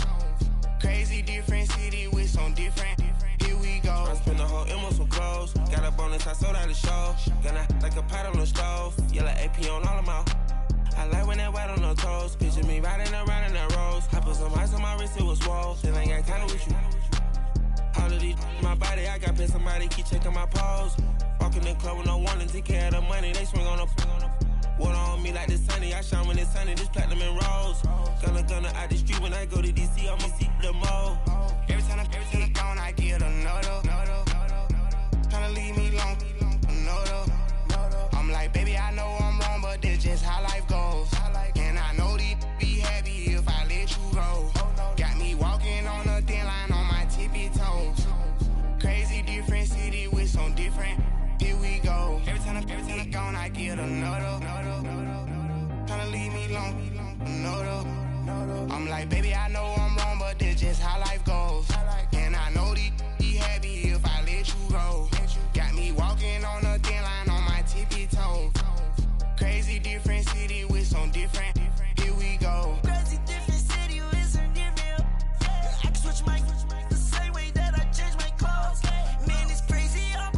Crazy different city with some different. Here we go. I spent the whole M on some clothes. Got a bonus, I sold out the show. Gonna like a pot on the stove. Yellow AP on all of my. I like when that white on the toes. Picture me riding around in that rose. I put some ice on my wrist, it was swole. Still ain't got time with you. All of these my body, I got paid somebody keep checking my pose. Walk in the club with no warning, take care of the money. They swing on the. Water on me like the sunny, I shine when it's sunny, this platinum and rose. Gonna out the street when I go to DC, I'ma see the mo. Every time I'm gone, I get another. Tryna leave me long, another. I'm like, baby, I know I'm wrong, but that's just how life goes. And I know these be happy if I let you go. Got me walking on a thin line on my tippy toes. Crazy different city with some different. Here we go. Every time I'm gone, I get another. Tryna leave me long, another. I'm like, baby, I know I'm wrong, but that's just how life goes. And I know these be happy if I let you go. Got me walking on a thin line on my tippy toes. Crazy different city with some different. Here we go. Crazy different city with some different. I can switch my the same way that I change my clothes. Man, it's crazy. I'm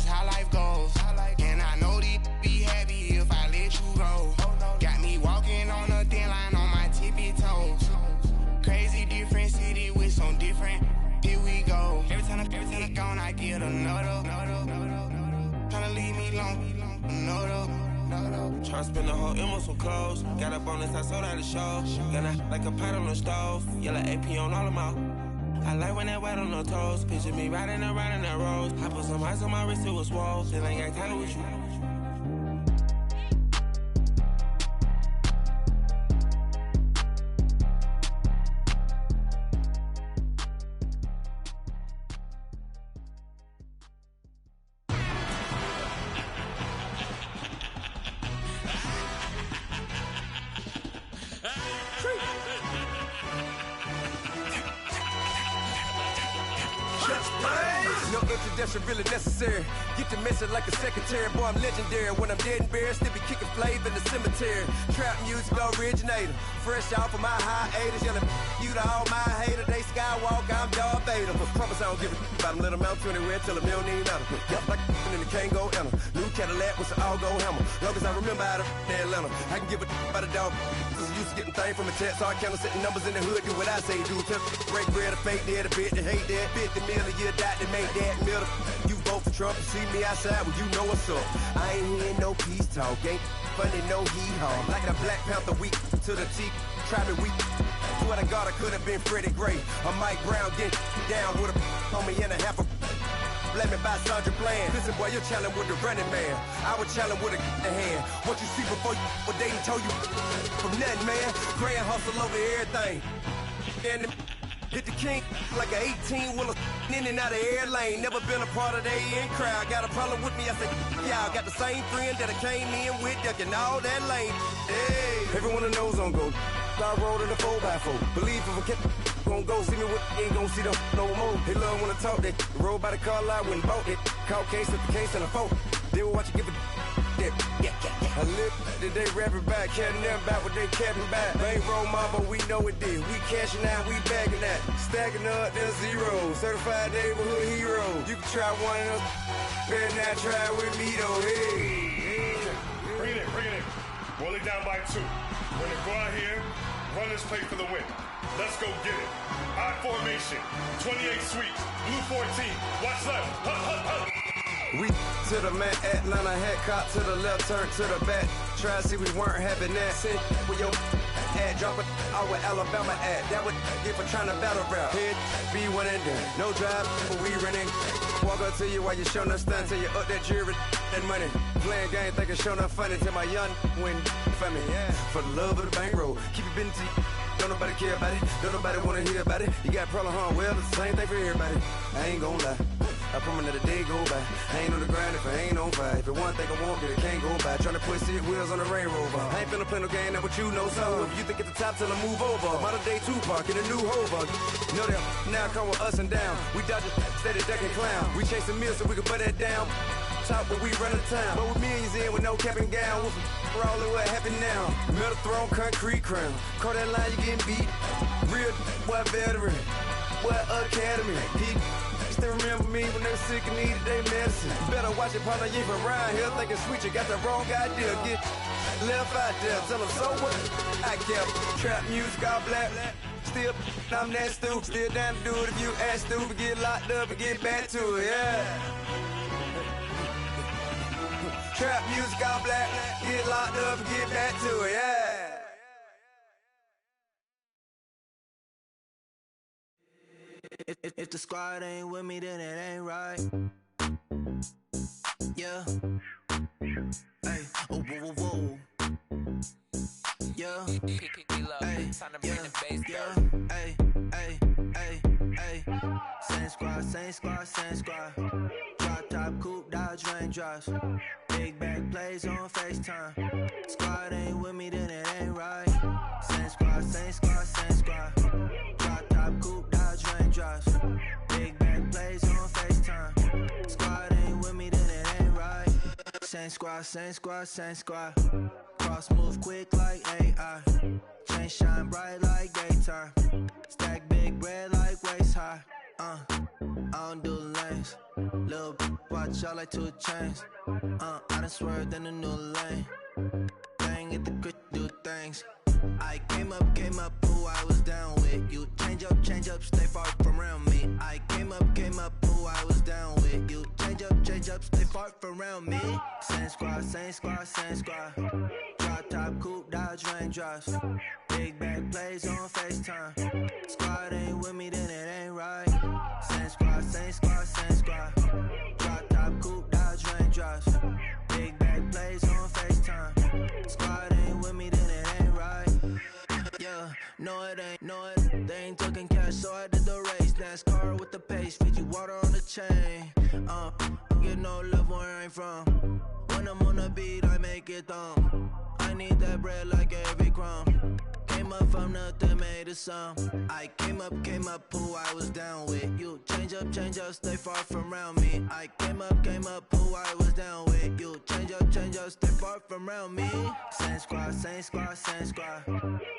how life goes. And I know these be happy if I let you go. Got me walking on a thin line on my tippy toes. Crazy different city with some different. Here we go. Every time I'm gone, I get another. Tryna leave me long, another. Tryna spend the whole M on some clothes. Got a bonus, I sold out the show. Gonna like a pot on the stove. Yellow AP on all of my. I like when that white on the toes. Picture me riding around in that rose. I put some ice on my wrist, it was swole. Still ain't got time with you. No introduction really necessary. Get the message like a secretary. Boy, I'm legendary. When I'm dead and buried, still be kicking flavor in the cemetery. Trap music originator. Fresh off of my hiatus. Yelling you to all my haters. They skywalk, I'm Darth Vader. Promise I don't give a about them. Let them out anywhere till a million need matter. Yup, like in the can't go enter. New Cadillac with an all-go hammer. Long as I remember how to Atlanta. I can give a about a dog. Cause used to getting things from a text. So I count setting numbers in the hood. Do what I say do. Tell break bread, a fake dead, a bit, to hate that. 50 million a year, die to make that middle. You vote for Trump, you see me outside, well, you know what's up. I ain't hearing no peace talk, ain't funny, no hee-haw. Like a Black Panther week to the teeth, trapping week. Swear to God, I could have been Freddie Gray. Or Mike Brown, get down with a on me and a half a blame me by Sandra Bland. Listen, boy, you're challenging with the running man. I was challenging with a hand. What you see before you, what they done told you from nothing, man. Grand hustle over everything. And hit the king like an 18-wheeler in and out of air lane. Never been a part of the in crowd. Got a problem with me, I say, y'all. Got the same friend that I came in with, ducking all that lane. Hey, everyone that knows on go. I rolled in a 4x4. Believe if I kept gon' go see me with ain't gon' see them no more. They love when I talk that. Roll by the car lot when bought it. Call case at the case and a phone. They will watch you give it that. I live today rapping back, catching them back what they capping back. Ain't roll mama, we know it did. We cashing out, we bagging that. Stacking up, there's zero. Certified neighborhood hero. You can try one of them. Better not try with me though. Hey. Bring it in. Roll it down by 2. We're gonna go out here, run this play for the win. Let's go get it. I formation, 28 sweeps, blue 14. Watch left. We to the man, Atlanta head cop to the left, turn to the back. Try to see we weren't having that. Sit with your ad, drop it out with Alabama ad. That would get for trying to battle rap. Head, be one and done. No drive, but we running. Walk up to you while you showing us stun till you up that jewelry and money. Playing game, thinking showing up funny till my young win for me. Yeah. For the love of the bankroll, keep it busy. Don't nobody care about it. Don't nobody wanna hear about it. You got a problem, huh? Well, it's the same thing for everybody. I ain't gon' lie. I promise that a day go by. I ain't on the grind if I ain't on fire. If it one thing I want, then it can't go by. Tryna put 6 wheels on the Range Rover. I ain't finna play no game, that what you know. So if you think at the top, tell them move over. Modern day Tupac in a new Hover. Know that now come with us and down. We dodge it, steady ducking clown. We chasing meals so we can put that down. Top, but we run the town. But with millions in with no cap and gown. We're all in what happened now. Metal throne, concrete crown. Call that line, you getting beat. Real, what veteran. What academy. Still remember me when they were sick and needed their medicine. Better watch it, partner, you from around here thinking sweet, you got the wrong idea. Get left out there, tell them so what? I kept trap music all black. Still, I'm that stupid. Still down to do it if you ask stupid. Get locked up and get back to it, yeah. Trap music all black. Get locked up and get back to it, yeah. If the squad ain't with me, then it ain't right. Yeah. Hey, oh, whoa, whoa, whoa. Yeah. Hey, yeah. Hey, hey, hey, hey. Same squad. Drop top, coupe, Dodge raindrops. Big back plays on FaceTime. Squad ain't with me, then it ain't right. Same squad. Drop top, coupe, Dodge raindrops. Big back plays on FaceTime. Squad ain't with me, then it ain't right. Same squad. Cross move quick like AI. Chain shine bright like daytime. Stack big bread like waist high. I don't do lanes. Lil' watch out like 2 chains. I done swerved in a new lane. Bang at the crit, do things. I came up, who I was down with. You change up, stay far from around me. I came up, who I was down with. You change up, stay far from around me. Same squad. Drop top, coupe, Dodge raindrops. Big back plays on FaceTime. Squad ain't with me, then it ain't right. Same squad. Drop top, coupe, Dodge raindrops. Big back plays on FaceTime. Squad ain't with me, then it ain't right. Yeah, no it ain't. They ain't talking cash, so I did the race. NASCAR with the pace, feed you water on the chain. Get no love where I ain't from. When I'm on the beat, I make it thumb. I need that bread like every crumb. Came Came up from nothing, made a song. I came up, who I was down with. You change up, stay far from around me. I came up, who I was down with. You change up, stay far from around me. Same squad.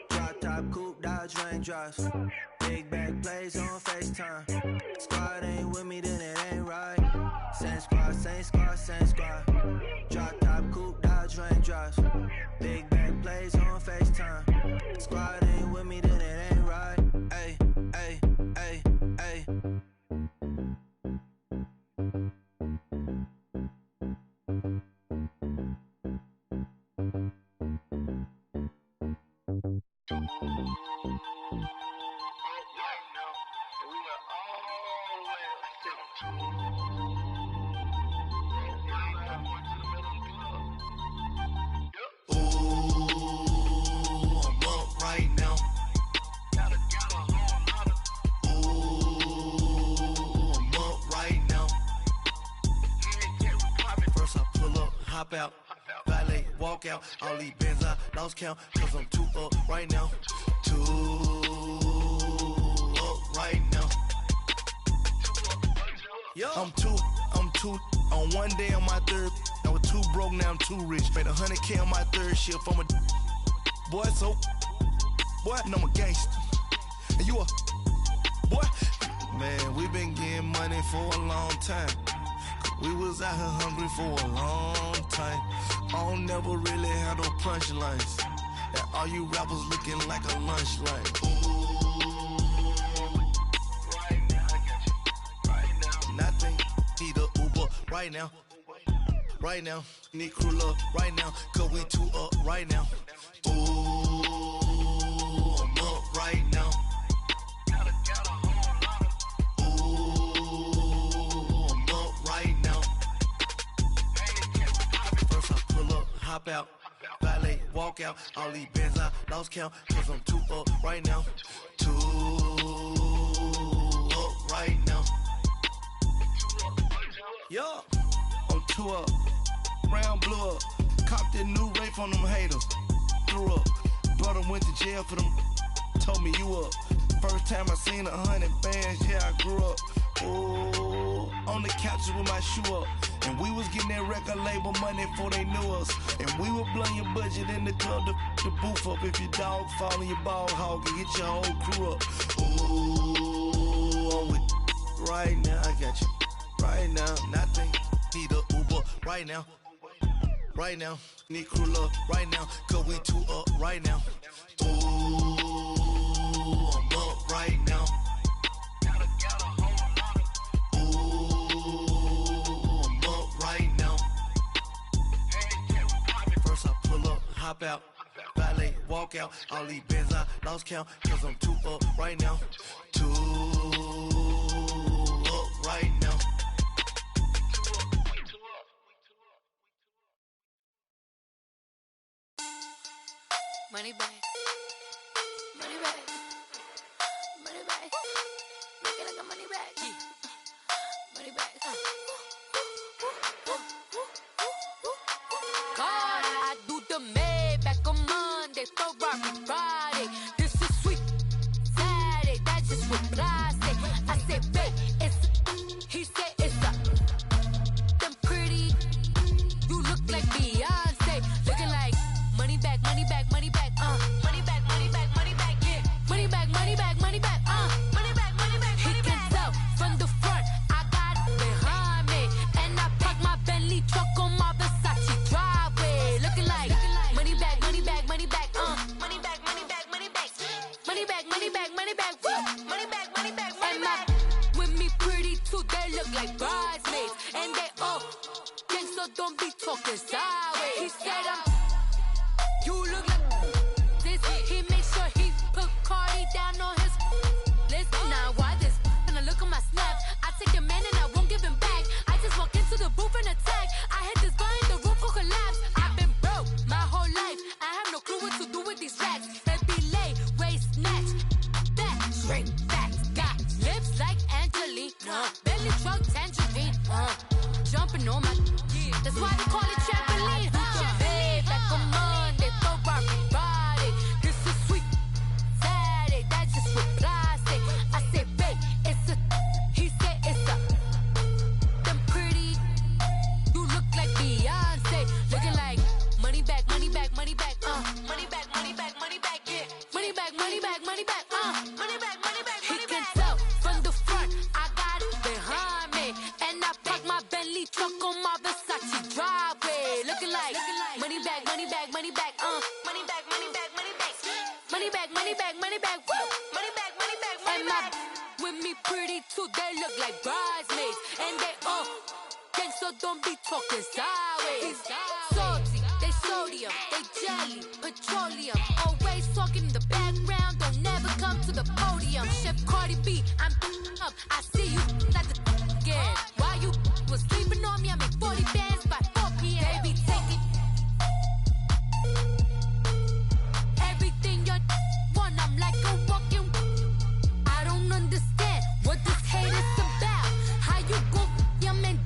Drop top, coupe, Dodge raindrops. Big back plays on FaceTime. Squad ain't with me, then it ain't right. Same squad. Drop top, coupe, Dodge raindrops. Big back plays on FaceTime. Squad ain't with me, then it ain't right. Ay. Out, valet, walk out, all these bands I lost count, cause I'm too up right now, right now. Yo. I'm too, on one day on my third, I was too broke, now I'm too rich, made 100K on my third shift, I'm a boy, so, boy, and I'm a gangster, and you a, boy, man, we been getting money for a long time. We was out here hungry for a long time. I don't never really have no punchlines. And all you rappers looking like a lunch line. Right now, I got you. Right now. Nothing, need a Uber right now. Right now, need crew love right now. Cause we too up right now. Ooh, I'm up right now. Hop out, valet, walk out, all these bands I lost count, cause I'm too up right now, too up right now. Yo, I'm too up, round blew up, copped that new rape on them haters, threw up, brother went to jail for them, told me you up, first time I seen 100 bands, yeah I grew up, ooh, on the couches with my shoe up. And we was getting that record label money before they knew us. And we were blowing your budget in the club to boof up. If your dog fall in your ball hog and get your whole crew up. Ooh, I'm with right now, I got you. Right now, nothing, need a Uber right now. Right now, need crew love right now. Cause we too up right now. Ooh, I'm up right now. Hop out, valet, walk out, all these bands I lost count, cause I'm too up right now, too up right now. Money back, money back, money back, make it like a money back, money back. God, I do the Maybach on Monday, Ferrari Friday. This is sweet Saturday, that's just what I say. I say, babe, it's he said it's a them pretty. You look like Beyonce, looking like money back, money back, money back, money back, money back, money back, yeah, money back, money back, money back, money back, money back. He can tell from the front, I got it behind me, and I park my Bentley truck on my Versace driveway, looking like money back, money back, money back, money back, money back, money back, money back, money back, money back, money back, money back, money back. With me pretty too, they look like bridesmaids, and they all gang, so don't be talking sideways. He said you look like this. He make sure he put Cardi down on his list. Now why this? When I look at my snap, I take a man and I won't give him back. I just walk into the booth and attack. I hit this guy in the roof will collapse. I've been broke my whole life. I have no clue what to do with these racks. Baby lay, waist snatch, back, shrink back. Got lips like Angelina, belly truck tangerine, jumping on my. That's why they call it trampoline. Babe, back on Monday, Ferrari Friday. This is sweet with me pretty too, they look like bridesmaids. And they all gang, so don't be talking sideways. Salty, they sodium, they jelly, petroleum. Always talking in the background, don't never come to the podium. Chef Cardi B, I'm up, I see you like the again. While you was sleeping on me, I make 40 bands by 4 p.m. Baby, take it. Everything you want, I'm like a walking. I don't understand what this hate is about. How you go your man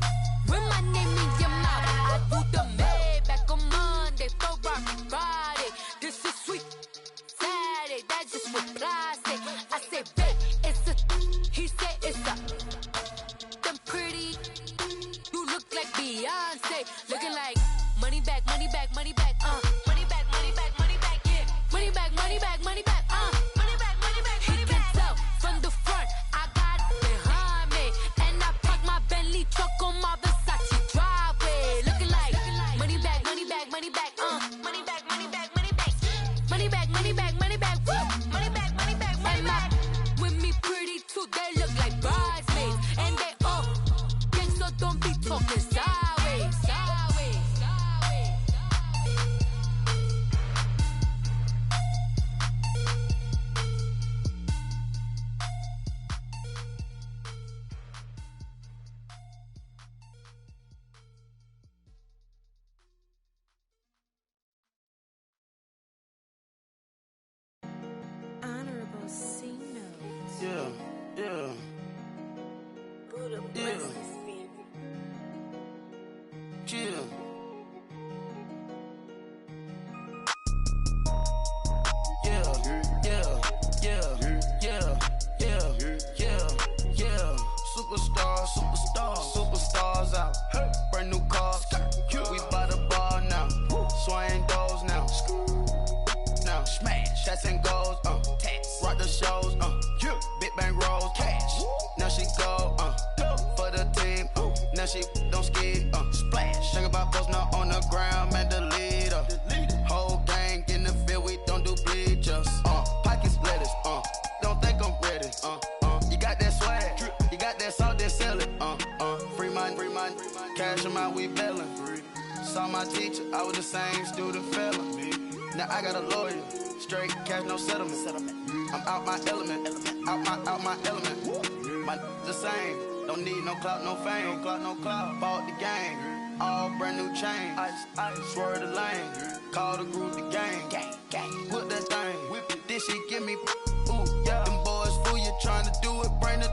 with my name in your mouth? I do the Maybach on Monday, for Friday. This is sweet Saturday, that's just what I say. I say, babe, it's a. He said it's a. Them pretty. You look like Beyonce, looking like money back, money back, money back, money back, money back, money back, yeah, money back, money back, money back, money back, money back. He can tell from the front, I got it behind me, and I park my Bentley truck on my Versace driveway, looking like money back, money back, money back, money back, money back, money back, money back, money back, money back, money back, money back, money back. With me pretty too, they look like bridesmaids, and they all gang, so don't be talking sideways, sideways, sideways. Honorable C notes. Yeah, yeah. Buddha Yeah. blessings. Chill. Yeah, yeah, yeah, yeah, yeah, yeah, yeah. Superstars, superstars, superstars out. Brand new cars, we by the bar now. Swaying doors now. Now smash, shots and goals, rock the shows, big bang rolls, cash. Now she go, for the team, now she don't ski, splash. Think about post now on the ground, man, the leader. Whole gang in the field, we don't do bleachers. Pockets lettuce, don't think I'm ready. You got that swag, you got that salt, then sell it. Free mind, cash amount, we bailing. Saw my teacher, I was the same student fella. Now I got a lawyer, straight cash, no settlement. I'm out my element, out my element. My the same, don't need no clout, no fame. No clout, bought the game, all brand new chain. Ice, swerve the lane, call the group the gang. Put that thing, whip it, this shit give me, ooh, yeah. Them boys fool you trying to do it, bring the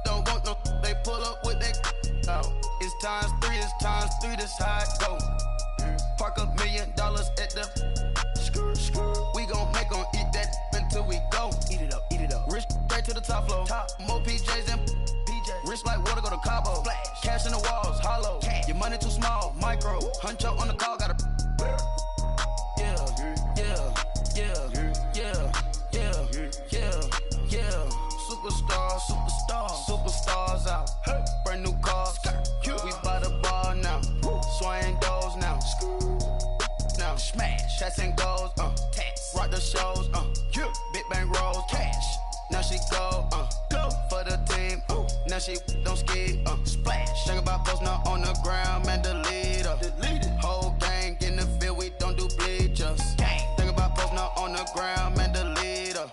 don't want no, they pull up with that out. It's times three, this how it go. Park $1 million at the we gon' make 'em eat that until we go. Eat it up. Rich straight to the top floor. More PJs and rich like water, go to Cabo. Splash. Cash in the walls, hollow. Your money too small, micro. Huncho on the call, got a yeah. Superstars out. Brand new cars, we by the bar now. Swaying doors now. Now smash, shots and goals, rock the shows, big bang rolls, cash. Now she go, for the team, now she don't ski, splash. Think about post now on the ground, man, the leader. Whole gang in the field, we don't do bleachers. Think about post now on the ground, man, the leader.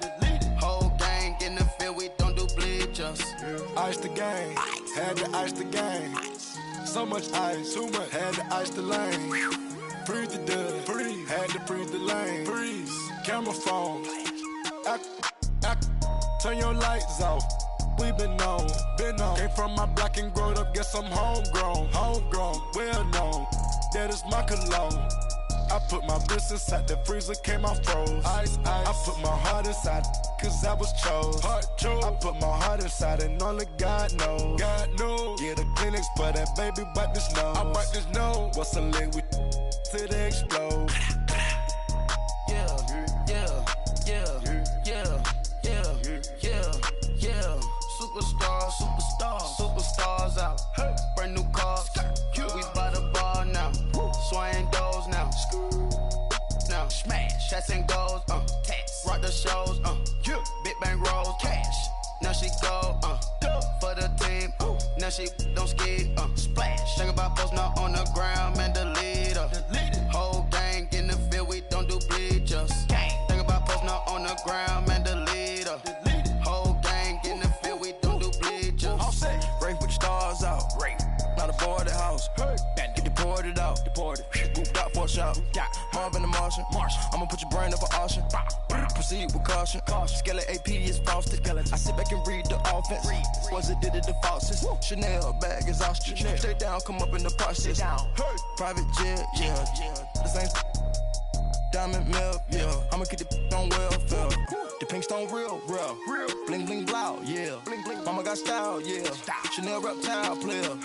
Whole gang in the field, we don't do bleachers. Ice the game, had to ice the game. So much ice, too much, had to ice the lane. Freeze the dud, freeze, had to freeze the lane. Freeze, camera phone. Turn your lights off. We been on. Came from my block and growed up, guess I'm homegrown, well known. That is my cologne. I put my wrist inside the freezer, came out froze. Ice. I put my heart inside, cause I was chose. I put my heart inside and only God knows. Yeah, the clinics, but that baby wipe this nose. I wipe this nose. What's a leg with till they explode? Yeah. Superstars out. Brand new cars, we by the bar now. Swaying doors now. Now smash, shots and goals, rock the shows, big bang rolls, cash. Now she don't skid, splash. Think about posting up on the ground, man, delete her. Whole gang in the field, we don't do bleachers. Think about posting up on the ground, man, delete her. Whole gang in the field, we don't do bleachers. All set. Race with the stars out. Not a boarded house. Get deported out. Moved out for a shout. Marvin the Martian. I'ma put your brain up for auction. Proceed with caution. Skeleton AP is frosted. I sit back and read the offense. Was it did it the faucets? Chanel bag is ostrich. Stay down, come up in the process. Private jet, yeah. The same diamond milk, yeah. I'ma keep the on welfare. The pink stone real. Bling bling blow, yeah. Mama got style, yeah. Chanel reptile player.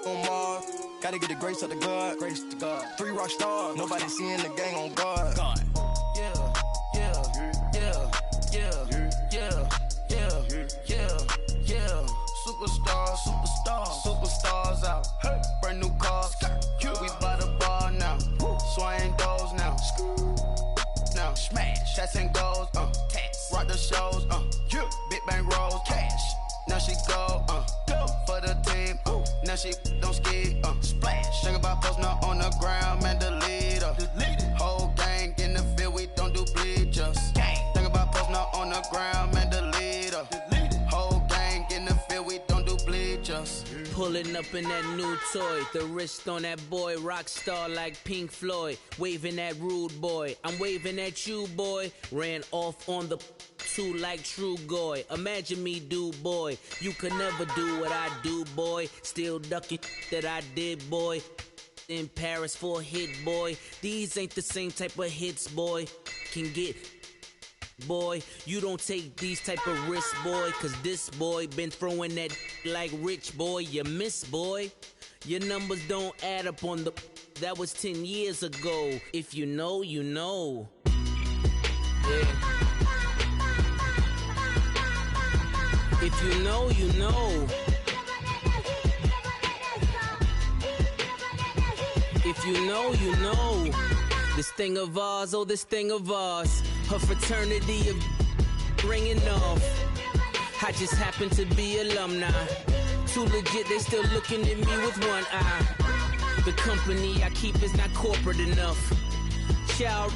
On Mars, gotta get the grace of the God. 3 rock stars, nobody seeing the gang on guard. Superstars out. Brand new cars. We by the bar now. Swaying doors now. Now smash. Shots and goals. Rock the shows. Big bang rolls. Cash. Now she go. For the team. Now she don't skid. Splash. Think about posting up on the ground, man, delete her. Whole gang in the field, we don't do bleachers. Think about posting up on the ground, man, delete her. Whole gang in the field, we don't do bleachers. Pulling up in that new toy, the wrist on that boy, rock star like Pink Floyd, waving at rude boy, I'm waving at you boy, ran off on the two like true goy, imagine me do boy, you could never do what I do boy, still ducking that I did boy, in Paris for a hit boy, these ain't the same type of hits boy, can get boy, you don't take these type of risks, boy, cause this boy been throwing that like rich boy, you miss, boy. Your numbers don't add up on the, that was 10 years ago. If you know, you know. Yeah. If you know, you know. If you know, you know. This thing of ours, oh, this thing of ours. Her fraternity of ringing off. I just happen to be alumni. Too legit, they still looking at me with one eye. The company I keep is not corporate enough. Child,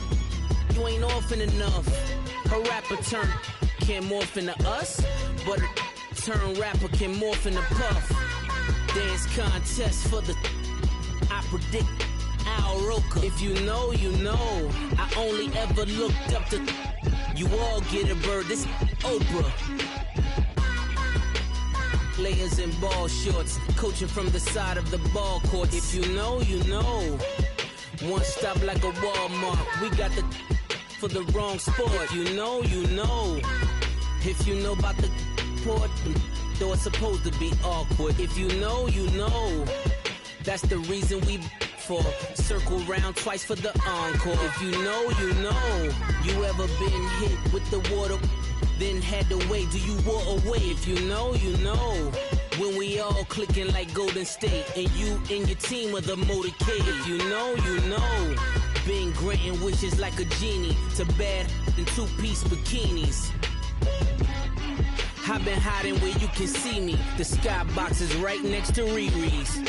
you ain't orphan enough. Her rapper turn can't morph into us, but a turn rapper can morph into Puff. Dance contest for the, I predict Al Roker. If you know, you know. I only ever looked up to, you all get a bird, this Oprah. Players in ball shorts, coaching from the side of the ball court. If you know, you know. One stop like a Walmart, we got the for the wrong sport. You know, you know. If you know about the port, though it's supposed to be awkward. If you know, you know. That's the reason we for circle round twice for the encore. If you know, you know. You ever been hit with the water, then had to wait? Do you walk away? If you know, you know. When we all clicking like Golden State, and you and your team are the motorcade. If you know, you know. Been granting wishes like a genie to bad in 2-piece bikinis. I've been hiding where you can see me. The skybox is right next to Riri's.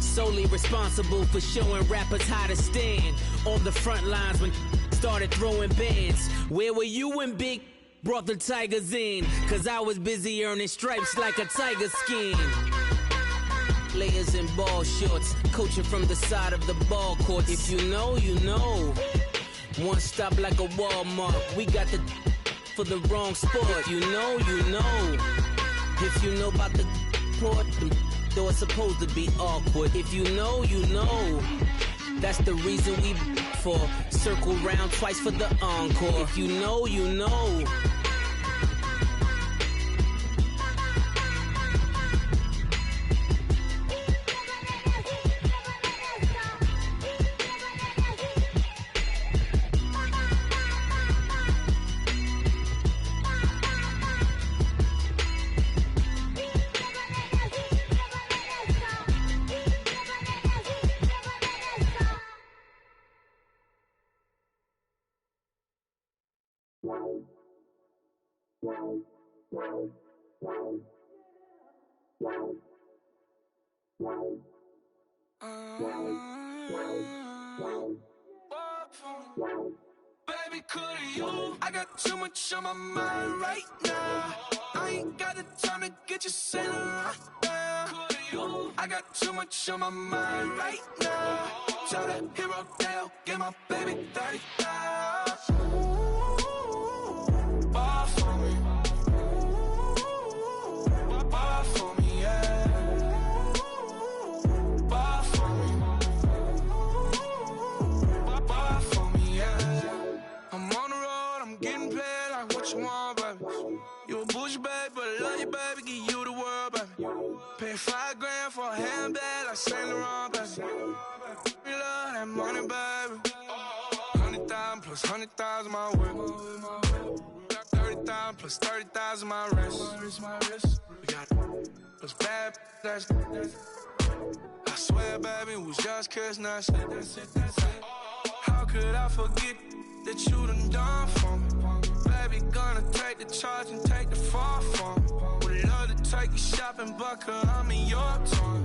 Solely responsible for showing rappers how to stand on the front lines when started throwing bands. Where were you when Big brought the Tigers in? Cause I was busy earning stripes like a tiger skin. Players in ball shorts, coaching from the side of the ball court. If you know, you know. One stop like a Walmart, we got the for the wrong sport. If you know, you know. If you know about the port, though it's supposed to be awkward. If you know, you know. That's the reason we for circle round twice for the encore. If you know, you know. much on my mind right now. I ain't got the time to get you sailing right now. I got too much on my mind right now. Tell that hero Dale, get my baby 30,000. Ball for me. Ball for me, yeah. Ball for me. Ball for me, yeah. I'm on the road, I'm getting paid like what you want, baby. You a bougie, baby, but I love you, baby. Give you the world, baby. Pay $5 grand for a handbag like Saint Laurent, baby. We love that money, baby. 100,000 plus 100,000 my whip. 30,000 plus 30,000 my wrist. We got those bad, that's I swear, baby, it was just kiss, that's it. How could I forget that you done for me? Baby, gonna take the charge and take the fall from me. Would love to take you shopping, but I'm in your town.